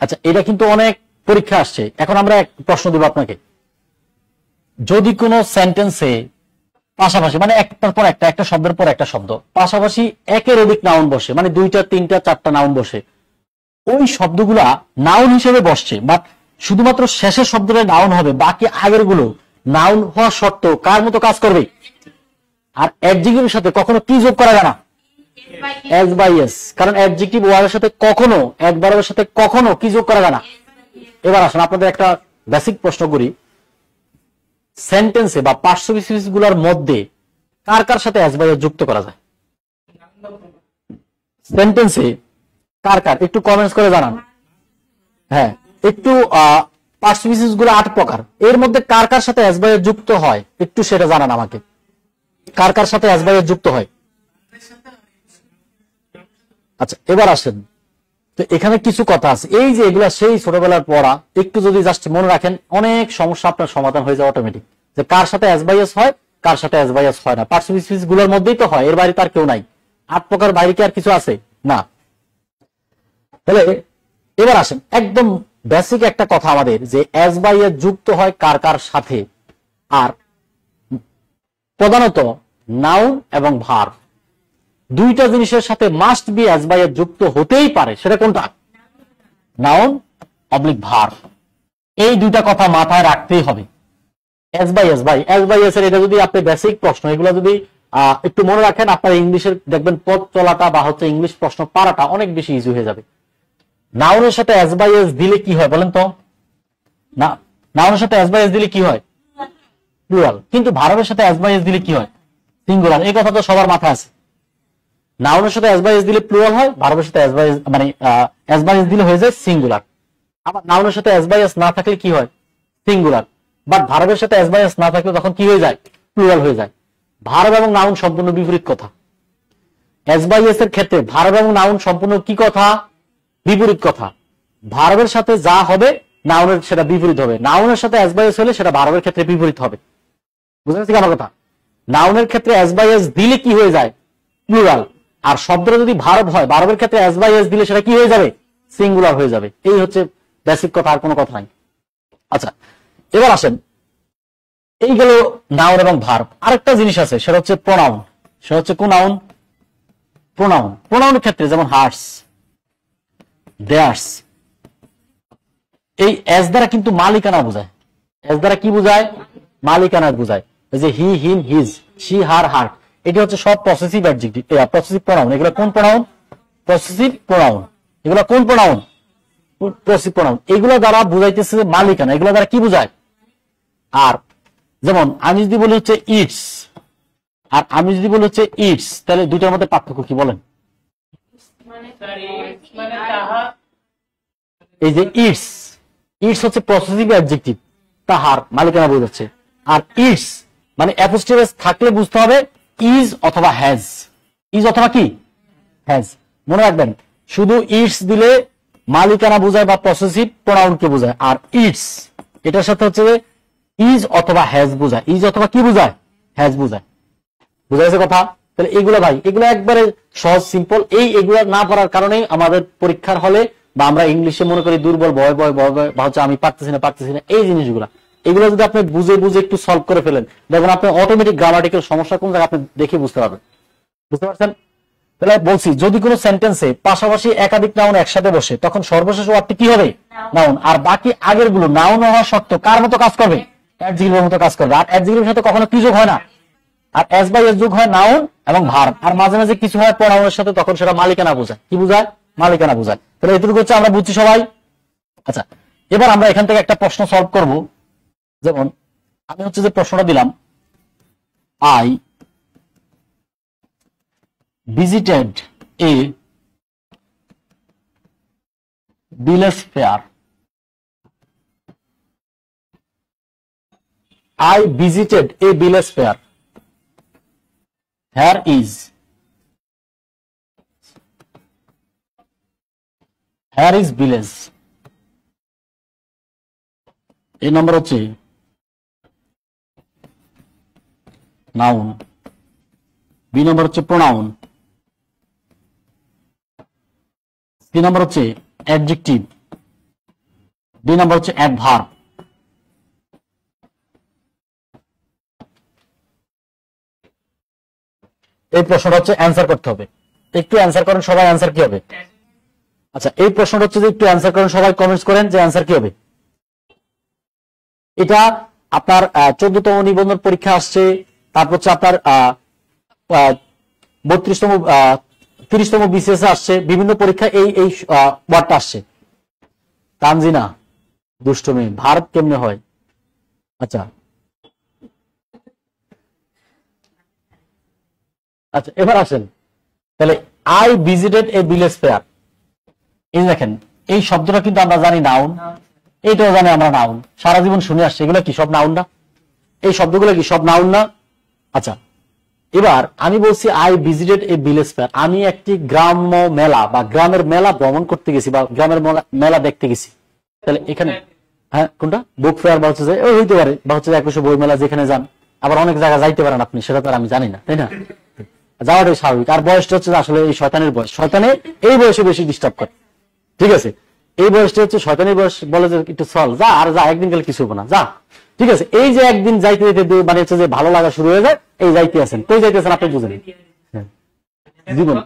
S1: আচ্ছা, এটা কিন্তু অনেক পরীক্ষা আসছে। এখন আমরা এক প্রশ্ন দেব আপনাকে। যদি কোনো সেন্টেন্সে পাশাপাশি মানে একটার পর একটা শব্দের পর একটা শব্দ পাশাপাশি একের অধিক নাউন বসে, মানে 2টা 3টা 4টা নাউন বসে, ওই শব্দগুলা নাউন হিসেবে বসছে, বাট শুধুমাত্র শেষের শব্দটা নাউন হবে, বাকি আগের গুলো নাউন হওয়া শর্ত কার মতো কাজ করবে। আর অ্যাডজেক্টিভের সাথে কখনো কি যোগ করা যায় না s/es, কারণ অ্যাডজেক্টিভ ওয়ার্ডের সাথে কখনো একবারের সাথে কখনো কি যোগ করা যায় না। এবার আসুন আপনাদের একটা বেসিক প্রশ্ন করি। সেন্টেন্সে বা পার্শ্ববিশেষ গুলোর মধ্যে কার কার সাথে s/es যুক্ত করা যায়? সেন্টেন্সে কার কার একটু কমেন্টস করে জানান। হ্যাঁ, একটু পার্শ্ববিশেষ গুলো 8 প্রকার, এর মধ্যে কার কার সাথে s/es যুক্ত হয় একটু সেটা জানান আমাকে। কার কার সাথে s/es যুক্ত হয়? আচ্ছা, এবার আসেন তো এখানে কিছু কথা আছে, এই যে এগুলা সেই ছোটবেলার পড়া, একটু যদি জাস্ট মনে রাখেন অনেক সমস্যা আপনার সমাধান হয়ে যাবে অটোমেটিক। যে কার সাথে s/es হয়, কার সাথে s/es হয় না, পার্শ্ববিশেষ গুলোর মধ্যেই তো হয়, এর বাইরে তার কেউ নাই। 8 প্রকার বাইরে কি আর কিছু আছে না? তাহলে এবার আসেন একদম বেসিক একটা কথা আমাদের, যে s/es যুক্ত হয় কার কার সাথে, আর প্রধানত নাউন এবং ভার্ব দুইটা জিনিসের সাথে মাস্ট বি s/es যুক্ত হতেই পারে। সেটা কোনটা? Noun oblique verb. এই দুইটা কথা মাথায় রাখতেই হবে। s/es এর এটা যদি আপনি বেসিক প্রশ্ন এগুলো যদি একটু মনে রাখেন, আপনার ইংলিশের দেখবেন পথ চলাটা বা হচ্ছে ইংলিশ প্রশ্ন পারাটা অনেক বেশি ইজি হয়ে যাবে। নাউনের সাথে s/es দিলে কি হয় বলেন তো? না, নাউনের সাথে s/es দিলে কি হয়? প্লুরাল। কিন্তু ভার্বের সাথে s/es দিলে কি হয়? সিঙ্গুলার। এই কথা তো সবার মাথায় আছে। নাউনের সাথে s/es দিলে প্লুরাল হয়, ভার্বের সাথে s/es মানে s/es দিলে হয়ে যায় সিঙ্গুলার। আবার নাউনের সাথে s/es না থাকলে কি হয়? সিঙ্গুলার। বাট ভার্বের সাথে s/es না থাকলে তখন কি হয়ে যায়? প্লুরাল হয়ে যায়। ভার্ব এবং নাউন সম্পূর্ণ বিপরীত কথা। s/es এর ক্ষেত্রে ভার্ব এবং নাউন সম্পূর্ণ কি কথা? বিপরীত কথা। ভার্বের সাথে যা হবে নাউনের সেটা বিপরীত হবে, নাউনের সাথে s/es হলে সেটা ভার্বের ক্ষেত্রে বিপরীত হবে। বুঝতে পারছি আমার কথা? নাউনের ক্ষেত্রে s/es দিলে কি হয়ে যায়? প্লুরাল। আর শব্দটা যদি ভার্ব হয়, ভার্বের ক্ষেত্রে s/es দিলে সেটা কি হয়ে যাবে? সিঙ্গুলার হয়ে যাবে। এই হচ্ছে বেসিক কথা, আর কোনো কথা নাই। আচ্ছা, এবার আসেন, এই গেল নাউন এবং ভার্ব। আরেকটা জিনিস আছে, সেটা হচ্ছে প্রোনাউন। সেটা হচ্ছে কোন নাউন? প্রোনাউন। প্রোনাউনের ক্ষেত্রে যেমন হার্স, দেয়ার্স, এই এস দ্বারা কিন্তু মালিকানা বোঝায়। এস দ্বারা কি বোঝায়? মালিকানা বোঝায়। যে হি, হিম, হিজ, শি, হার, হার্ট, এটা হচ্ছে সব পসেসিভ অ্যাডজেক্টিভ, পসেসিভ প্রোনাউন। এগুলো কোন প্রোনাউন? Possessive pronoun. এগুলো কোন প্রোনাউন? Possessive pronoun. এগুলো দ্বারা বুঝাইতেছে মালিকানা। এগুলো দ্বারা কি বোঝায়? আর যেমন আমি যদি বলি হচ্ছে ইটস, আর আমি যদি বলি হচ্ছে ইটস, তাহলে দুইটার মধ্যে পার্থক্য কি বলেন? এই যে ইটস, ইটস হচ্ছে পসেসিভ অ্যাডজেক্টিভ, তাহার মালিকানা বোঝাচ্ছে। আর ইটস মানে অ্যাপোস্ট্রোফ থাকলে বুঝতে হবে ইজ অথবা হ্যাজ। ইজ অথবা কি? হ্যাজ। মনে রাখবেন, শুধু ইটস দিলে মালিকানা বোঝায় বা পসেসিভ প্রোনাউনকে বোঝায়, আর ইটস এটার সাথে হচ্ছে ইজ অথবা হ্যাজ বোঝায়। ইজ অথবা কি বোঝায়? হ্যাজ বোঝায়। বুঝা গেছে কথা? তাহলে এগুলো ভাই, এগুলো একবারে সহজ সিম্পল। এগুলো না পড়ার কারণে আমাদের পরীক্ষার হলে বা আমরা ইংলিশে মনে করি দুর্বল, ভয় ভয় ভয় ভয় বা হচ্ছে আমি পারতেছি না, এই জিনিসগুলো এগুলো যদি আপনি বুঝে বুঝে একটু সলভ করে ফেলেন, দেখবেন আপনি অটোমেটিক গ্রামাটিক্যাল সমস্যা কোন জায়গায় আপনি দেখে বুঝতে পারবেন। বুঝতে পারছেন? তাহলে বলছি, যদি কোনো সেন্টেন্সে পাশাপাশি একাধিক নাউন একসাথে বসে, তখন সর্বশেষ ওয়ার্ডটি কি হবে? নাউন। আর বাকি আগের গুলো নাউন হওয়া সত্ত্বেও কার মতো কাজ করবে? অ্যাডজেক্টিভের মতো কাজ করবে। আর অ্যাডজেক্টিভের সাথে কখনো কি যোগ হয় না, আর এস বাই এস যোগ হয় নাউন এবং ভার্ব। আর মাঝে মাঝে কিছু হয় প্রোনাউনের সাথে, তখন সেটা মালিকানা বোঝায়। কি বোঝায়? মালিকানা বোঝায়। তাহলে এটুকু হচ্ছে আমরা বুঝছি সবাই। আচ্ছা, এবার আমরা এখান থেকে একটা প্রশ্ন সলভ করব। যেমন আমি হচ্ছে যে প্রশ্নটা দিলাম, I visited a bill fair. I visited a bill fair. Here is village. এই নম্বর হচ্ছে নাউন, বি নম্বর হচ্ছে প্রোনাউন, সি নাম্বার হচ্ছে অ্যাডজেক্টিভ, ডি নাম্বার হচ্ছে অ্যাডভার্ব। এই প্রশ্নটা হচ্ছে অ্যান্সার করতে হবে। একটু অ্যান্সার করেন সবাই, অ্যান্সার কি হবে? আচ্ছা, এই প্রশ্নটা হচ্ছে যে একটু অ্যান্সার করেন সবাই, কমেন্টস করেন যে অ্যান্সার কি হবে। এটা আপনার 14তম নিবন্ধন পরীক্ষা আসছে, তারপর হচ্ছে আপনার 32তম 30তম বিসিএস আসছে, বিভিন্ন পরীক্ষা এই ওয়ার্ডটা আসছে। তানজিনা দুষ্ট মেয়ে, ভারত কেমনে হয়? আচ্ছা আচ্ছা, এবার আসেন তাহলে, I visited a village fair. এই দেখেন, এই শব্দটা কিন্তু আমরা জানি নাউন, এইটাও জানি আমরা নাউন, সারা জীবন শুনে আসছে। এগুলো কি সব নাউন না? এই শব্দগুলো কি সব নাউন না? আচ্ছা, এবার আমি বলছি I visited a village fair, আমি একটি গ্রাম্য মেলা বা গ্রামের মেলা ভ্রমণ করতে গেছি বা গ্রামের মেলা দেখতে গেছি। তাহলে এখানে হ্যাঁ, কোনটা? বুক ফেয়ার বা হচ্ছে যে হইতে পারে, বা হচ্ছে একশো বই মেলা, যেখানে যান। আবার অনেক জায়গায় যাইতে পারেন আপনি, সেটা তো আর আমি জানি না, তাই না? যাওয়াটাই স্বাভাবিক। আর বয়সটা হচ্ছে আসলে এই শয়তানের বয়স, শয়তানে এই বয়সে বেশি ডিস্টার্ব করে। ঠিক আছে, এই বয়সটা হচ্ছে শয়তানের বয়স, বলে যে একটু চল যা, আর যা, একদিন গেলে কিছু হবো না, যা। ঠিক আছে, এই যে একদিন যাইতে যেতে মানে হচ্ছে যে ভালো লাগা শুরু হয়ে যায়, এই যাইতে আছেন, কই যাইতেছেন আপনি বুঝেন? হ্যাঁ, জীবন।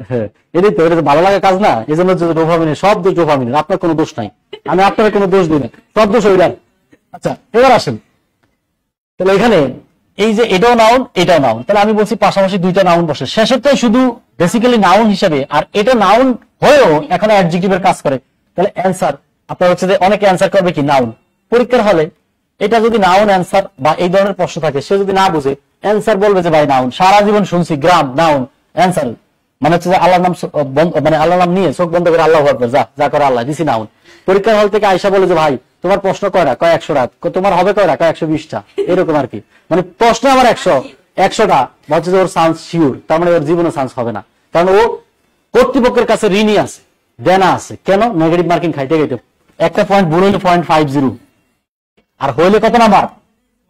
S1: হ্যাঁ, এটাই তো, এটা তো ভালো লাগা কাজ না। এই জন্য হচ্ছে ডোপামিনের, সব দোষ ডোপামিনের, আপনার কোনো দোষ নাই, আমি আপনার কোনো দোষ দিই না, সব দোষ ওইটার। আচ্ছা, এবার আসেন তাহলে এখানে এই যে এটাও নাউন এটাও নাউন, তাহলে আমি বলছি পাশাপাশি দুইটা নাউন বসে, শেষেরটাই শুধু বেসিক্যালি নাউন হিসেবে, আর এটা নাউন হয়েও এখন অ্যাডজেক্টিভের কাজ করে। তাহলে অ্যান্সার আপনার হচ্ছে যে অনেকে অ্যান্সার করবে কি নাউন। পরীক্ষার হলে এটা যদি নাউন অ্যান্সার বা এই ধরনের প্রশ্ন থাকে, সে যদি না বুঝে অ্যান্সার বলবে যে ভাই নাউন, সারা জীবন শুনছি গ্রাম নাউন, অ্যান্সার মানে হচ্ছে যে আল্লাহর নাম, মানে আল্লাহর নাম নিয়ে চোখ বন্ধ করে আল্লাহ আকবার, যা যা করে আল্লাহ, দিছি নাউন। পরীক্ষার হল থেকে আয়সা বলে যে ভাই তোমার প্রশ্ন কয়টা? কয় 100টা। তোমার হবে কয়টা? কয় 120টা। এরকম আর কি, মানে প্রশ্ন আমার 100টা, হচ্ছে যে ওর চান্স শিওর, তার মানে ওর জীবনে চান্স হবে না, কারণ ও কর্তৃপক্ষের কাছে ঋণী আছে, দেনা আছে। কেন? নেগেটিভ মার্কিং খাইতে খাইতে একটা পয়েন্ট ভুল হইলে 0.50, আর হইলে কত নাম্বার?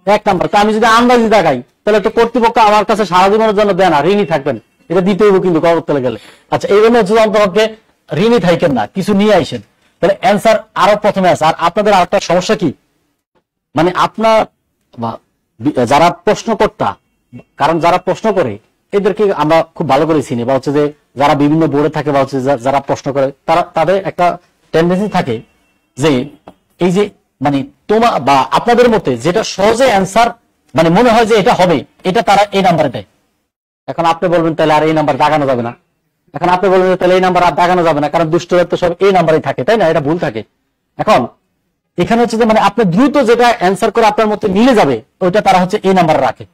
S1: 1 নাম্বার। তা আমি যদি আন্দাজি দেখাই, তাহলে তো কর্তৃপক্ষ আমার কাছে সারা জীবনের জন্য দেনা, ঋণী থাকবেন, এটা দিতে হইব কিন্তু কবরতলে গেলে। আচ্ছা, এই জন্য হচ্ছে অন্তপক্ষে ঋণী থাকেন না, কিছু নিয়ে আইসেন। তাহলে অ্যান্সার আরো প্রথমে আছে। আর আপনাদের আরেকটা সমস্যা কি, মানে আপনার যারা প্রশ্নকর্তা, কারণ যারা প্রশ্ন করে এদেরকে আমরা খুব ভালো করে চিনি, বা হচ্ছে যে যারা বিভিন্ন বোর্ডে থাকে বা হচ্ছে যারা প্রশ্ন করে, তারা তাদের একটা টেন্ডেন্সি থাকে যে এই যে মানে তোমার বা আপনাদের মতে যেটা সহজে অ্যান্সার মানে মনে হয় যে এটা হবে, এটা তারা এই নাম্বারে দেয়। এখন আপনি বলবেন তাহলে আর এই নাম্বার দাগানো যাবে না, এখন আপনি বলবেন তাহলে এই নাম্বার আর দাগানো যাবে না, কারণ দুষ্টরা তো সব এই নাম্বারেই থাকে, তাই না? এটা ভুল থাকে। এখন এখানে হচ্ছে যে মানে আপনি দ্রুত যেটা অ্যান্সার করে আপনার মধ্যে মিলে যাবে, ওইটা তারা হচ্ছে এই নাম্বারে রাখে।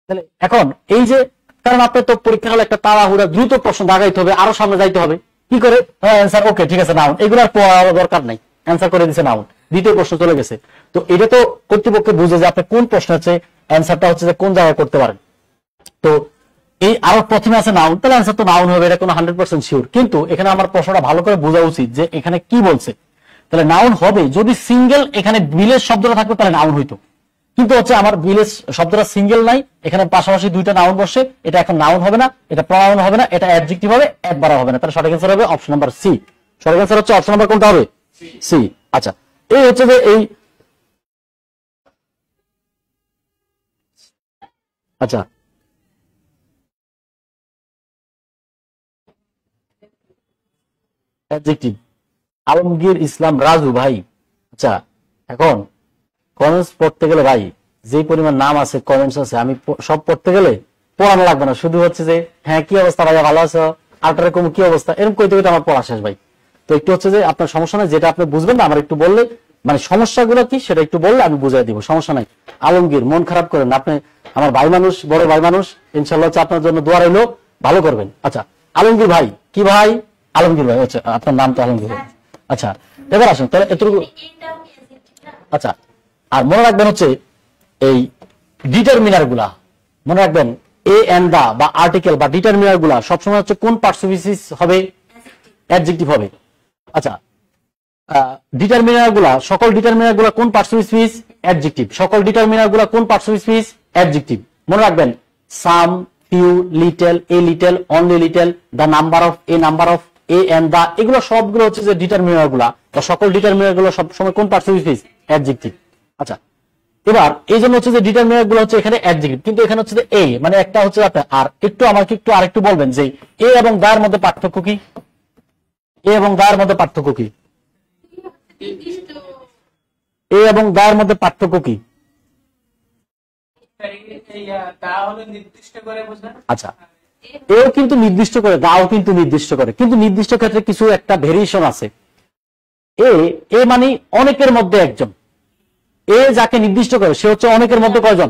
S1: তাহলে এখন এই যে, কারণ আপনার তো পরীক্ষা হলে একটা তাড়াহুড়া দ্রুত প্রশ্ন দাগাইতে হবে, আরো সামনে যাইতে হবে, কি করে অ্যান্সার ওকে ঠিক আছে নাউন, এগুলো আর পড়ার দরকার নাই, অ্যান্সার করে দিছে নাউন, দ্বিতীয় প্রশ্ন চলে গেছে। তো এটা তো কর্তৃপক্ষ বুঝে যে আপনি কোন প্রশ্ন হচ্ছে অ্যান্সারটা হচ্ছে যে কোন জায়গায় করতে পারেন। তো এই আরো প্রথমে আছে নাউন, তাহলে অ্যান্সার তো নাউন হবে, এটা কোনো 100% শিওর। কিন্তু এখানে আমার প্রশ্নটা ভালো করে বোঝা উচিত যে এখানে কি বলছে। তাহলে নাউন হবে যদি সিঙ্গেল এখানে বিলের শব্দটা থাকতো, তাহলে নাউন হইতো। কিন্তু হচ্ছে আমার ভিলেজ শব্দটা সিঙ্গেল নাই, এখানে পাশাপাশি দুইটা নাউন বসে, এটা এখন নাউন হবে না, এটা প্রনাউন হবে না, এটা অ্যাডজেক্টিভ হবে, একবার হবে না। তাহলে সঠিক অ্যান্সার হবে অপশন নাম্বার সি। সঠিক অ্যান্সার হচ্ছে অপশন নাম্বার কোনটা হবে? সি। আচ্ছা, এই হচ্ছে যে এই আচ্ছা অ্যাডজেক্টিভ আলমগীর ইসলাম রাজু ভাই। আচ্ছা, এখন কমেন্টস পড়তে গেলে ভাই যে পরিমাণ নাম আছে, কমেন্টস আছে, আমি সব পড়তে গেলে পড়ানো লাগবে না, শুধু হচ্ছে যে হ্যাঁ কি অবস্থা ভাইয়া, ভালো আছো, আল্ট্রা এরকম কি অবস্থা, এরকম কইতে কইতে আমার পড়া শেষ ভাই। তো একটু হচ্ছে যে আপনার সমস্যা নাই, যেটা আপনি বুঝবেন না আমার একটু বললে, মানে সমস্যাগুলো কি সেটা একটু বললে আমি বুঝাই দিব, সমস্যা নাই। আলমগীর মন খারাপ করেন না, আপনি আমার ভাই মানুষ, বড় ভাই মানুষ, ইনশাল্লাহ হচ্ছে আপনার জন্য দোয়া রইলো, ভালো করবেন। আচ্ছা আলমগীর ভাই, কি ভাই? আলমগীর ভাই, আচ্ছা আপনার নাম তো আলমগীর ভাই। আচ্ছা এবার আসুন তাহলে এতটুকু। আচ্ছা, আর মনে রাখবেন হচ্ছে এই ডিটারমিনার গুলা মনে রাখবেন, এ এন্ড দা বা আর্টিকেল বা ডিটারমিনার গুলা সবসময় হচ্ছে কোন পার্টসিপিস হবে? অ্যাডজেক্টিভ হবে। আচ্ছা, ডিটারমিনার গুলা, সকল ডিটারমিনার গুলা কোন পার্টসিপিস? অ্যাডজেক্টিভ। সকল ডিটারমিনার গুলা কোন পার্টসিপিস? অ্যাডজেক্টিভ। মনে রাখবেন some, few, little, a little, only little, the number of, a number of, a and the, এগুলো সবগুলো হচ্ছে যে ডিটারমিনার গুলা বা সকল ডিটারমিনার গুলো সবসময় কোন পার্টসিপিস? অ্যাডজেক্টিভ। আচ্ছা, এবার এই জন্য হচ্ছে যে ডিটারমিনার গুলো হচ্ছে এখানে অ্যাডজেক্টিভ, কিন্তু এখানে হচ্ছে যে এ মানে একটা হচ্ছে আপনার, আর একটু আমাকে একটু আরেকটু বলবেন যে এ এবং দা এর মধ্যে পার্থক্য কি? এ এবং দা এর মধ্যে পার্থক্য কি? এ এবং দা এর মধ্যে পার্থক্য কি?
S2: নির্দিষ্ট করে বোঝানো।
S1: আচ্ছা, এও কিন্তু নির্দিষ্ট করে, দাও কিন্তু নির্দিষ্ট করে, কিন্তু নির্দিষ্ট ক্ষেত্রে কিছু একটা ভেরিয়েশন আছে। এ এ মানে অনেকের মধ্যে একজন, এ যাকে নির্দিষ্ট করে সে হচ্ছে অনেকের মধ্যে কয়জন?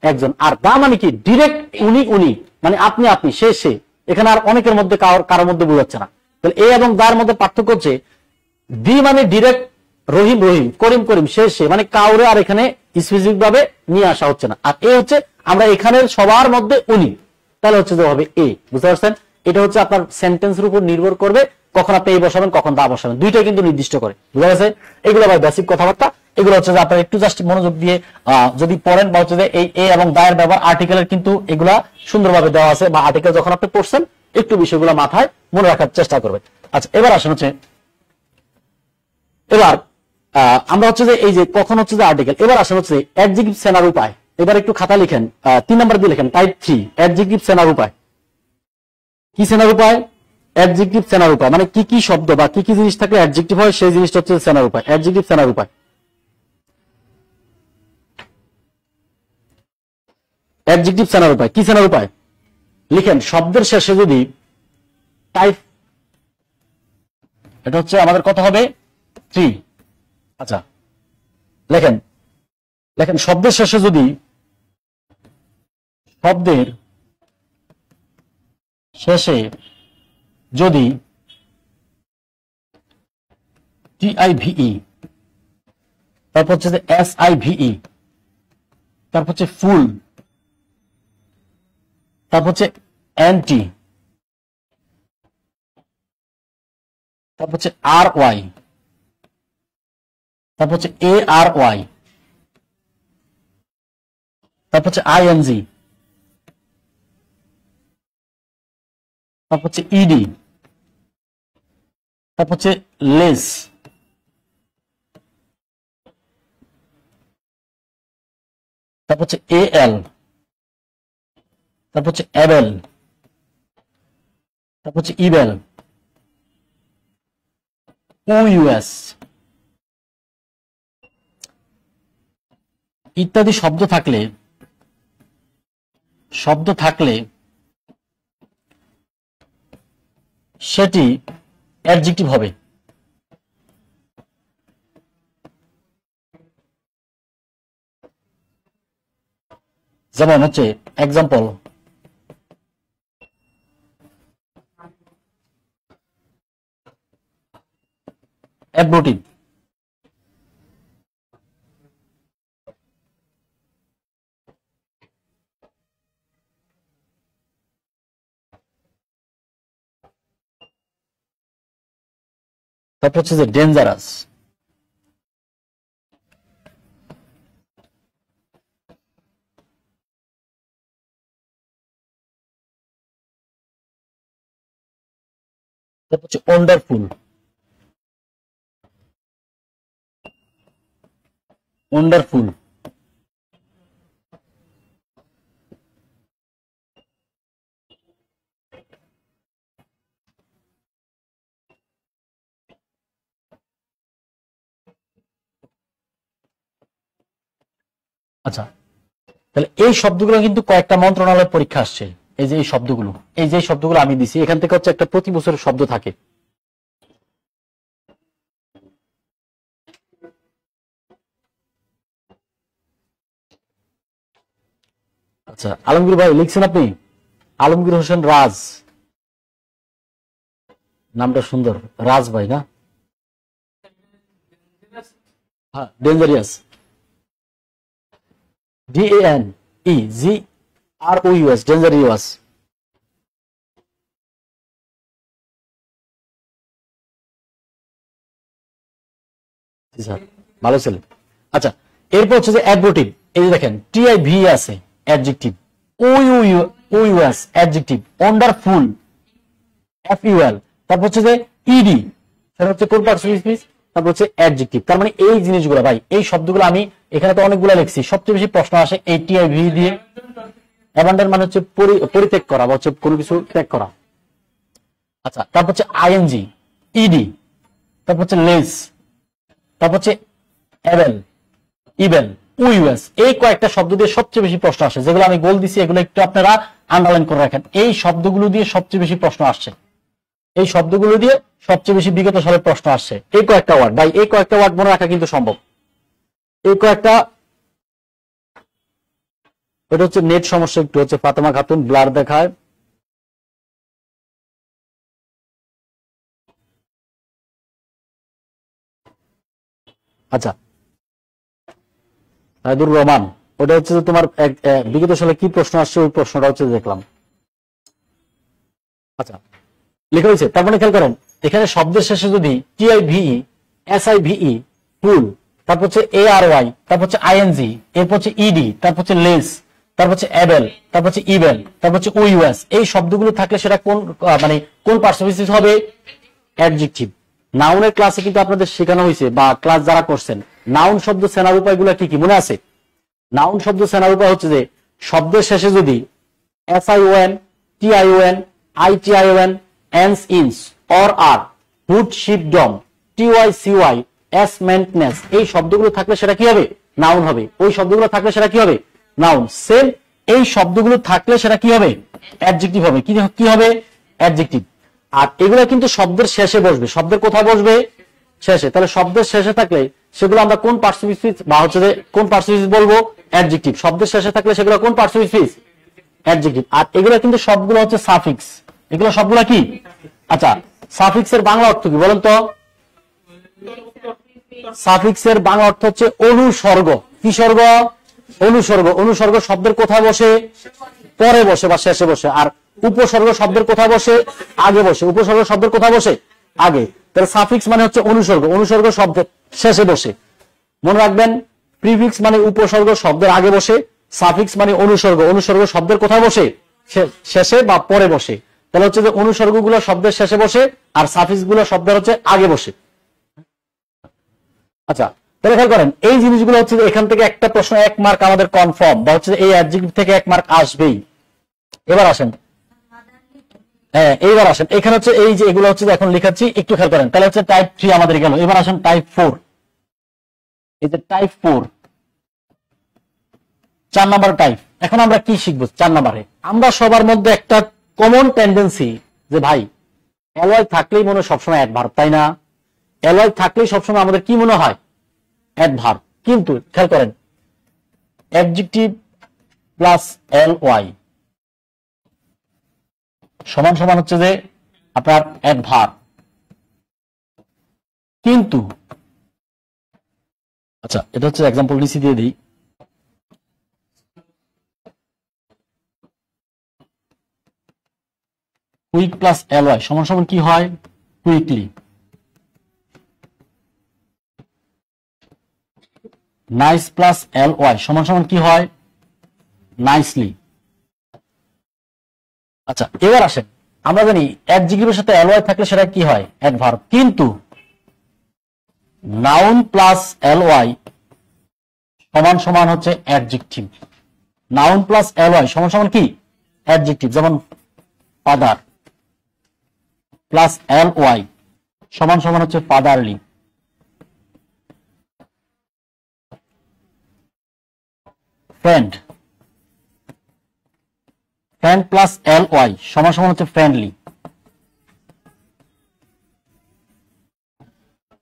S1: একজন। আর দা মানে কি? ডিরেক্ট উনি উনি, মানে আপনি আপনি, সে সে, এখানে আর অনেকের মধ্যে কারোর মধ্যে বোঝাচ্ছে না। তাহলে এ এবং দার মধ্যে পার্থক্য হচ্ছে দি মানে ডিরেক্ট রহিম রহিম, করিম করিম, সে সে, মানে কাউরে আর এখানে স্পেসিফিক ভাবে নিয়ে আসা হচ্ছে না। আর এ হচ্ছে আমরা এখানের সবার মধ্যে উনি, তাহলে হচ্ছে যে হবে এ। বুঝতে পারছেন? এটা হচ্ছে আপনার সেন্টেন্সের উপর নির্ভর করবে, কখন আপনি এই বসাবেন কখন দা বসাবেন, দুইটাই কিন্তু নির্দিষ্ট করে। বুঝা গেছে? এগুলো ভাই বেসিক কথাবার্তা, এগুলো হচ্ছে যে আপনার একটু জাস্ট মনোযোগ দিয়ে যদি পড়েন, বা হচ্ছে যে এই এ এবং দা এর ব্যবহার আর্টিকেলের কিন্তু এগুলা সুন্দরভাবে দেওয়া আছে, বা আর্টিকেল যখন আপনি পড়ছেন একটু বিষয়গুলো মাথায় মনে রাখার চেষ্টা করবেন। আচ্ছা, এবার আসেন হচ্ছে এবার আমরা হচ্ছে যে এই যে কখন হচ্ছে যে আর্টিকেল, এবার আসেন হচ্ছে অ্যাডজেক্টিভ চেনার উপায়। এবার একটু খাতা লিখেন, 3 নাম্বার দিয়ে লিখেন, টাইপ 3 অ্যাডজেক্টিভ চেনার উপায়। কি চেনার উপায়? অ্যাডজেক্টিভ চেনার উপায় মানে কি কি শব্দ বা কি কি জিনিস থাকলে অ্যাডজেক্টিভ হয় সেই জিনিসটা হচ্ছে চেনার উপায়, অ্যাডজেক্টিভ চেনার উপায়। অ্যাডজেক্টিভ চেনার উপায় কি? চেনার উপায় লিখেন শব্দের শেষে যদি টাইপ, এটা হচ্ছে আমাদের কথা হবে 3। আচ্ছা, লেখেন লেখেন শব্দের শেষে যদি, শব্দের শেষে যদি TIVE, তারপর হচ্ছে যে SIVE, তারপর হচ্ছে ফুল, তারপর হচ্ছে অ্যান্টি, তারপর হচ্ছে RY, তারপর হচ্ছে ARY, তারপর হচ্ছে ING, তারপর হচ্ছে ED, তারপর হচ্ছে লেস, তারপর হচ্ছে AL, তারপর হচ্ছে অ্যাবেল, তারপর হচ্ছে ইবেল, OUS ইত্যাদি শব্দ থাকলে সেটি অ্যাডজেক্টিভ হবে। যেমন হচ্ছে এক্সাম্পল, অ্যাব্রোটিভ, তারপর হচ্ছে যে ডেঞ্জারাস, তারপর হচ্ছে ওয়ান্ডারফুল, ওয়ান্ডারফুল, আচ্ছা তাহলে এই শব্দগুলো কিন্তু কয়েকটা মন্ত্রণালয়ের পরীক্ষা আসছে। এই যে এই শব্দগুলো, এই যে শব্দগুলো আমি দিছি, এখান থেকে হচ্ছে একটা প্রতি বছরের শব্দ থাকে। আচ্ছা আলমগীর ভাই লিখছেন আপনি? আলমগীর হোসেন রাজ, নামটা সুন্দর, রাজ ভাই না? হ্যাঁ, ডেঞ্জারিয়াস, DANEGROUS, ডেঞ্জারিয়াস। স্যার ভালো ছেলে। আচ্ছা এরপর হচ্ছে যে অ্যাডভোটিভ, এই যে দেখেন TIV আছে adjective, OUS adjective, wonderful FUL, তারপর হচ্ছে যে ED, সেটা হচ্ছে কোন পার্টস স্পিচ, তারপর হচ্ছে অ্যাডজেক্টিভ। তার মানে এই জিনিসগুলো ভাই, এই শব্দগুলো আমি এখানে তো অনেকগুলো লিখছি, সবচেয়ে বেশি প্রশ্ন আসে এই TIV দিয়ে। অ্যাবান্ডন মানে হচ্ছে পরিত্যাগ করা বা হচ্ছে কোনো কিছু ত্যাগ করা। আচ্ছা তারপর হচ্ছে ING, ED, তারপর হচ্ছে লেস, তারপর হচ্ছে এবেল, ইবেল, UUS, এই কয়েকটা শব্দ দিয়ে সবচেয়ে বেশি প্রশ্ন আসে, যেগুলো আমি বল দিছি এগুলো একটু আপনারা আন্ডারলাইন করে রাখেন। এই শব্দগুলো দিয়ে সবচেয়ে বেশি প্রশ্ন আসছে, এই শব্দগুলো দিয়ে সবচেয়ে বেশি বিগত সালের প্রশ্ন আসছে। এই কয়েকটা ওয়ার্ড ভাই, এই কয়েকটা ওয়ার্ড মনে রাখা কিন্তু সম্ভব। এই কয়েকটা, এটা হচ্ছে নেট সমস্যা একটু হচ্ছে, ফাতেমা খাতুন ব্লার দেখায়। আচ্ছা রায়দুর রহমান, ওটা হচ্ছে যে তোমার বিগত সালে কি প্রশ্ন আসছে ওই প্রশ্নটা হচ্ছে দেখলাম। আচ্ছা লেখা হয়েছে, তার মানে খেয়াল করেন এখানে শব্দের শেষে যদি TIVE, SIVE, ফুল, তারপর হচ্ছে ARY, তারপর হচ্ছে ING, এরপর হচ্ছে ED, তারপর হচ্ছে লেস, তারপর হচ্ছে এবেল, তারপর হচ্ছে ইবেল, তারপর হচ্ছে UUS, এই শব্দগুলো থাকলে সেটা কোন মানে কোন পার্সোনালিটি হবে? অ্যাডজেক্টিভ। নাউনের ক্লাসে কিন্তু আপনাদের শেখানো হয়েছে বা ক্লাস যারা করছেন, নাউন শব্দ সেনার উপায়গুলো কি কি মনে আছে? নাউন শব্দ সেনার উপায় হচ্ছে যে শব্দের শেষে যদি SION, TION, ITION, ANS, INS, OR, AR, would, sheep, dom, TYCY, S, maintenance, এই শব্দগুলো থাকলে সেটা কি হবে? নাউন হবে। ওই শব্দগুলো থাকলে সেটা কি হবে? নাউন। সেম এই শব্দগুলো থাকলে সেটা কি হবে? অ্যাডজেক্টিভ হবে। কি হবে? অ্যাডজেক্টিভ। আর এগুলো কিন্তু শব্দের শেষে বসবে। শব্দের কোথায় বসবে? শেষে। তাহলে শব্দের শেষে থাকলে সেগুলো আমরা কোন পার্টস বা হচ্ছে যে কোন পার্টস বলবো? অ্যাডজেক্টিভ। শব্দের শেষে থাকলে সেগুলো কোন পার্টস অ্যাডজেক্টিভ। আর এগুলো কিন্তু সবগুলো হচ্ছে সাফিক্স। এগুলো সবগুলো কি? আচ্ছা সাফিক্সের বাংলা অর্থ কি বলেন তো? সাফিক্সের বাংলা অর্থ হচ্ছে অনুসর্গ। কি স্বর্গ? অনুসর্গ। অনুসর্গ শব্দের কোথায় বসে? পরে বসে বা শেষে বসে। আর উপসর্গ শব্দের কোথায় বসে? আগে বসে। উপসর্গ শব্দের কোথায় বসে? আগে। তাহলে সাফিক্স মানে হচ্ছে অনুসর্গ। অনুসর্গ শব্দের শেষে বসে। মনে রাখবেন, প্রিফিক্স মানে উপসর্গ শব্দের আগে বসে, সাফিক্স মানে অনুসর্গ। অনুসর্গ শব্দের কোথায় বসে? শেষে বা পরে বসে। তাহলে হচ্ছে যে অনুসর্গগুলো শব্দের শেষে বসে আর সাফিক্স গুলো শব্দের হচ্ছে আগে বসে। আচ্ছা তাহলে খেয়াল করেন এই জিনিসগুলো হচ্ছে এখান থেকে একটা প্রশ্ন 1 মার্ক আমাদের কনফার্ম বা হচ্ছে এই অ্যাডজেক্টিভ থেকে 1 মার্ক আসবেই। এবার আসেন, হ্যাঁ এইবার আসেন, এখানে হচ্ছে এই যে এগুলো হচ্ছে এখন লেখাচ্ছি, একটু খেয়াল করেন। তাহলে হচ্ছে টাইপ 3 আমাদের গেল। এবার আসেন টাইপ 4। এই যে টাইপ 4 4 নাম্বার টাইপ। এখন আমরা কি শিখবো 4 নাম্বারে? আমরা সবার মধ্যে একটা কমন টেন্ডেন্সি যে ভাই এলওয়াই থাকলেই মনে হয় সবসময় অ্যাডভার্ব, তাই না? এলওয়াই থাকলেই সবসময় আমাদের কি মনে হয়? অ্যাডভার্ব। কিন্তু খেয়াল করেন অ্যাডজেক্টিভ প্লাস এলওয়াই সমান সমান হচ্ছে যে আপনার অ্যাডভার্ব। কিন্তু আচ্ছা এটা হচ্ছে এক্সাম্পল নিচে দিয়ে দিই। কুইক প্লাস এলওয়াই সমান সমান কি হয়? কুইকলি। নাইস প্লাস এলওয়াই সমান সমান কি হয়? নাইসলি। আচ্ছা এবার আসেন আমরা জানি অ্যাডজেক্টিভের সাথে এলওয়াই থাকলে সেটা কি হয়, অ্যাডভার্ব। কিন্তু নাউন প্লাস এলওয়াই সমান সমান হচ্ছে অ্যাডজেক্টিভ। নাউন প্লাস এলওয়াই সমান সমান কি, অ্যাডজেক্টিভ। যেমন ফাদার প্লাস এলওয়াই সমান সমান হচ্ছে fatherly. Friend, friend plus LY সমান সমান হচ্ছে ফ্রেন্ডলি।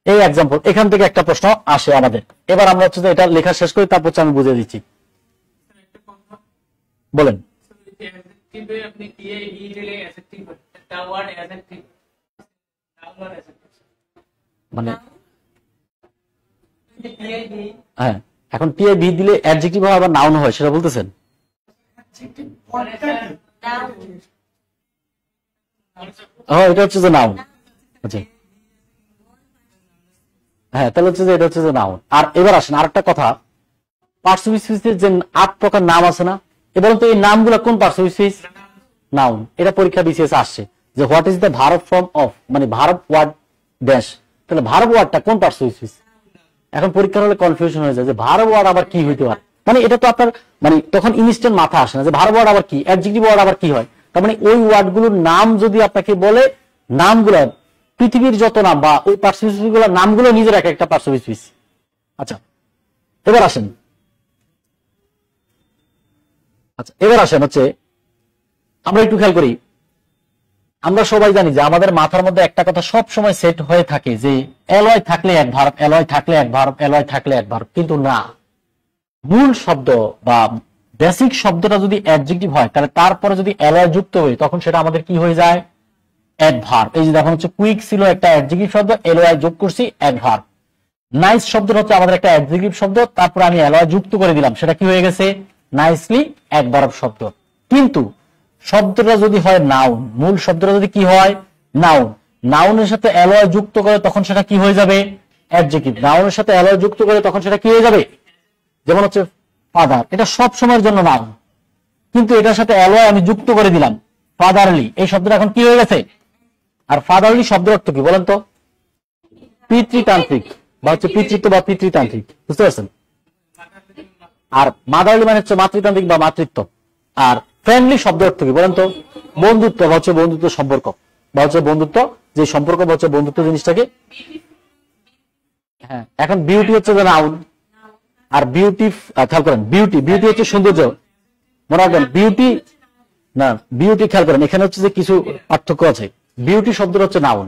S1: এই এক্সাম্পল, এখান থেকে একটা প্রশ্ন আসে আমাদের। এবার আমরা হচ্ছে যে এটা লেখা শেষ করি, তারপর হচ্ছে আমি বুঝিয়ে দিচ্ছি। বলেন।
S2: অ্যাডজেক্টিভে আপনি টিএ ই দিলে অ্যাডজেক্টিভ একটা ওয়ার্ড অ্যাডজেক্টিভ নাউন আর অ্যাডজেক্টিভ
S1: মানে
S2: টিএ ই
S1: হ্যাঁ, এখন টিএ বি দিলে অ্যাডজেক্টিভ হয় আবার নাউন হয়, সেটা বলতেছেন? হ্যাঁ, এটা হচ্ছে যে নাউন। আচ্ছা, হ্যাঁ, তাহলে হচ্ছে যে এটা হচ্ছে যে নাউন। আর এবার আসেন আরেকটা কথা, পার্সোনিফিকেশনের যে 8 প্রকার নাম আছে না, এবার তো এই নামগুলো কোন পার্সোনিফিকেশন? নাউন। এটা পরীক্ষা বিসিএস আসছে যে what is the verb form of, মানে ভার্ব ওয়ার্ড ড্যাশ। তাহলে ভার্ব ওয়ার্ডটা কোন পার্সোনিফিকেশন? এখন পরীক্ষার হলে কনফিউশন হয়ে যায় যে ভার্ব ওয়ার্ড আবার কি হইতে পারে, মানে এটা তো আপনার মানে তখন ইনস্ট্যান্ট মাথা আসে না যে ভার্ব ওয়ার্ড আবার কি, অ্যাডজেক্টিভ ওয়ার্ড আবার কি হয়। তার মানে ওই ওয়ার্ডগুলোর নাম যদি আপনাকে বলে, নামগুলো পৃথিবীর যত নাম বা ওই পার্সোনিফিকেশন গুলোর নামগুলো নিজের এক একটা পার্সোনিফিকেশন। আচ্ছা, এবার আসেন হচ্ছে আমরা একটু খেয়াল করি। আমরা সবাই জানি যে আমাদের মাথার মধ্যে একটা কথা সব সময় সেট হয়ে থাকে যে এলওয়াই থাকলে এক ভার্ব, এলওয়াই থাকলে এক ভার্ব, এলওয়াই থাকলে এক ভার্ব। কিন্তু না, মূল শব্দ বা বেসিক শব্দটা যদি অ্যাডজেক্টিভ হয়, তাহলে তারপরে যদি এলওয়াই যুক্ত হয় তখন সেটা আমাদের কি হয়ে যায়, অ্যাডভার্ব। এই যে দেখুন হচ্ছে কুইক ছিল একটা অ্যাডজেক্টিভ শব্দ, এলওয়াই যোগ করছি, অ্যাডভার্ব। নাইস শব্দটা হচ্ছে আমাদের একটা অ্যাডজেক্টিভ শব্দ, তারপরে আমি এলওয়াই যুক্ত করে দিলাম, সেটা কি হয়ে গেছে, নাইসলি অ্যাডভার্ব শব্দ। কিন্তু শব্দটা যদি হয় নাউন, মূল শব্দটা যদি কি হয়, নাউন, নাউনের সাথে এলওয়াই যুক্ত করে তখন সেটা কি হয়ে যাবে, অ্যাডজেক্টিভ। নাউনের সাথে এলওয়াই যুক্ত করে তখন সেটা কি হয়ে যাবে, যেমন হচ্ছে ফাদার, এটা সব সময়ের জন্য নাউন, কিন্তু এটার সাথে এলওয়াই আমি যুক্ত করে দিলাম, ফাদারলি, এই শব্দটা এখন কি হয়ে গেছে। আর ফাদারলি শব্দের অর্থ কি বলেন তো, পিতৃতান্ত্রিক বা হচ্ছে পিতৃত্ব বা পিতৃতান্ত্রিক, বুঝতে পারছেন? আর মাদারলি মানে হচ্ছে মাতৃতান্ত্রিক বা মাতৃত্ব। আর ফ্রেন্ডলি শব্দের অর্থ কি বলেন তো, বন্ধুত্ব বা হচ্ছে বন্ধুত্ব সম্পর্ক বা হচ্ছে বন্ধুত্ব, যে সম্পর্ক বা হচ্ছে বন্ধুত্ব জিনিসটাকে। হ্যাঁ, এখন বিউটি হচ্ছে যে নাউন। আর বিউটি, খেয়াল করেন, বিউটি, বিউটি হচ্ছে সৌন্দর্য, মনে রাখবেন। বিউটি না, বিউটি খেয়াল করেন, এখানে হচ্ছে যে কিছু পার্থক্য আছে। বিউটি শব্দটা হচ্ছে নাউন,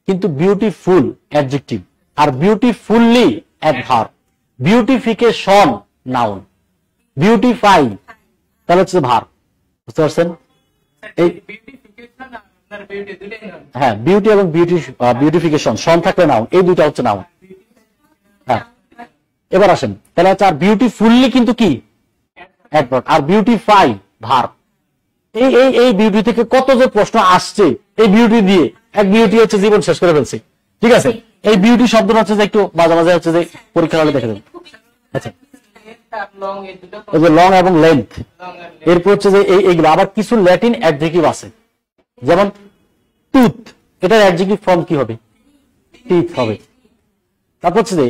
S1: কিন্তু বিউটিফুল অ্যাডজেক্টিভ, আর beautifully adverb. Beautification noun, beautify তাহলে হচ্ছে ভার্ব, বুঝতে পারছেন? এই
S2: বিউটিফিকেশন আর বিউটি দুটোই নাউন।
S1: হ্যাঁ, বিউটি এবং বিউটিফিকেশন সন থাকলে নাউন, এই দুইটা হচ্ছে নাউন। হ্যাঁ, এবার আসেন তাহলে হচ্ছে, আর বিউটিফুললি কিন্তু কি, অ্যাডভার্ব, আর বিউটিফাই ভার্ব। এই এই এই বিউটি থেকে কত যে প্রশ্ন আসছে, এই বিউটি দিয়ে এক বিউটি হচ্ছে জীবন শেষ করে ফেলছে। ঠিক আছে, এই বিউটি শব্দটা হচ্ছে যে একটু মাঝে মাঝে হচ্ছে যে পরীক্ষা হলে দেখে দেবেন। আচ্ছা,
S2: লং এই দুটো
S1: এই যে লং এবং লেন্থ,
S2: লং আর
S1: এরপর হচ্ছে যে এইগুলো আবার কিছু ল্যাটিন অ্যাডজেক্টিভ আছে, যেমন টুথ, এটার অ্যাডজেক্টিভ ফর্ম কি হবে, টিথ হবে। তারপর হচ্ছে যে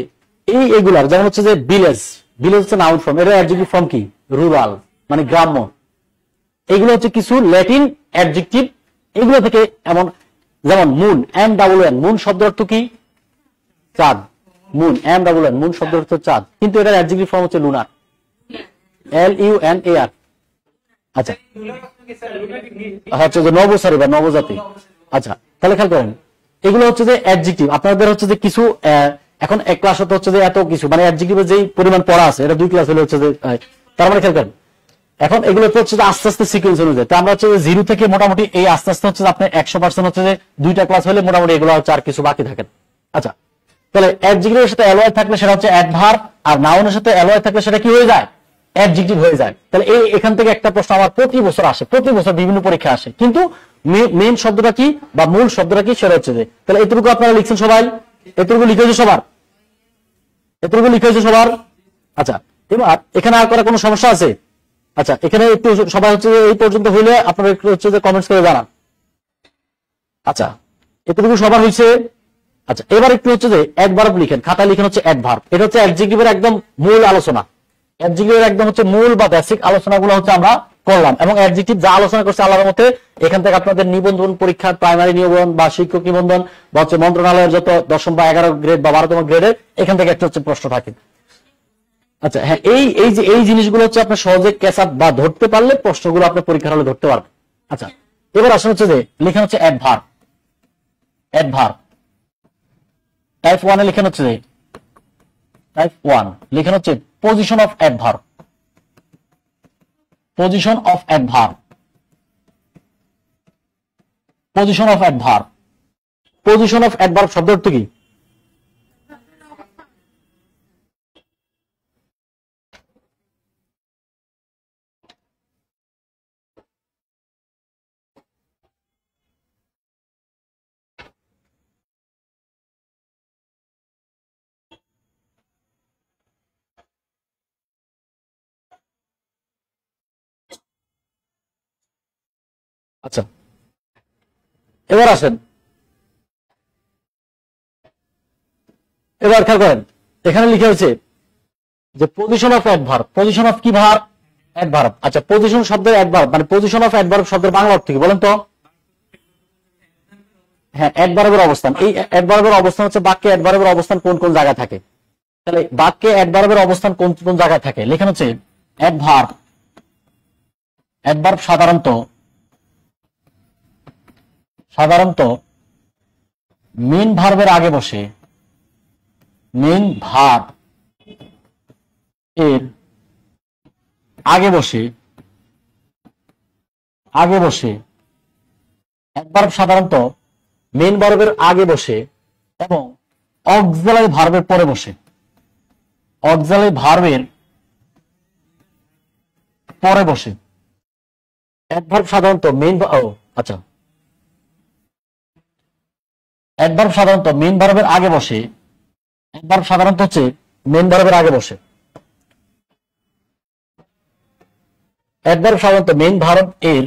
S1: এইগুলার যেমন হচ্ছে যে ভিলেজ, ভিলেজ হচ্ছে নাউন ফর্ম, এটার অ্যাডজেক্টিভ ফর্ম কি, রুরাল, মানে গ্রাম্য। এগুলো হচ্ছে কিছু ল্যাটিন অ্যাডজেক্টিভ, এগুলো থেকে এমন, যেমন moon, M double N, moon শব্দ অর্থ কি, চাঁদ। Moon, M double N, moon শব্দ অর্থ চাঁদ, কিন্তু এটার অ্যাডজেক্টিভ ফর্ম হচ্ছে লুনার, LUNAR। আচ্ছা, হচ্ছে যে নবসারী বা নবজাতি। আচ্ছা, তাহলে খেয়াল করেন, এগুলো হচ্ছে যে অ্যাডজেক্টিভ। আপনাদের হচ্ছে যে কিছু এখন এক ক্লাস হচ্ছে যে এত কিছু, মানে অ্যাডজেক্টিভের যেই পরিমাণ পড়া আছে, এটা 2 ক্লাস হলে হচ্ছে যে, তার মানে খেয়াল করেন এখন এগুলো হচ্ছে যে আস্তে আস্তে সিকোয়েন্স অনুযায়ী। আমরা হচ্ছে যে 0 থেকে মোটামুটি এই আস্তে আস্তে হচ্ছে যে আপনার 100% হচ্ছে যে 2টা ক্লাস হলে মোটামুটি এগুলো হচ্ছে আর কিছু বাকি থাকে। আচ্ছা, তাহলে অ্যাডজেক্টিভের সাথে এলওয়াই থাকলে সেটা হচ্ছে অ্যাডভার্ব, আর নাউনের সাথে এলওয়াই থাকলে সেটা কি হয়ে যায়, অ্যাডজেক্টিভ হয়ে যায়। তাহলে এখান থেকে একটা প্রশ্ন আমার প্রতি বছর আসে, প্রতি বছর বিভিন্ন পরীক্ষা আসে, কিন্তু মেইন শব্দটা কি বা মূল শব্দটা কি সেটা হচ্ছে যে, তাহলে এতটুকু আপনারা লিখছেন সবাই, এতটুকু লিখেছে সবার, এতটুকু লিখেছে সবার। আচ্ছা, এবার এখানে আর করার কোনো সমস্যা আছে? আচ্ছা, এখানে একটু সবাই হচ্ছে যে এই পর্যন্ত হইলে আপনারা একটু হচ্ছে যে কমেন্টস করে জানান। আচ্ছা, এতটুকু সবার হয়েছে। আচ্ছা, এবার একটু হচ্ছে যে অ্যাডভার্ব লিখেন, খাতায় লিখেন হচ্ছে অ্যাডভার্ব। এটা হচ্ছে অ্যাডজেক্টিভের একদম মূল আলোচনা। অ্যাডজেক্টিভের একদম হচ্ছে মূল বা বেসিক আলোচনাগুলো হচ্ছে আমরা করলাম, এবং অ্যাডজেক্টিভ যা আলোচনা করছে আল্লাহর মতে এখান থেকে আপনাদের নিবন্ধন পরীক্ষা, প্রাইমারি নিবন্ধন বা শিক্ষক নিবন্ধন বা হচ্ছে মন্ত্রণালয়ের যত 10ম বা 11 গ্রেড বা 12তম গ্রেডের এখান থেকে একটা হচ্ছে প্রশ্ন থাকে। আচ্ছা হ্যাঁ, এই জিনিসগুলো হচ্ছে আপনি সহজে ক্যাচ আপ বা ধরতে পারলে প্রশ্নগুলো আপনি পরীক্ষার হলে ধরতে পারবেন। আচ্ছা, এবার আসলে হচ্ছে যে লেখা হচ্ছে অ্যাডভার্ব। অ্যাডভার্ব টাইপ 1 এ লেখা হচ্ছে যে টাইপ 1 লেখা হচ্ছে position of adverb. Position of adverb. Position of adverb. Position of adverb শব্দ অর্থ কি? আচ্ছা, এবার আসেন, এবার খেয়াল করেন এখানে লিখে হয়েছে যে position of adverb. Position of কি ভার্ব? অ্যাডভার্ব। আচ্ছা, পজিশন শব্দের অ্যাডভার্ব মানে পজিশন অফ অ্যাডভার্ব শব্দের বাংলা অর্থ কি বলেন তো? হ্যাঁ, অ্যাডভার্বের অবস্থান। এই অ্যাডভার্বের অবস্থান হচ্ছে বাক্যে অ্যাডভার্বের অবস্থান কোন কোন জায়গায় থাকে। তাহলে বাক্যে অ্যাডভার্বের অবস্থান কোন কোন জায়গায় থাকে লেখা হচ্ছে অ্যাডভার্ব। অ্যাডভার্ব সাধারণত সাধারণত মেইন ভার্বের আগে বসে। মেইন ভার্ব এর আগে বসে। আগে বসে অ্যাডভার্ব সাধারণত মেইন ভার্বের আগে বসে এবং অক্সিলারি ভার্বের পরে বসে। অক্সিলারি ভার্বের পরে বসে। অ্যাডভার্ব সাধারণত মেইন আচ্ছা, অ্যাডভার্ব সাধারণত মেইন ভার্বের আগে বসে। অ্যাডভার্ব সাধারণত হচ্ছে মেইন ভার্বের আগে বসে। অ্যাডভার্ব সাধারণত মেইন ভার্ব এর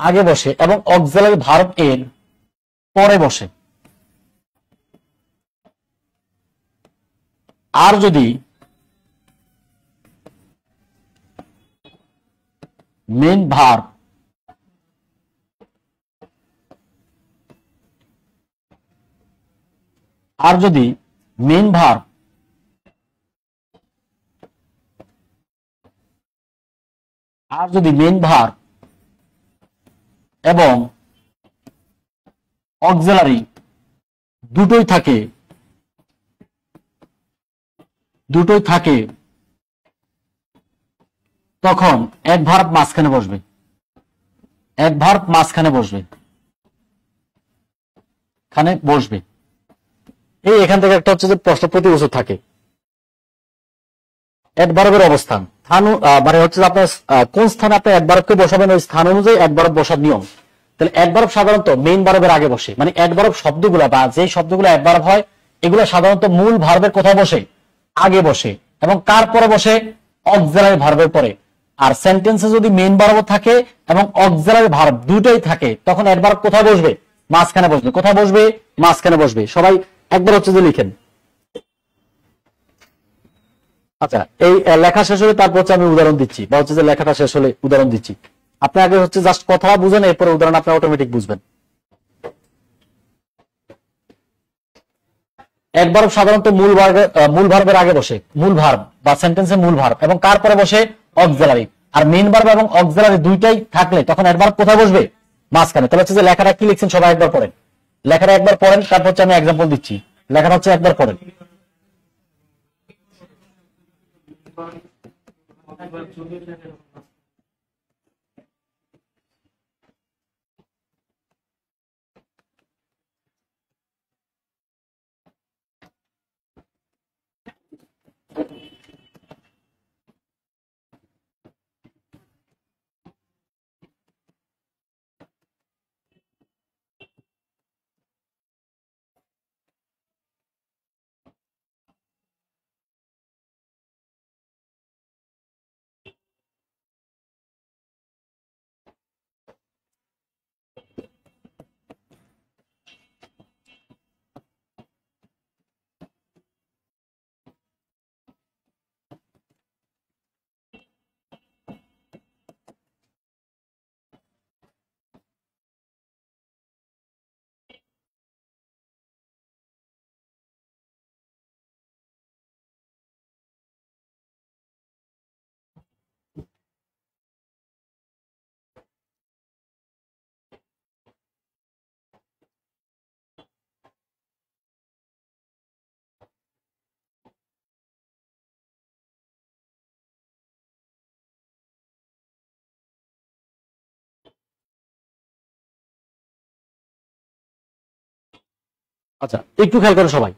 S1: আগে বসে এবং অক্সিলারি ভার্ব এর পরে বসে। আর যদি মেইন ভার্ব আর যদি মেইন ভার্ব আর যদি মেইন ভার্ব এবং অক্সিলারি দুটোই থাকে তখন অ্যাডভার্ব মাঝখানে বসবে। অ্যাডভার্ব মাঝখানে বসবে। এই এখান থেকে একটা হচ্ছে যে প্রশ্ন প্রতি বছর থাকে। অ্যাডভার্বের অবস্থান মানে হচ্ছে যে আপনার কোন স্থানে আপনি অ্যাডভার্বকে বসাবেন ওই স্থান অনুযায়ী অ্যাডভার্ব বসার নিয়ম। তাহলে অ্যাডভার্ব সাধারণত মেইন ভার্বের আগে বসে, মানে অ্যাডভার্ব শব্দগুলো বা যে শব্দগুলো অ্যাডভার্ব হয় এগুলো সাধারণত মূল ভার্বের কোথায় বসে? আগে বসে। এবং কার পরে বসে? অক্সিলারি ভার্বের পরে। আর সেন্টেন্সে যদি মেইন ভার্ব থাকে এবং অক্সিলারি ভার্ব দুটোই থাকে তখন অ্যাডভার্ব কোথায় বসবে? মাঝখানে বসবে। কোথায় বসবে? মাঝখানে বসবে। সবাই একবার হচ্ছে যে লিখেন। আচ্ছা, এই লেখা শেষ হলে তারপর হচ্ছে আমি উদাহরণ দিচ্ছি, বা হচ্ছে যে লেখাটা শেষ হলে উদাহরণ দিচ্ছি। আপনি আগে হচ্ছে জাস্ট কথা বুঝেন, এরপরে উদাহরণ আপনি অটোমেটিক বুঝবেন। অ্যাডভার্ব সাধারণত মূল ভার্বের আগে বসে। মূল ভার্ব বা সেন্টেন্সের মূল ভার্ব এবং কার পরে বসে? অক্সিলারি। আর মেইন ভার্ব এবং অক্সিলারি দুইটাই থাকলে তখন অ্যাডভার্ব কোথায় বসবে? মাঝখানে। তাহলে হচ্ছে যে লেখাটা কি লিখছেন সবাই একবার পড়েন। লেখাটা একবার পড়েন, তারপর হচ্ছে আমি এক্সাম্পল দিচ্ছি। লেখাটা হচ্ছে একবার পড়েন। আচ্ছা, একটু খেয়াল করে সবাই,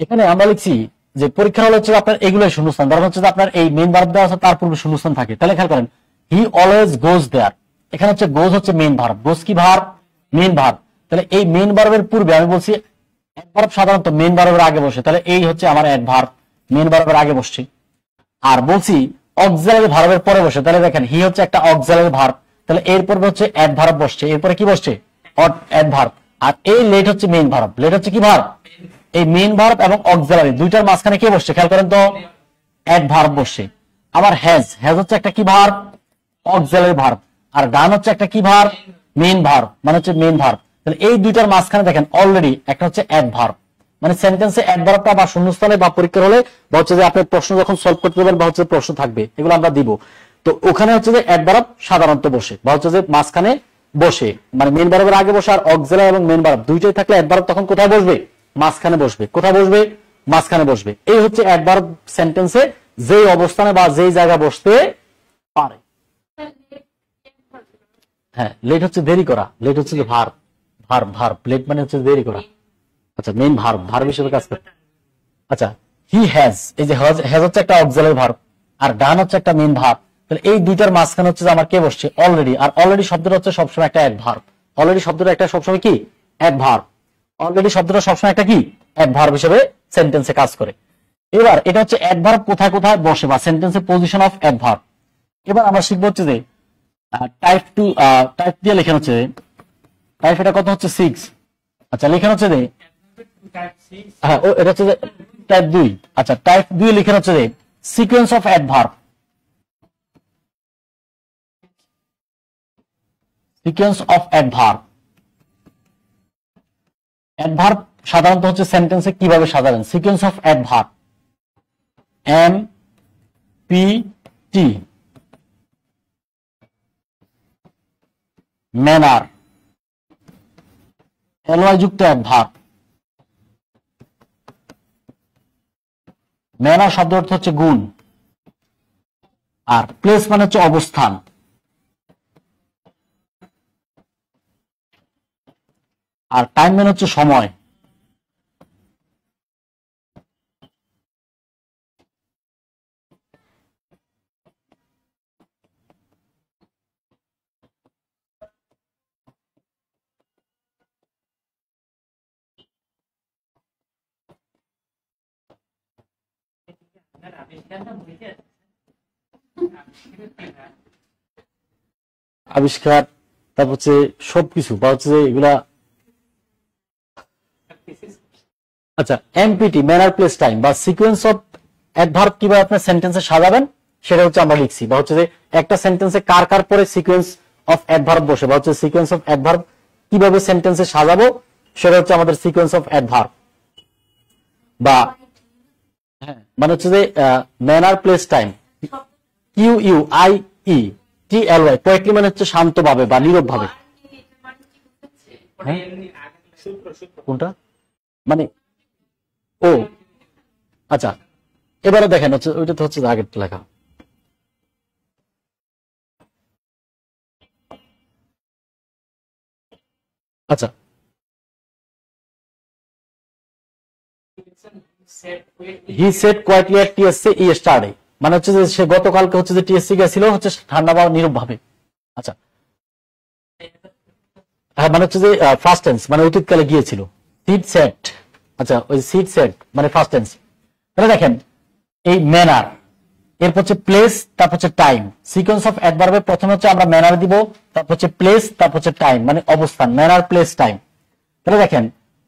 S1: এখানে আমরা লিখছি যে পরীক্ষার হলে হচ্ছে আপনার এগুলোই শূন্যস্থান, তার হচ্ছে আপনার এই মেইন ভার্ব দেওয়া আছে, তার পূর্বে শূন্যস্থান থাকে। তাহলে খেয়াল করেন, হি অলওয়েজ গোজ দেয়ার, এখানে হচ্ছে গোজ হচ্ছে মেইন ভার্ব, গোজ কি ভার্ব? Main verb. তাহলে এই মেইন ভার্বের পূর্বে আমি বলছি অ্যাডভার্ব সাধারণত মেইন ভার্বের আগে বসে, তাহলে এই হচ্ছে আমার অ্যাডভার্ব, মেইন ভার্বের আগে বসছে। আর বলছি অক্সিলারি ভার্বের পরে বসে, তাহলে দেখেন হি হচ্ছে একটা অক্সিলারি ভার্ব, তাহলে এর পরে হচ্ছে অ্যাডভার্ব বসছে, এরপরে কি বসছে? অ্যাডভার্ব। আর এই লেট হচ্ছে মেইন ভার্ব, লেট হচ্ছে কি ভার্ব? এই মেইন ভার্ব এবং অক্সিলারি দুইটার মাঝখানে কে বসছে? খেয়াল করেন তো, অ্যাডভার্ব বসছে। আবার হ্যাজ, হ্যাজ হচ্ছে একটা কি ভার্ব? Auxiliary verb. আর ডান হচ্ছে একটা কি ভার্ব? মেইন ভার্ব, মানে হচ্ছে মেইন ভার্ব। তাহলে এই দুইটার মাঝখানে দেখেন অলরেডি একটা হচ্ছে অ্যাডভার্ব, মানে সেন্টেন্সে অ্যাডভার্বটা বা শূন্যস্থানে বা পরীক্ষার হলে বা হচ্ছে যে আপনি প্রশ্ন যখন সলভ করতে যাবেন বা হচ্ছে প্রশ্ন থাকবে, এগুলো আমরা দিব। তো ওখানে হচ্ছে যে অ্যাডভার্ব সাধারণত বসে বা হচ্ছে যে মাঝখানে বসে, মানে মেইন ভার্বের আগে বসে। আর অক্সিলারি এবং মেইন ভার্ব দুইটাই থাকলে অ্যাডভার্ব তখন কোথায় বসবে? মাঝখানে বসবে। কোথায় বসবে? মাঝখানে বসবে। এই হচ্ছে অ্যাডভার্ব সেন্টেন্সে যেই অবস্থানে বা যেই জায়গায় বসতে পারে। হ্যাঁ, লেট হচ্ছে দেরি করা, লেট হচ্ছে যে ভার্ব, ভার্ব ভার্ব, লেট মানে হচ্ছে দেরি করা। আচ্ছা, মেইন ভার্ব, ভার্ব হিসেবে কাজ করে। আচ্ছা, হি হ্যাজ, এই যে হ্যাজ হচ্ছে একটা অক্সিলারি ভার্ব আর ডান হচ্ছে একটা মেইন ভার্ব। তাহলে এই দুইটার মাঝখানে হচ্ছে যে আমার কে বসছে? অলরেডি। আর অলরেডি শব্দটা হচ্ছে সবসময় একটা অ্যাডভার্ব, অলরেডি শব্দটা একটা সবসময় কি? অ্যাডভার্ব। অলরেডি শব্দটা সবসময় একটা কি? অ্যাডভার্ব হিসেবে সেন্টেন্সে কাজ করে। এবার এটা হচ্ছে অ্যাডভার্ব কোথায় কোথায় বসে বা সেন্টেন্সের পজিশন অফ অ্যাডভার্ব। এবার আমরা শিখবো হচ্ছে যে টাইপ টু, টাইপ দিয়ে লেখা হচ্ছে টাইপ, এটা কত হচ্ছে? 6। আচ্ছা, লেখা হচ্ছে যে হ্যাঁ, এটা হচ্ছে যে টাইপ 2। আচ্ছা, টাইপ 2 লেখা হচ্ছে যে sequence of adverb, sequence of adverb. Adverb সাধারণত হচ্ছে সেন্টেন্সে কিভাবে সাজাবেন? Sequence of adverb, M P T, manner, L Y যুক্ত অ্যাডভার্ব। ম্যানার শব্দ অর্থ হচ্ছে গুণ, আর প্লেস মানে হচ্ছে অবস্থান, আর টাইম মানে হচ্ছে সময়। আবিষ্কার, তারপর হচ্ছে সবকিছু বা হচ্ছে যে এগুলা। আচ্ছা, এমপিটি, ম্যানার প্লেস টাইম বা সিকোয়েন্স অফ অ্যাডভার্ব কিভাবে আপনি সেন্টেন্সে সাজাবেন সেটা হচ্ছে আমরা লিখছি, বা হচ্ছে যে একটা সেন্টেন্সে কার কার পরে সিকোয়েন্স অফ অ্যাডভার্ব বসে বা হচ্ছে সিকোয়েন্স অফ অ্যাডভার্ব কিভাবে সেন্টেন্সে সাজাবো সেটা হচ্ছে আমাদের সিকোয়েন্স অফ অ্যাডভার্ব। বা হ্যাঁ, মানে হচ্ছে যে manner place time, Q U I E T L Y, quietly মানে হচ্ছে শান্তভাবে বা নীরব ভাবে। কোনটা মানে? ও আচ্ছা, এবারে দেখেন হচ্ছে ওইটা তো হচ্ছে আগের লেখা। আচ্ছা, he said quietly at TSC yesterday, মানে হচ্ছে যে সে গতকালকে হচ্ছে যে টিএসসি গেছিল হচ্ছে ঠান্ডা বা নীরব ভাবে। আচ্ছা, হ্যাঁ, মানে হচ্ছে যে ফার্স্ট টেন্স মানে অতীতকালে গিয়েছিল। সিড সেট, আচ্ছা ওই সিড সেট মানে ফার্স্ট টেন্স। তাহলে দেখেন এই ম্যানার, এরপর হচ্ছে প্লেস, তারপর হচ্ছে টাইম। সিকোয়েন্স অফ অ্যাডভার্বে প্রথমে হচ্ছে আমরা ম্যানার দিব, তারপর হচ্ছে প্লেস, তারপর হচ্ছে টাইম মানে অবস্থান, ম্যানার প্লেস টাইম। তাহলে দেখেন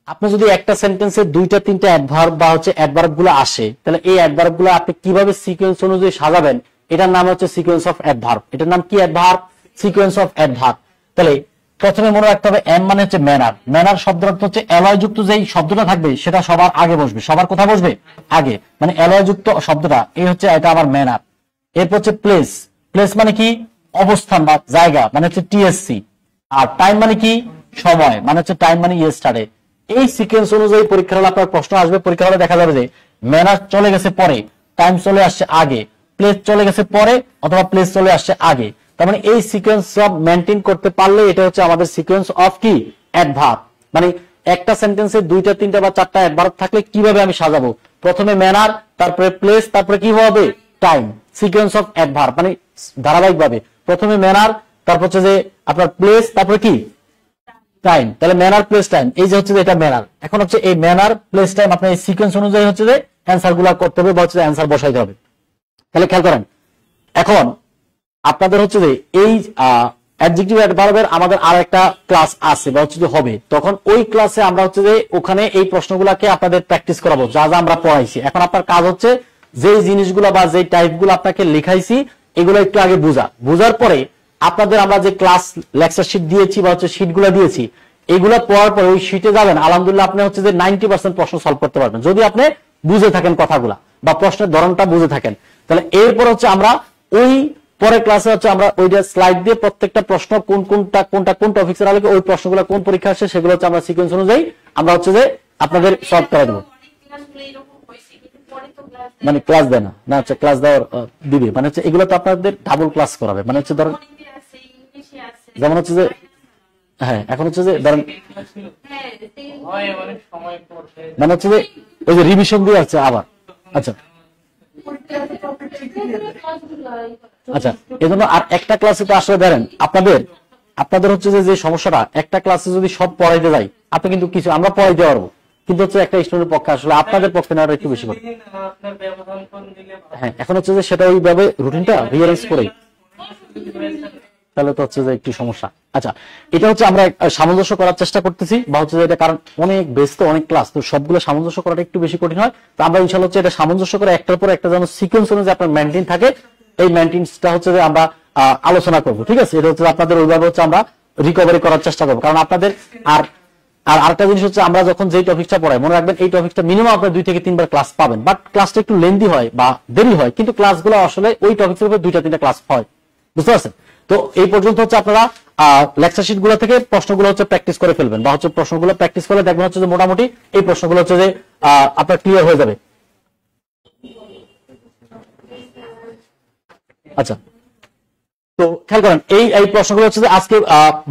S1: আপনি যদি একটা সেন্টেন্সে দুইটা তিনটা অ্যাডভার্ব বা হচ্ছে অ্যাডভার্ব গুলো আসে, তাহলে এই অ্যাডভার্ব গুলো আপনি কিভাবে সিকোয়েন্স অনুযায়ী সাজাবেন এটার নাম হচ্ছে সিকোয়েন্স অফ অ্যাডভার্ব। এটার নাম কি? Adverb, sequence of adverb. তাহলে প্রথমে মনে রাখতে হবে এম মানে হচ্ছে ম্যানার, ম্যানার শব্দের অর্থ হচ্ছে অ্যালয় যুক্ত যেই শব্দটা থাকবে সেটা সবার আগে বসবে। সবার কোথায় বসবে? আগে, মানে অ্যালয় যুক্ত শব্দটা, এই হচ্ছে এটা আমার ম্যানার। এরপর হচ্ছে প্লেস, প্লেস মানে কি? অবস্থান বা জায়গা, মানে হচ্ছে টিএসসি। আর টাইম মানে কি? সময়, মানে হচ্ছে টাইম মানে ইয়েস্টারডে। এই সিকোয়েন্স অনুযায়ী পরীক্ষার হলে আপনার প্রশ্ন আসবে, পরীক্ষার হলে দেখা যাবে যে ম্যানার চলে গেছে পরে, টাইম চলে আসছে আগে, প্লেস চলে গেছে পরে অথবা প্লেস চলে আসছে আগে। তার মানে এই সিকোয়েন্স সব মেনটেন করতে পারলে এটা হচ্ছে আমাদের সিকোয়েন্স অফ কি? অ্যাডভার্ব। মানে একটা সেন্টেন্সে দুইটা তিনটা বা চারটা অ্যাডভার্ব থাকলে কিভাবে আমি সাজাবো, প্রথমে ম্যানার, তারপরে প্লেস, তারপরে কি হবে টাইম, সিকোয়েন্স অফ অ্যাডভার্ব, মানে ধারাবাহিক ভাবে প্রথমে ম্যানার, তারপর হচ্ছে যে আপনার প্লেস, তারপরে কি টাইম। তাহলে ম্যানার প্লেস টাইম, এই যে হচ্ছে যে এটা ম্যানার। এখন হচ্ছে এই ম্যানার প্লেস টাইম আপনার এই সিকোয়েন্স অনুযায়ী হচ্ছে যে অ্যান্সার গুলা করতে হবে বা হচ্ছে অ্যান্সার বসাইতে হবে। তাহলে খেয়াল করেন, এখন আপনাদের হচ্ছে যে এই অ্যাডজেক্টিভ অ্যাডভার্বের আমাদের আর একটা ক্লাস আছে বা হচ্ছে যে হবে, তখন ওই ক্লাসে আমরা হচ্ছে যে ওখানে এই প্রশ্নগুলাকে আপনাদের প্র্যাকটিস করাবো যা যা আমরা পড়াইছি। এখন আপনার কাজ হচ্ছে যে জিনিসগুলো বা যে টাইপগুলো আপনাকে লেখাইছি এগুলো একটু আগে বুঝার পরে আপনাদের আমরা যে ক্লাস লেকচার শিট দিয়েছি বা হচ্ছে শিটগুলো দিয়েছি এগুলো পড়ার পরে ওই শিটে যাবেন, আলহামদুলিল্লাহ আপনি হচ্ছে যে 90% প্রশ্ন সলভ করতে পারবেন যদি আপনি বুঝে থাকেন কথাগুলা বা প্রশ্নের ধরনটা বুঝে থাকেন। তাহলে এরপর হচ্ছে আমরা ওই পরের ক্লাসে হচ্ছে আমরা ওইটা স্লাইড দিয়ে প্রত্যেকটা প্রশ্ন কোন টপিক্সের আলোকে ওই প্রশ্নগুলো কোন পরীক্ষা আসে সেগুলো হচ্ছে আমরা সিকোয়েন্স অনুযায়ী আমরা হচ্ছে যে আপনাদের সলভ করে দেবো। মানে ক্লাস দেয় না হচ্ছে ক্লাস দেওয়ার দিবে, মানে হচ্ছে এগুলো তো আপনাদের ডাবল ক্লাস করাবে, মানে হচ্ছে ধরেন যেমন হচ্ছে যে হ্যাঁ এখন হচ্ছে যে ধরেন মানে হচ্ছে যে ওই যে রিভিশন দিয়ে আছে আবার। আচ্ছা আচ্ছা, এই জন্য আর একটা ক্লাসে তো আসলে ধরেন আপনাদের হচ্ছে যে সমস্যাটা একটা ক্লাসে যদি সব পড়াইতে যাই আপনি কিন্তু কিছু আমরা পড়াইতে পারবো, কিন্তু হচ্ছে একটা স্টুডেন্টের পক্ষে আসলে আপনাদের পক্ষে না একটু বেশি করে। হ্যাঁ এখন হচ্ছে যে সেটা ওইভাবে রুটিনটা রিঅ্যারেঞ্জ করে তাহলে তো হচ্ছে যে একটু সমস্যা। আচ্ছা এটা হচ্ছে আমরা সামঞ্জস্য করার চেষ্টা করতেছি বা হচ্ছে যে এটা কারণ অনেক ব্যস্ত অনেক ক্লাস তো সবগুলো সামঞ্জস্য করাটা একটু বেশি কঠিন হয়, তো আমরা ইনশাআল্লাহ হচ্ছে এটা সামঞ্জস্য করে একটার পর একটা যেন সিকোয়েন্স অনুযায়ী আপনার মেইনটেইন থাকে এই মেইনটেইনসটা হচ্ছে যে আমরা আলোচনা করব। ঠিক আছে, এটা হচ্ছে আপনাদের ওইভাবে হচ্ছে আমরা রিকভারি করার চেষ্টা করবো, কারণ আপনাদের আর আরেকটা জিনিস হচ্ছে আমরা যখন যেই টপিকটা পড়াই মনে রাখবেন এই টপিকটা মিনিমাম আপনার 2 থেকে 3 বার ক্লাস পাবেন, বাট ক্লাসটা একটু লেন্দি হয় বা দেরি হয়, কিন্তু ক্লাসগুলো আসলে ওই টপিকের উপর 2-3টা ক্লাস হয়, বুঝতে পারছেন? তো এই পর্যন্ত হচ্ছে আপনারা লেকচার শিট গুলো থেকে প্রশ্নগুলো হচ্ছে প্র্যাকটিস করে ফেলবেন বা হচ্ছে প্রশ্নগুলো প্র্যাকটিস করলে দেখবেন হচ্ছে যে মোটামুটি এই প্রশ্নগুলো হচ্ছে যে আপনার ক্লিয়ার হয়ে যাবে। আচ্ছা তো খেয়াল করেন এই প্রশ্নগুলো হচ্ছে যে আজকে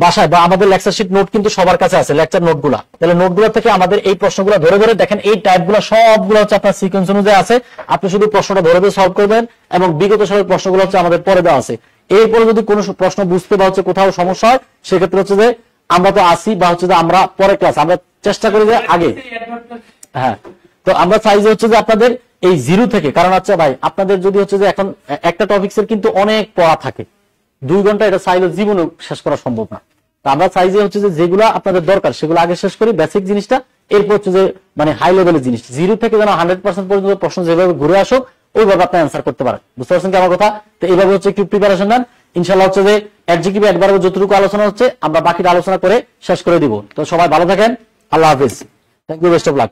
S1: বাসায় বা আমাদের লেকচার শিট নোট কিন্তু সবার কাছে আছে, লেকচার নোটগুলো, তাহলে নোটগুলো থেকে আমাদের এই প্রশ্নগুলো ধরে ধরে দেখেন এই টাইপগুলো সবগুলো হচ্ছে আপনার সিকোয়েন্স অনুযায়ী আছে, আপনি শুধু প্রশ্নটা ধরে ধরে সলভ করবেন এবং বিগত সালের প্রশ্নগুলো হচ্ছে আমাদের পরে দেওয়া আছে। এরপরে যদি কোনো প্রশ্ন বুঝতে বা হচ্ছে কোথাও সমস্যা হয় সেক্ষেত্রে হচ্ছে যে আমরা তো আসি বা হচ্ছে যে আমরা পরে ক্লাস আমরা চেষ্টা করি যে আগে হ্যাঁ তো আমরা চাই যে হচ্ছে যে আপনাদের এই জিরো থেকে, কারণ হচ্ছে ভাই আপনাদের যদি হচ্ছে যে এখন একটা টপিক্সের কিন্তু অনেক পড়া থাকে 2 ঘন্টা এটা চাইলে জীবনে শেষ করা সম্ভব না, তো আমরা চাই যে হচ্ছে যে যেগুলো আপনাদের দরকার সেগুলো আগে শেষ করি বেসিক জিনিসটা, এরপর হচ্ছে যে মানে হাই লেভেলের জিনিস জিরো থেকে যেন 100% পর্যন্ত প্রশ্ন যেভাবে ঘুরে আসুক ওইভাবে আপনি অ্যান্সার করতে পারেন, বুঝতে পারছেন কি আমার কথা? তো এইভাবে হচ্ছে একটু প্রিপারেশন নেন, ইনশাআল্লাহ হচ্ছে যে অ্যাডজেক্টিভ অ্যাডভার্ব যতটুকু আলোচনা হচ্ছে আমরা বাকিটা আলোচনা করে শেষ করে দিব। তো সবাই ভালো থাকেন, আল্লাহ হাফেজ, thank you, best of luck.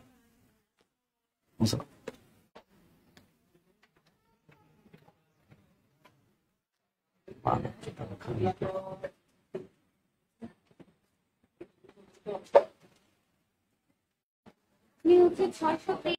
S3: আপনি হচ্ছে 600